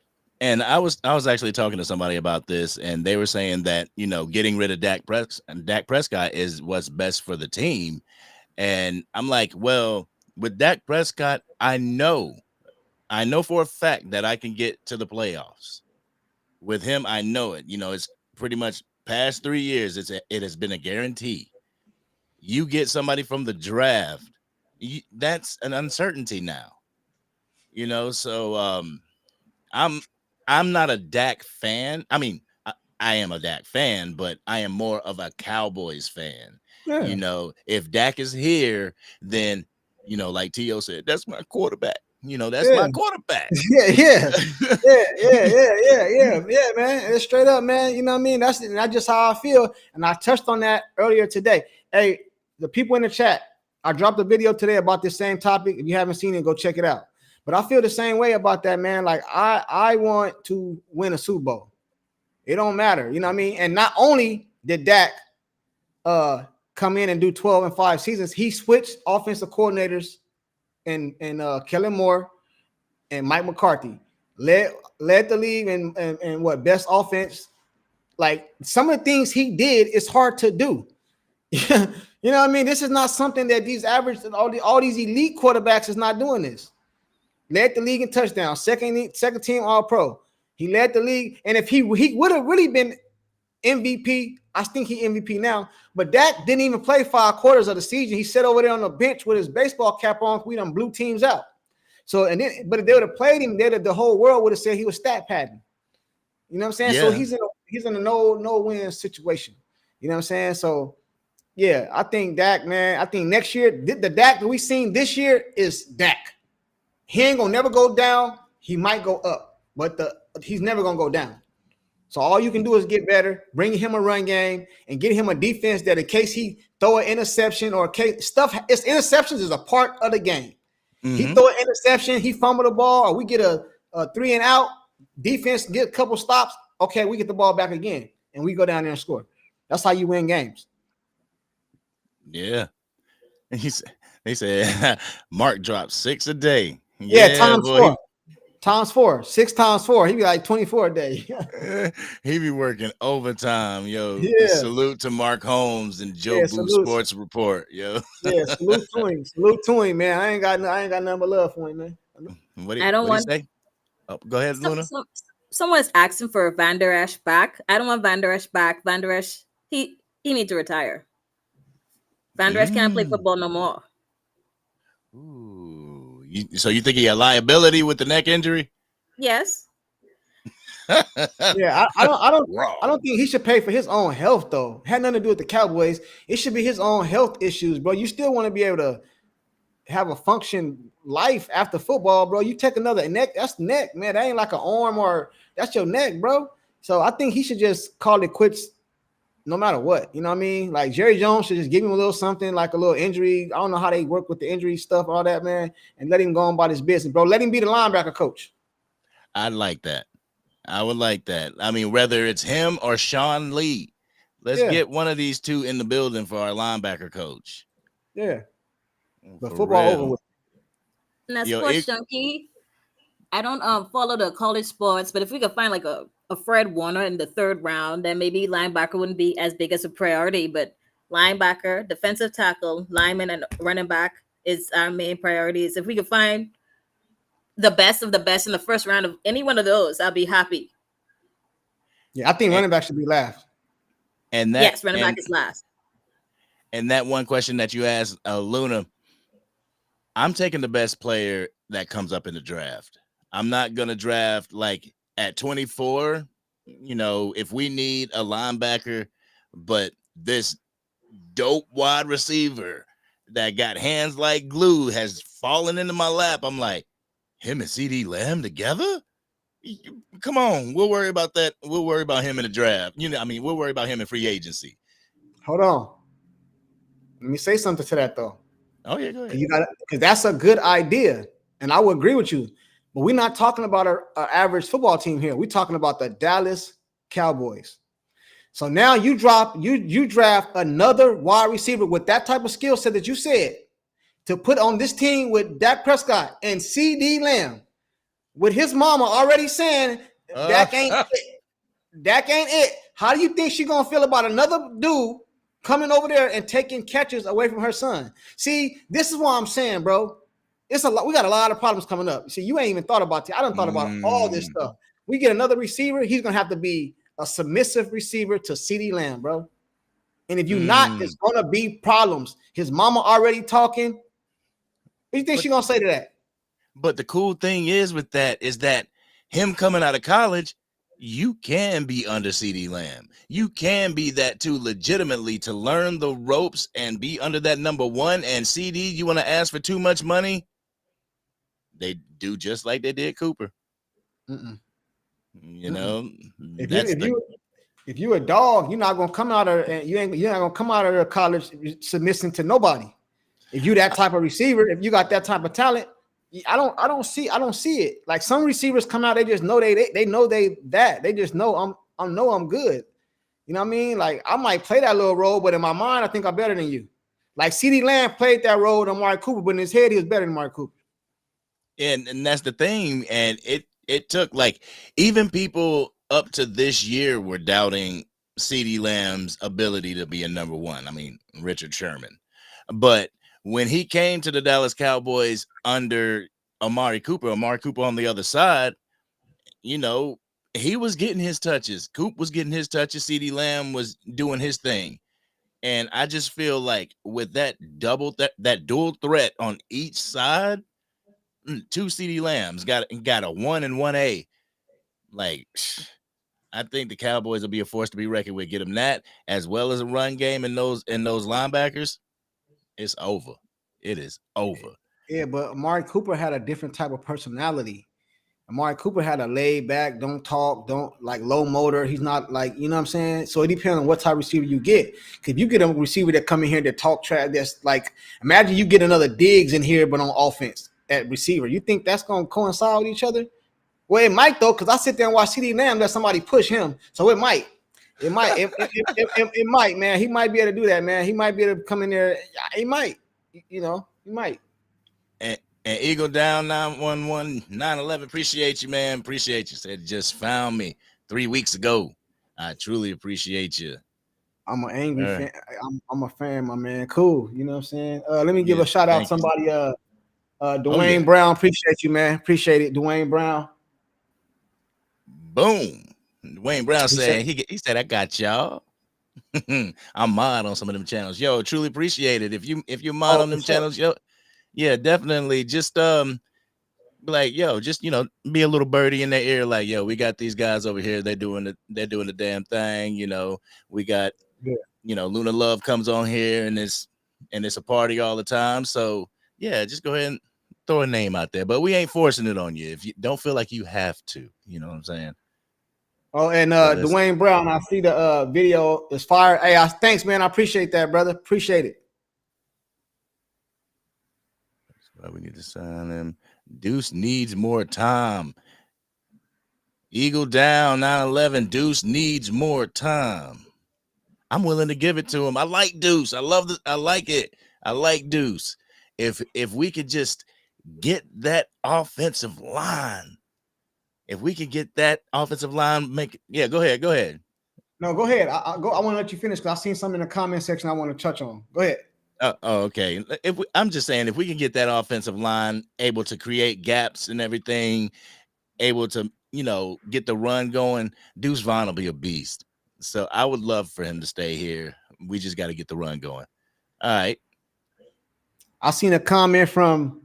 And I was actually talking to somebody about this, and they were saying that, getting rid of Dak Prescott is what's best for the team. And I'm like, well, with Dak Prescott, I know I know for a fact that I can get to the playoffs. With him, I know it. It's pretty much past 3 years. It has been a guarantee. You get somebody from the draft, that's an uncertainty now. So I'm not a Dak fan. I mean, I am a Dak fan, but I am more of a Cowboys fan. Yeah. If Dak is here, then like T.O. said, that's my quarterback. That's Yeah. my quarterback. Yeah, man. It's straight up, man. You know what I mean? That's just how I feel. And I touched on that earlier today. Hey, the people in the chat, I dropped a video today about this same topic. If you haven't seen it, go check it out. But I feel the same way about that, man. Like I want to win a Super Bowl. It don't matter, you know what I mean? And not only did Dak come in and do 12-5 seasons, he switched offensive coordinators and Kellen Moore and Mike McCarthy led the league and what best offense. Like some of the things he did is hard to do. You know what I mean? This is not something that these average all these elite quarterbacks is not doing this. Led the league in touchdowns, second team All-Pro. He led the league, and if he would have really been MVP, I think he MVP now. But Dak didn't even play 5 quarters of the season. He sat over there on the bench with his baseball cap on. We done blew teams out. So but if they would have played him, the whole world would have said he was stat padding. You know what I'm saying? Yeah. So he's in a no win situation. You know what I'm saying? So yeah, I think Dak, man. I think next year the Dak that we seen this year is Dak. He ain't gonna never go down. He might go up, but he's never gonna go down. So all you can do is get better, bring him a run game, and get him a defense that in case he throw an interception or interceptions is a part of the game. Mm-hmm. He throw an interception, he fumble the ball, or we get a 3 and out. Defense get a couple stops. Okay, we get the ball back again, and we go down there and score. That's how you win games. Yeah, they said Mark dropped 6 a day. Yeah, times 4, 6 times 4. He be like 24 a day. He be working overtime, yo. Yeah. Salute to Mark Holmes and Joe Boo Sports Report, yo. Yeah, salute to him, man. I ain't got nothing but love for him, man. What do you say? Oh, go ahead, Luna. Someone's asking for Van Der Esch back. I don't want Van Der Esch back. Van Der Esch, he needs to retire. Van Der Esch can't play football no more. Ooh. So you think he a liability with the neck injury? Yes. Yeah, I don't think he should pay for his own health though. It had nothing to do with the Cowboys. It should be his own health issues, bro. You still want to be able to have a function life after football, bro. You take another neck, that's neck, man. That ain't like an arm or that's your neck, bro. So I think he should just call it quits no matter what. You know what I mean? Like Jerry Jones should just give him a little something, like a little injury. I don't know how they work with the injury stuff, all that, man, and let him go on about his business, bro. Let him be the linebacker coach. I'd like that. I would like that. I mean, whether it's him or Sean Lee, let's get one of these two in the building for our linebacker coach. Yeah. But football over with. And that's Sports Junkie. I don't follow the college sports, but if we could find like a Fred Warner in the 3rd round, then maybe linebacker wouldn't be as big as a priority. But linebacker, defensive tackle, lineman, and running back is our main priorities. If we could find the best of the best in the 1st round of any one of those, I'll be happy. Yeah, I think running back should be last. And that, yes, running back is last. And that one question that you asked, Luna, I'm taking the best player that comes up in the draft. I'm not going to draft like at 24, if we need a linebacker, but this dope wide receiver that got hands like glue has fallen into my lap. I'm like, him and CD Lamb together? Come on. We'll worry about that. We'll worry about him in the draft. We'll worry about him in free agency. Hold on. Let me say something to that, though. Oh, yeah, go ahead. Because that's a good idea, and I would agree with you. But we're not talking about an average football team here. We're talking about the Dallas Cowboys. So now you draft another wide receiver with that type of skill set that you said to put on this team with Dak Prescott and CD Lamb, with his mama already saying Dak ain't it. Dak ain't it. How do you think she's gonna feel about another dude coming over there and taking catches away from her son? See, this is what I'm saying, bro. It's a lot. We got a lot of problems coming up. See, you ain't even thought about it. I done thought about all this stuff. We get another receiver, he's gonna have to be a submissive receiver to CeeDee Lamb, bro. And if you're not, it's gonna be problems. His mama already talking. What do you think she's gonna say to that? But the cool thing is with that is that him coming out of college, you can be under CeeDee Lamb. You can be that too legitimately to learn the ropes and be under that number one. And CeeDee, you want to ask for too much money? They do just like they did Cooper. You know, if you a dog, you're not gonna come out of and you're not gonna come out of college submitting to nobody. If you that type of receiver, if you got that type of talent, I don't see it. Like some receivers come out, they just know they know they just know I'm good. You know what I mean? Like I might play that little role, but in my mind, I think I'm better than you. Like CeeDee Lamb played that role to Amari Cooper, but in his head, he was better than Amari Cooper. And that's the thing. And it took like even people up to this year were doubting CeeDee Lamb's ability to be a number one. I mean, Richard Sherman. But when he came to the Dallas Cowboys under Amari Cooper on the other side, you know, he was getting his touches. Coop was getting his touches. CeeDee Lamb was doing his thing. And I just feel like with that dual threat on each side, two CeeDee Lambs got a 1 and 1A. Like, I think the Cowboys will be a force to be reckoned with. Get them that as well as a run game and those linebackers. It's over. It is over. Yeah, but Amari Cooper had a different type of personality. Amari Cooper had a laid back, don't talk, don't like low motor. He's not like, you know what I'm saying? So it depends on what type of receiver you get. If you get a receiver that come in here that talk trash, that's like, imagine you get another Diggs in here, but on offense at receiver. You think that's going to coincide with each other? Well, it might though, because I sit there and watch CeeDee Lamb, let somebody push him. So it might. It might, man. He might be able to do that, man. He might be able to come in there. He might, he might. And Eagle Down 911 911. Appreciate you, man. Appreciate you. Said just found me 3 weeks ago. I truly appreciate you. I'm an angry fan. I'm a fan, my man. Cool. You know what I'm saying? Let me give a shout out to somebody. Dwayne Brown. Appreciate you, man. Appreciate it. Dwayne Brown. Boom. Dwayne Brown saying he said I got y'all. I'm mod on some of them channels. Yo, truly appreciate it. If you mod on them channels, yo, yeah, definitely. Just be like, yo, just be a little birdie in their ear, like, yo, we got these guys over here. They're doing the damn thing. We got Luna Love comes on here and it's a party all the time. So yeah, just go ahead and throw a name out there. But we ain't forcing it on you if you don't feel like you have to. You know what I'm saying? Oh, and Dwayne Brown, I see the video is fire. Hey, thanks, man. I appreciate that, brother. Appreciate it. That's why we need to sign him. Deuce needs more time. Eagle Down 911. Deuce needs more time. I'm willing to give it to him. I like Deuce. I like it. I like Deuce. If we could just get that offensive line. If we could get that offensive line, go ahead. No, go ahead. I want to let you finish because I've seen something in the comment section I want to touch on. Go ahead. Okay. I'm just saying, if we can get that offensive line able to create gaps and everything, able to, get the run going, Deuce Vaughn will be a beast. So I would love for him to stay here. We just got to get the run going. All right. I seen a comment from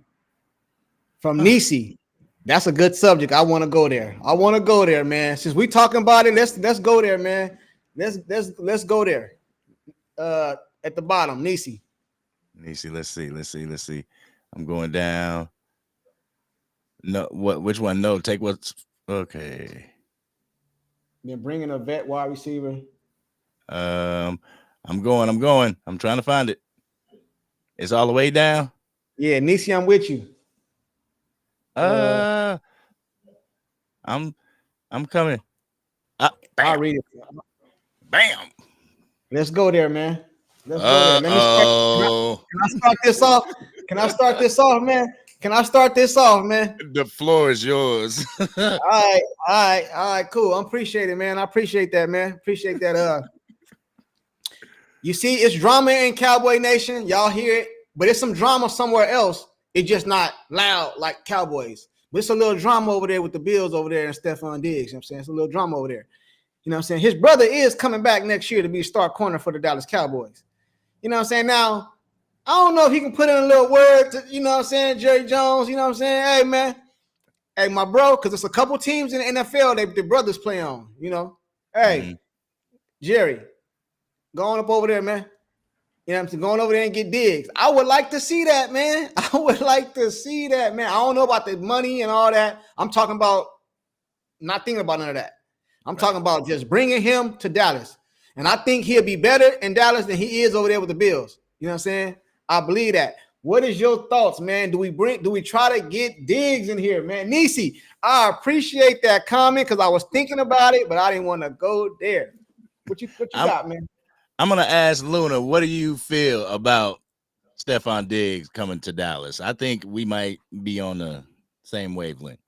Nisi. That's a good subject. I want to go there. Man. Since we talking about it, let's go there, man. Let's go there. At the bottom, Nisi, let's see. I'm going down. No, which one? No, take what's okay. Then bringing a vet wide receiver. I'm going. I'm trying to find it. It's all the way down. Yeah, Nisi, I'm with you. I'm coming. I'll read it. Bam. Let's go there, man. Let's go there. Can I start this off? Can I start this off, man? The floor is yours. All right, cool. I appreciate it, man. I appreciate that, man. Appreciate that. You see, it's drama in Cowboy Nation. Y'all hear it, but it's some drama somewhere else It's just not loud like Cowboys. But it's a little drama over there with the Bills over there and Stephon Diggs. You know what I'm saying? It's a little drama over there. You know what I'm saying? His brother is coming back next year to be a star corner for the Dallas Cowboys. You know what I'm saying? Now, I don't know if he can put in a little word to, you know what I'm saying, Jerry Jones, you know what I'm saying? Hey, man. Hey, my bro, because it's a couple teams in the NFL the brothers play on, you know. Hey, Jerry, go on up over there, man. You know what I'm saying? Going over there and get Diggs. I would like to see that, man. I would like to see that, man. I don't know about the money and all that. I'm talking about not thinking about none of that. I'm talking about just bringing him to Dallas. And I think he'll be better in Dallas than he is over there with the Bills. You know what I'm saying? I believe that. What is your thoughts, man? Do we try to get Diggs in here, man? Nisi, I appreciate that comment because I was thinking about it, but I didn't want to go there. What you got, man? I'm gonna ask Luna, what do you feel about Stephon Diggs coming to Dallas? I think we might be on the same wavelength.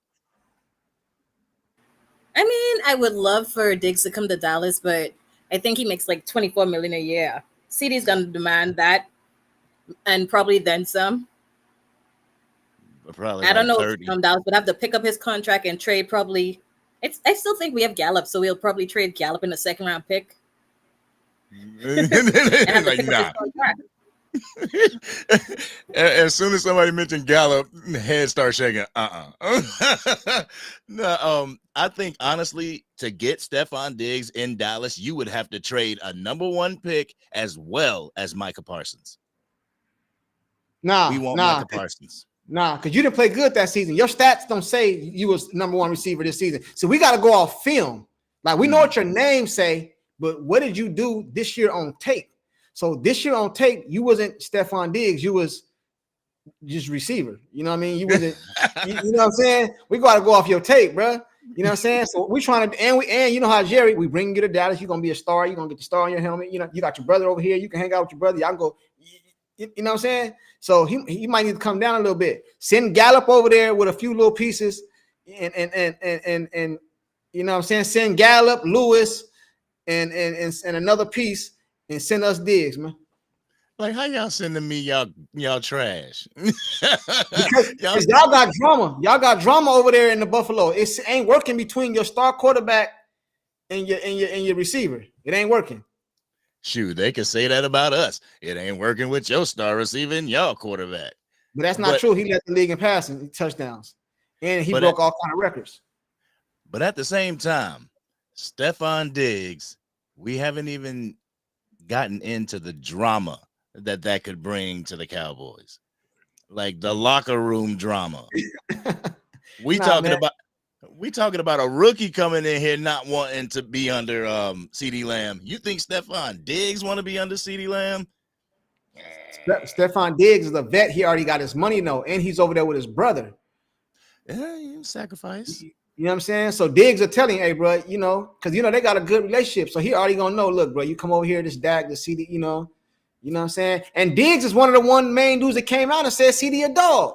I mean, I would love for Diggs to come to Dallas, but I think he makes like $24 million a year. CD's gonna demand that, and probably then some. Probably I don't know 30. if Dallas would have to pick up his contract and trade probably. I still think we have Gallup, so we'll probably trade Gallup in a second round pick. Like, nah. As soon as somebody mentioned Gallup, head start shaking. No, I think honestly, to get Stephon Diggs in Dallas, you would have to trade a number 1 pick as well as Micah Parsons. We want Micah Parsons. Nah, because you didn't play good that season. Your stats don't say you was number 1 receiver this season. So we got to go off film. Like, we know what your name say, but what did you do this year on tape? So this year on tape, you wasn't Stephon Diggs. You was just receiver. You know what I mean? You wasn't, you know what I'm saying? We got to go off your tape, bro. You know what I'm saying? So we trying to, and you know how Jerry, we bring you to Dallas. You're going to be a star. You're going to get the star on your helmet. You know, you got your brother over here. You can hang out with your brother. Y'all can go, you know what I'm saying? So he might need to come down a little bit. Send Gallup over there with a few little pieces and you know what I'm saying? Send Gallup, Lewis, and another piece and send us Diggs, man. Like, how y'all sending me y'all trash? Because y'all got drama. Y'all got drama over there in the Buffalo. It ain't working between your star quarterback and your receiver. It ain't working. Shoot, they can say that about us. It ain't working with your star receiver and y'all quarterback. But that's not true. He led the league in passing touchdowns, and he broke all kind of records. But at the same time, Stephon Diggs, we haven't even gotten into the drama that could bring to the Cowboys, like the locker room drama. We talking about a rookie coming in here not wanting to be under CeeDee Lamb. You think Stephon Diggs want to be under CeeDee Lamb? Stephon Diggs is a vet. He already got his money, and he's over there with his brother. Yeah, sacrifice. You know what I'm saying? So Diggs are telling, hey, bro, you know, because, you know, they got a good relationship. So he already going to know, look, bro, you come over here, this Dak, the CD, you know what I'm saying? And Diggs is one of the main dudes that came out and said CD a dog.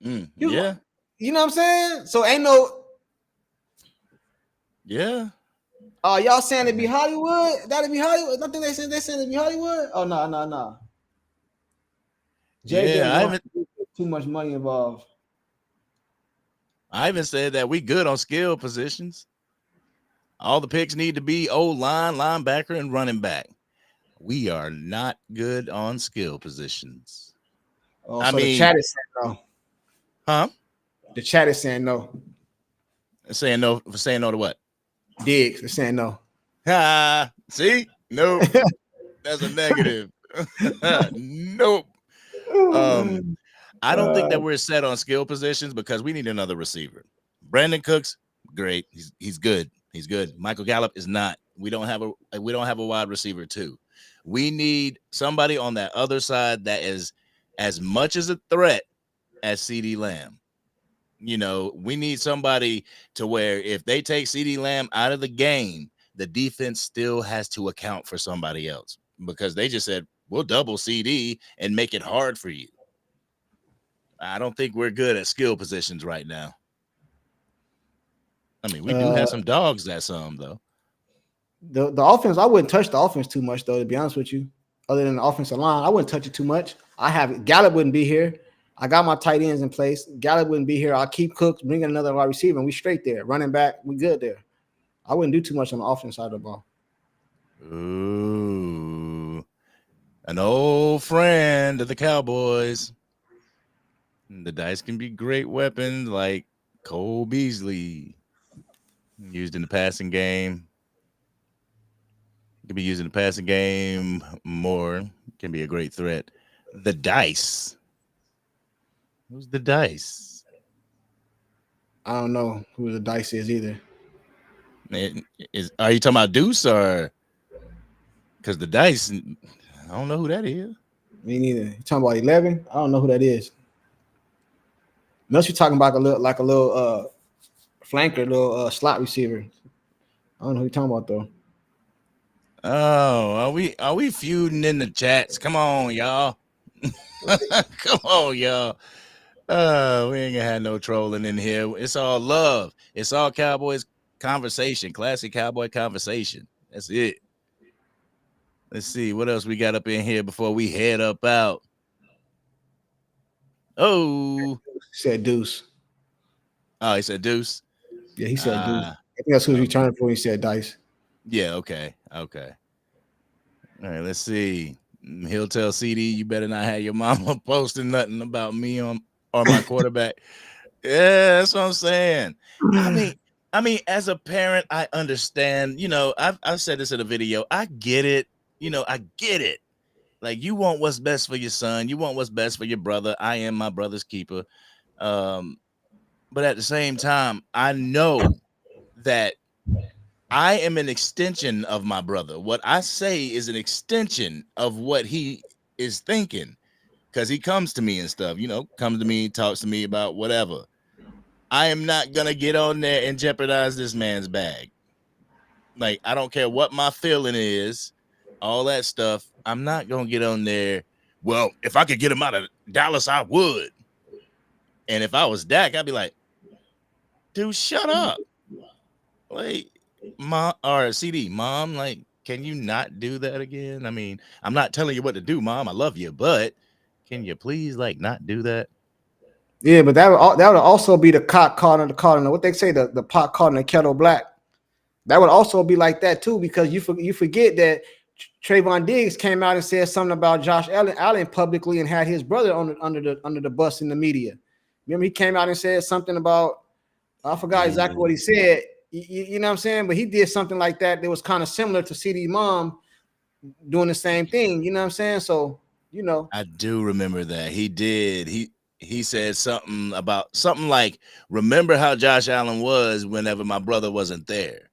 Yeah. You know what I'm saying? So ain't no. Yeah. Y'all saying it be Hollywood? That'd be Hollywood. I think they saying it be Hollywood. Oh, no. Yeah, I haven't too much money involved. I even said that we good on skill positions. All the picks need to be O-line, linebacker, and running back. We are not good on skill positions. Oh, I mean, the chat is saying no. Huh? The chat is saying no. Saying no to what? Diggs is saying no. See? Nope. That's a negative. Nope. I don't think that we're set on skill positions because we need another receiver. Brandon Cooks, great. He's good. He's good. Michael Gallup is not. We don't have a wide receiver too. We need somebody on that other side that is as much as a threat as CeeDee Lamb. You know, we need somebody to where if they take CeeDee Lamb out of the game, the defense still has to account for somebody else because they just said, we'll double CD and make it hard for you. I don't think we're good at skill positions right now. I mean, we do have some dogs at some, though. The offense, I wouldn't touch the offense too much, though, to be honest with you. other than the offensive line. I wouldn't touch it too much. Gallup wouldn't be here. I got my tight ends in place. Gallup wouldn't be here. I'll keep Cooks, bring in another wide receiver, and we straight there. Running back, we good there. I wouldn't do too much on the offense side of the ball. Ooh, an old friend of the Cowboys. The dice can be great weapons like Cole Beasley, used in the passing game. Can be used in the passing game more. Can be a great threat. The dice. Who's the dice? I don't know who the dice is either. Are you talking about Deuce or? Because the dice, I don't know who that is. Me neither. You talking about 11? I don't know who that is. Unless you're talking about a little flanker, little slot receiver. I don't know who you're talking about though. Oh, are we feuding in the chats? Come on, y'all. Come on, y'all. We ain't gonna have no trolling in here. It's all love. It's all Cowboys conversation. Classic Cowboy conversation. That's it. Let's see what else we got up in here before we head up out. Oh, he said Deuce. Oh, he said Deuce. Yeah, he said Deuce. I think that's who he's returning for. He said Dice. Yeah. Okay. All right. Let's see. He'll tell CD, you better not have your mama posting nothing about me or my quarterback. Yeah, that's what I'm saying. I mean, as a parent, I understand. You know, I've said this in a video. I get it. You know, I get it. Like, you want what's best for your son. You want what's best for your brother. I am my brother's keeper. But at the same time, I know that I am an extension of my brother. What I say is an extension of what he is thinking, because he comes to me and stuff, you know, comes to me, talks to me about whatever. I am not going to get on there and jeopardize this man's bag. Like, I don't care what my feeling is, all that stuff. I'm not going to get on there. Well, if I could get him out of Dallas, I would. And if I was Dak, I'd be like, dude, shut up. Like, mom or CD, mom, like, can you not do that again? I mean, I'm not telling you what to do, mom. I love you, but can you please, like, not do that? Yeah, but that would also be the cock caught in the what they say, the pot caught in the kettle black. That would also be like that too, because you forget that Trayvon Diggs came out and said something about Josh Allen publicly and had his brother under the bus in the media. Remember, he came out and said something about, I forgot exactly what he said. You know what I'm saying? But he did something like that was kind of similar to CD's mom doing the same thing. You know what I'm saying? So, you know. I do remember that. He did. He said something like, remember how Josh Allen was whenever my brother wasn't there.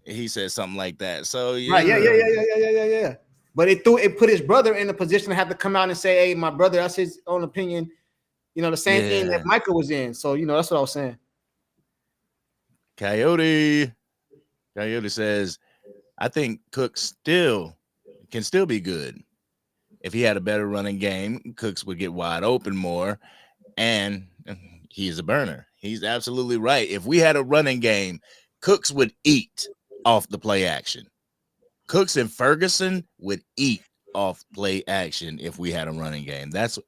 He said something like that. So, yeah. Right, yeah. But it put his brother in a position to have to come out and say, hey, my brother, that's his own opinion. You know, the same thing that Michael was in. So, you know, that's what I was saying. Coyote says, I think Cooks can still be good. If he had a better running game, Cooks would get wide open more, and he's a burner. He's absolutely right. If we had a running game, Cooks would eat off the play action. Cooks and Ferguson would eat off play action if we had a running game. That's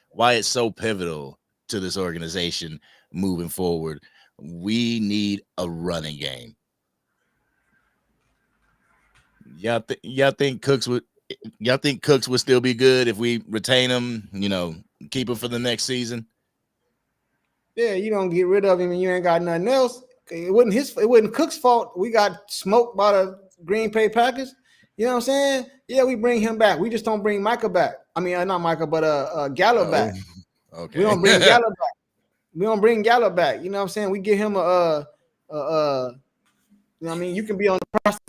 why it's so pivotal to this organization moving forward. We need a running game. Y'all think Cooks would still be good if we retain him, you know, keep him for the next season? Yeah, you don't get rid of him and you ain't got nothing else. It wasn't Cook's fault. We got smoked by the Green Bay Packers. You know what I'm saying? Yeah, we bring him back. We just don't bring Micah back. I mean, not Micah, but Gallup back. Okay. We don't bring Gallup back. We don't bring Gallup back. You know what I'm saying? We give him you know what I mean? You can be on the process.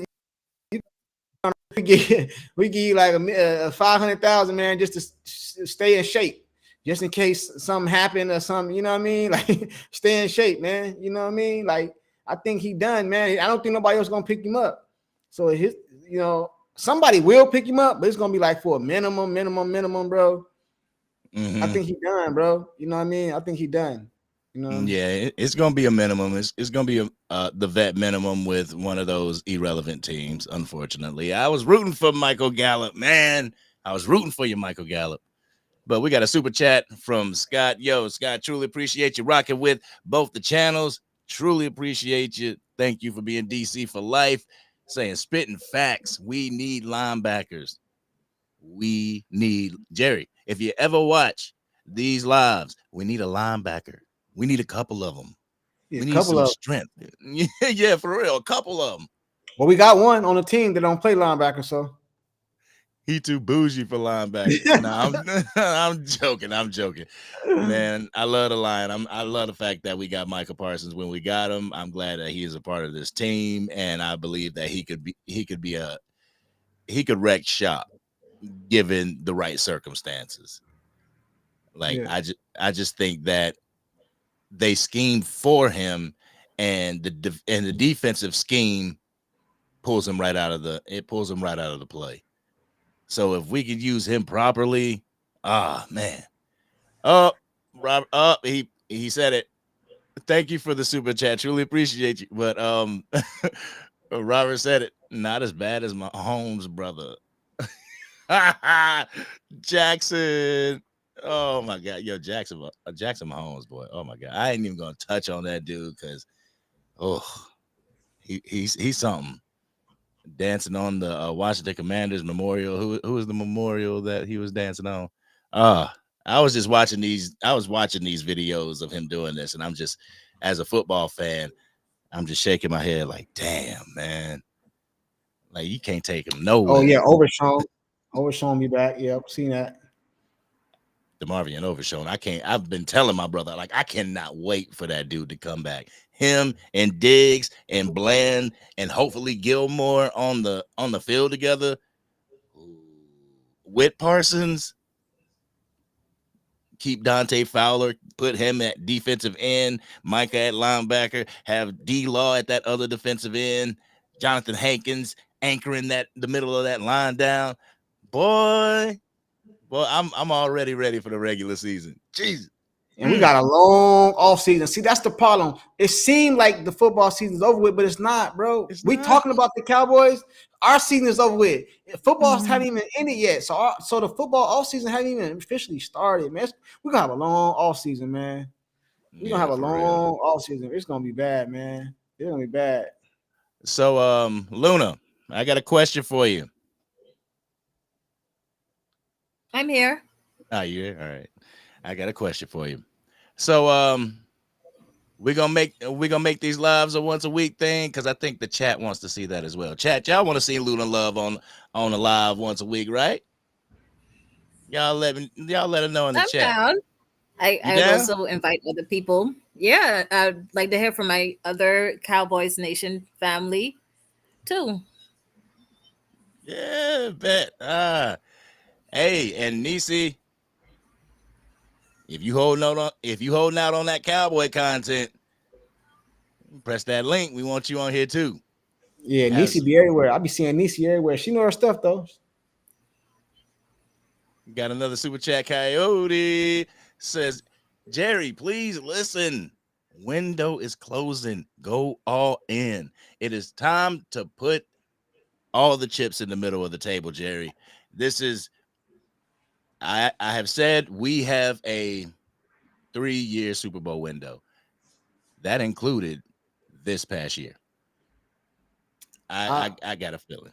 We give you like a 500,000, man, just to stay in shape, just in case something happened or something. You know what I mean? Like, stay in shape, man. You know what I mean? Like, I think he done, man. I don't think nobody else gonna pick him up. So you know, somebody will pick him up, but it's gonna be like for a minimum, bro. Mm-hmm. I think he done, bro. You know what I mean? I think he done. You know. Yeah, it's gonna be a minimum. It's gonna be the vet minimum with one of those irrelevant teams. Unfortunately, I was rooting for Michael Gallup, man. I was rooting for you, Michael Gallup. But we got a super chat from Scott. Yo, Scott, truly appreciate you rocking with both the channels. Truly appreciate you. Thank you for being DC for life. Saying spitting facts. We need linebackers. We need Jerry. If you ever watch these lives, we need a linebacker. We need a couple of them. Yeah, We a need couple some of. strength. Yeah, for real. A couple of them. Well, we got one on the team that don't play linebacker, so He too bougie for linebacker. No, I'm joking. I'm joking. Man, I love the line. I love the fact that we got Micah Parsons when we got him. I'm glad that he is a part of this team, and I believe that he could wreck shop given the right circumstances. Like yeah. I just think that they schemed for him, and the defensive scheme pulls him right out of the play. So if we could use him properly, man. Robert, he said it. Thank you for the super chat. Truly appreciate you. But Robert said it. Not as bad as my Holmes brother. Jackson. Oh my God. Yo, Jackson Mahomes, boy. Oh my God. I ain't even gonna touch on that dude because he's something. Dancing on the Washington Commanders memorial. Who was the memorial that he was dancing on? I was just watching these. I was watching these videos of him doing this, and I'm just, as a football fan, I'm just shaking my head like, damn, man. Like you can't take him nowhere. Oh yeah, Overshown me back. Yep, seen that. DeMarvion Overshown. I've been telling my brother, like, I cannot wait for that dude to come back. Him and Diggs and Bland and hopefully Gilmore on the field together with Parsons. Keep Dante Fowler, put him at defensive end, Micah at linebacker, have D-Law at that other defensive end, Jonathan Hankins anchoring the middle of that line down. Boy, I'm already ready for the regular season. Jesus. And we got a long off season. See, that's the problem. It seemed like the football season's over with, but it's not, bro. We talking about the Cowboys. Our season is over with. Footballs haven't even ended yet. So the football off season haven't even officially started, man. We're gonna have a long off season, man. We're gonna have a long off season. It's gonna be bad, man. It's gonna be bad. So Luna, I got a question for you. I'm here. Oh, you here? All right. I got a question for you. So we're gonna make these lives a once a week thing because I think the chat wants to see that as well. Chat, y'all want to see Luna Love on a live once a week, right? Y'all let her know in the chat. Down. I would also invite other people. Yeah, I'd like to hear from my other Cowboys Nation family too. Yeah, bet. Hey, and Nisi, if you holding out on that Cowboy content, press that link. We want you on here too. Yeah, Nisi be everywhere. I be seeing Nisi everywhere. She know her stuff though. Got another super chat. Coyote says, Jerry, please listen. Window is closing. Go all in. It is time to put all the chips in the middle of the table, Jerry. This is, I have said we have a 3-year Super Bowl window. That included this past year. I got a feeling.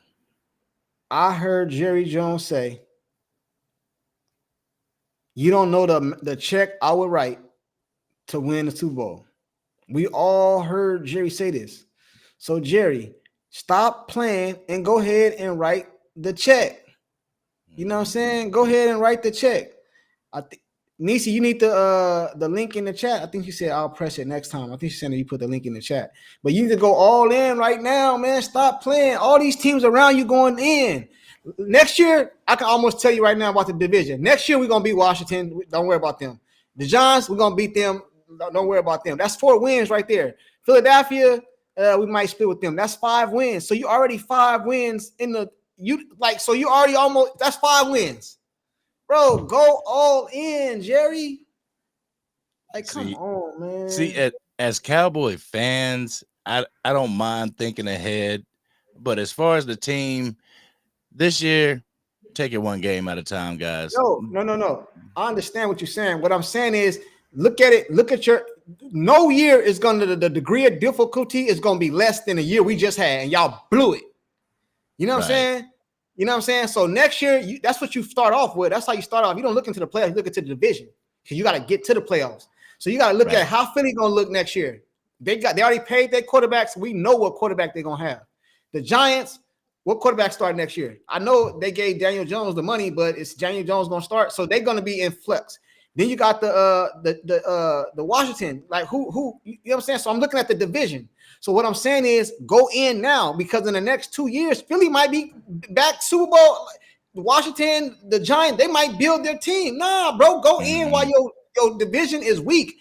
I heard Jerry Jones say, you don't know the check I would write to win the Super Bowl. We all heard Jerry say this. So, Jerry, stop playing and go ahead and write the check. You know what I'm saying? Go ahead and write the check. I think Nisi, you need the link in the chat. I think you said I'll press it next time. I think you said you put the link in the chat. But you need to go all in right now, man. Stop playing. All these teams around you going in. Next year, I can almost tell you right now about the division. Next year, we're going to beat Washington. Don't worry about them. The Giants, we're going to beat them. Don't worry about them. That's 4 wins right there. Philadelphia, we might split with them. That's 5 wins. So you already 5 wins in the so you already almost, that's 5 wins. Bro, go all in, Jerry. Like, come on, man. See, as Cowboy fans, I don't mind thinking ahead, but as far as the team this year, take it one game at a time, guys. No. I understand what you're saying. What I'm saying is, look at it. Look at no year is going to the degree of difficulty is going to be less than a year we just had, and y'all blew it. You know what I'm saying? You know what I'm saying? So next year, that's what you start off with. That's how you start off. You don't look into the playoffs, you look into the division because you got to get to the playoffs. So you got to look at how Philly going to look next year. They already paid their quarterbacks. We know what quarterback they're going to have. The Giants, what quarterback start next year? I know they gave Daniel Jones the money, but it's Daniel Jones going to start, so they're going to be in flux. Then you got the Washington, like who you know what I'm saying? So I'm looking at the division. So what I'm saying is go in now, because in the next 2 years, Philly might be back Super Bowl. Washington, the Giants, they might build their team. Nah, bro, go in while your division is weak.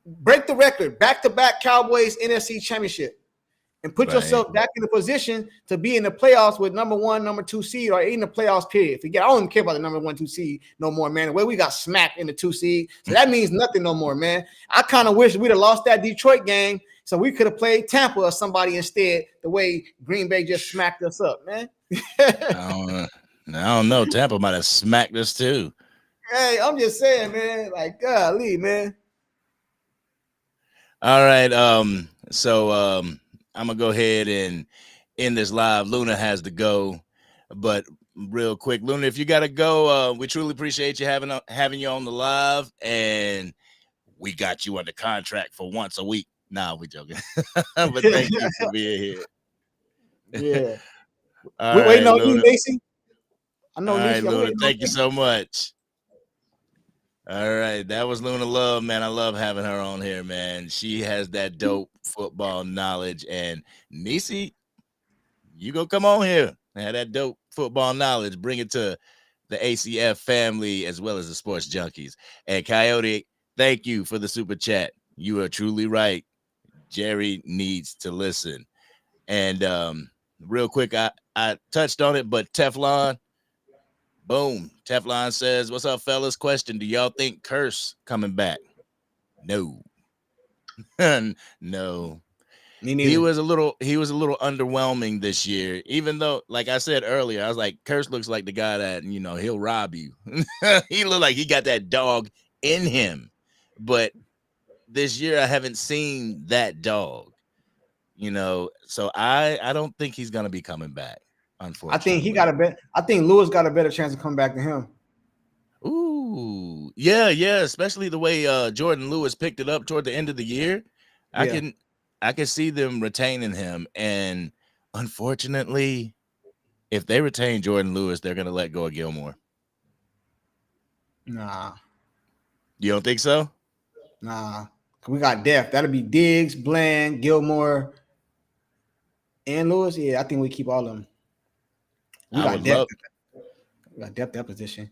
Break the record, back-to-back Cowboys NFC championship, and put yourself back in the position to be in the playoffs with number 1, number 2 seed, or in the playoffs, period. Forget, I don't even care about the number 1, 2 seed no more, man. The way we got smacked in the 2 seed, so that means nothing no more, man. I kind of wish we'd have lost that Detroit game so we could have played Tampa or somebody instead, the way Green Bay just smacked us up, man. I don't know. Tampa might have smacked us too. Hey, I'm just saying, man. Like, golly, man. All right. So I'm gonna go ahead and end this live. Luna has to go, but real quick, Luna, if you gotta go, we truly appreciate you having you on the live, and we got you under contract for once a week. Nah, we joking. But thank you for being here. Yeah. We're waiting on you, Macy. I know. All right, Luna. Thank you so much. All right, that was Luna Love, man. I love having her on here, man. She has that dope football knowledge. And Nisi, you go come on here and have that dope football knowledge. Bring it to the ACF family as well as the Sports Junkies. And Coyote, thank you for the super chat. You are truly right. Jerry needs to listen. And real quick, I touched on it, but Teflon. Boom. Teflon says, what's up, fellas? Question. Do y'all think Curse coming back? No. No. He was a little underwhelming this year, even though, like I said earlier, I was like, Curse looks like the guy that, he'll rob you. He looked like he got that dog in him. But this year I haven't seen that dog. So I don't think he's gonna be coming back. Unfortunately, I think Lewis got a better chance to come back than him. Ooh, yeah, especially the way Jordan Lewis picked it up toward the end of the year. Yeah. I can see them retaining him, and unfortunately, if they retain Jordan Lewis, they're gonna let go of Gilmore. Nah, you don't think so? Nah, we got depth. That'll be Diggs, Bland, Gilmore, and Lewis. Yeah, I think we keep all of them. We got depth at position. You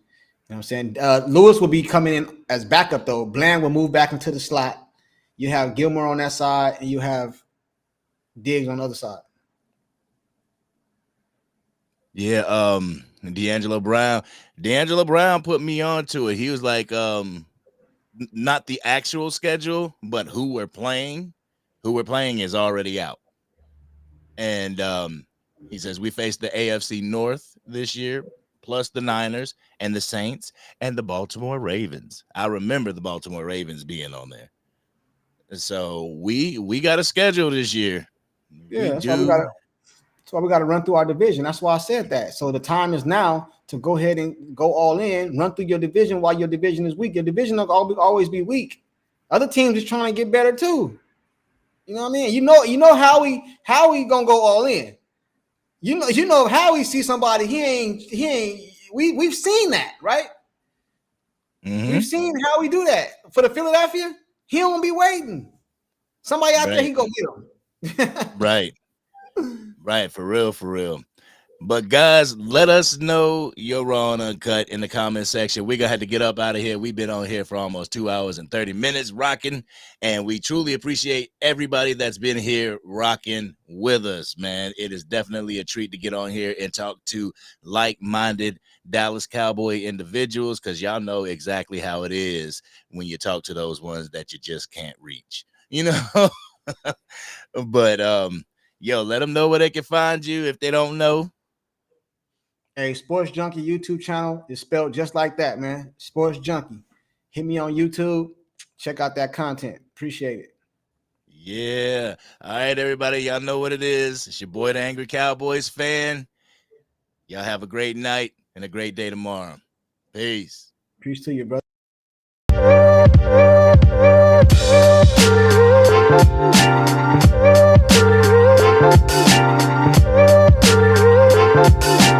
know what I'm saying? Lewis will be coming in as backup, though. Bland will move back into the slot. You have Gilmore on that side, and you have Diggs on the other side. Yeah, D'Angelo Brown. D'Angelo Brown put me onto it. He was like, not the actual schedule, but who we're playing is already out. And he says we face the AFC North this year, plus the Niners and the Saints and the Baltimore Ravens. I remember the Baltimore Ravens being on there. So we got a schedule this year. Yeah, that's why we got to run through our division. That's why I said that. So the time is now to go ahead and go all in, run through your division while your division is weak. Your division will always be weak. Other teams is trying to get better too. You know what I mean? You know how we gonna go all in. You know how we see somebody, we've seen that, right? Mm-hmm. We've seen how we do that. For the Philadelphia, he don't be waiting. Somebody out there, he go get him. Right, for real. But guys, let us know your raw and uncut in the comment section. We're gonna have to get up out of here. We've been on here for almost 2 hours and 30 minutes rocking, and we truly appreciate everybody that's been here rocking with us, man. It is definitely a treat to get on here and talk to like-minded Dallas Cowboy individuals, because y'all know exactly how it is when you talk to those ones that you just can't reach, you know. But yo, let them know where they can find you if they don't know. Hey, Sports Junkie YouTube channel is spelled just like that, man. Sports Junkie. Hit me on YouTube. Check out that content. Appreciate it. Yeah. All right, everybody. Y'all know what it is. It's your boy, the Angry Cowboys fan. Y'all have a great night and a great day tomorrow. Peace. Peace to you, brother.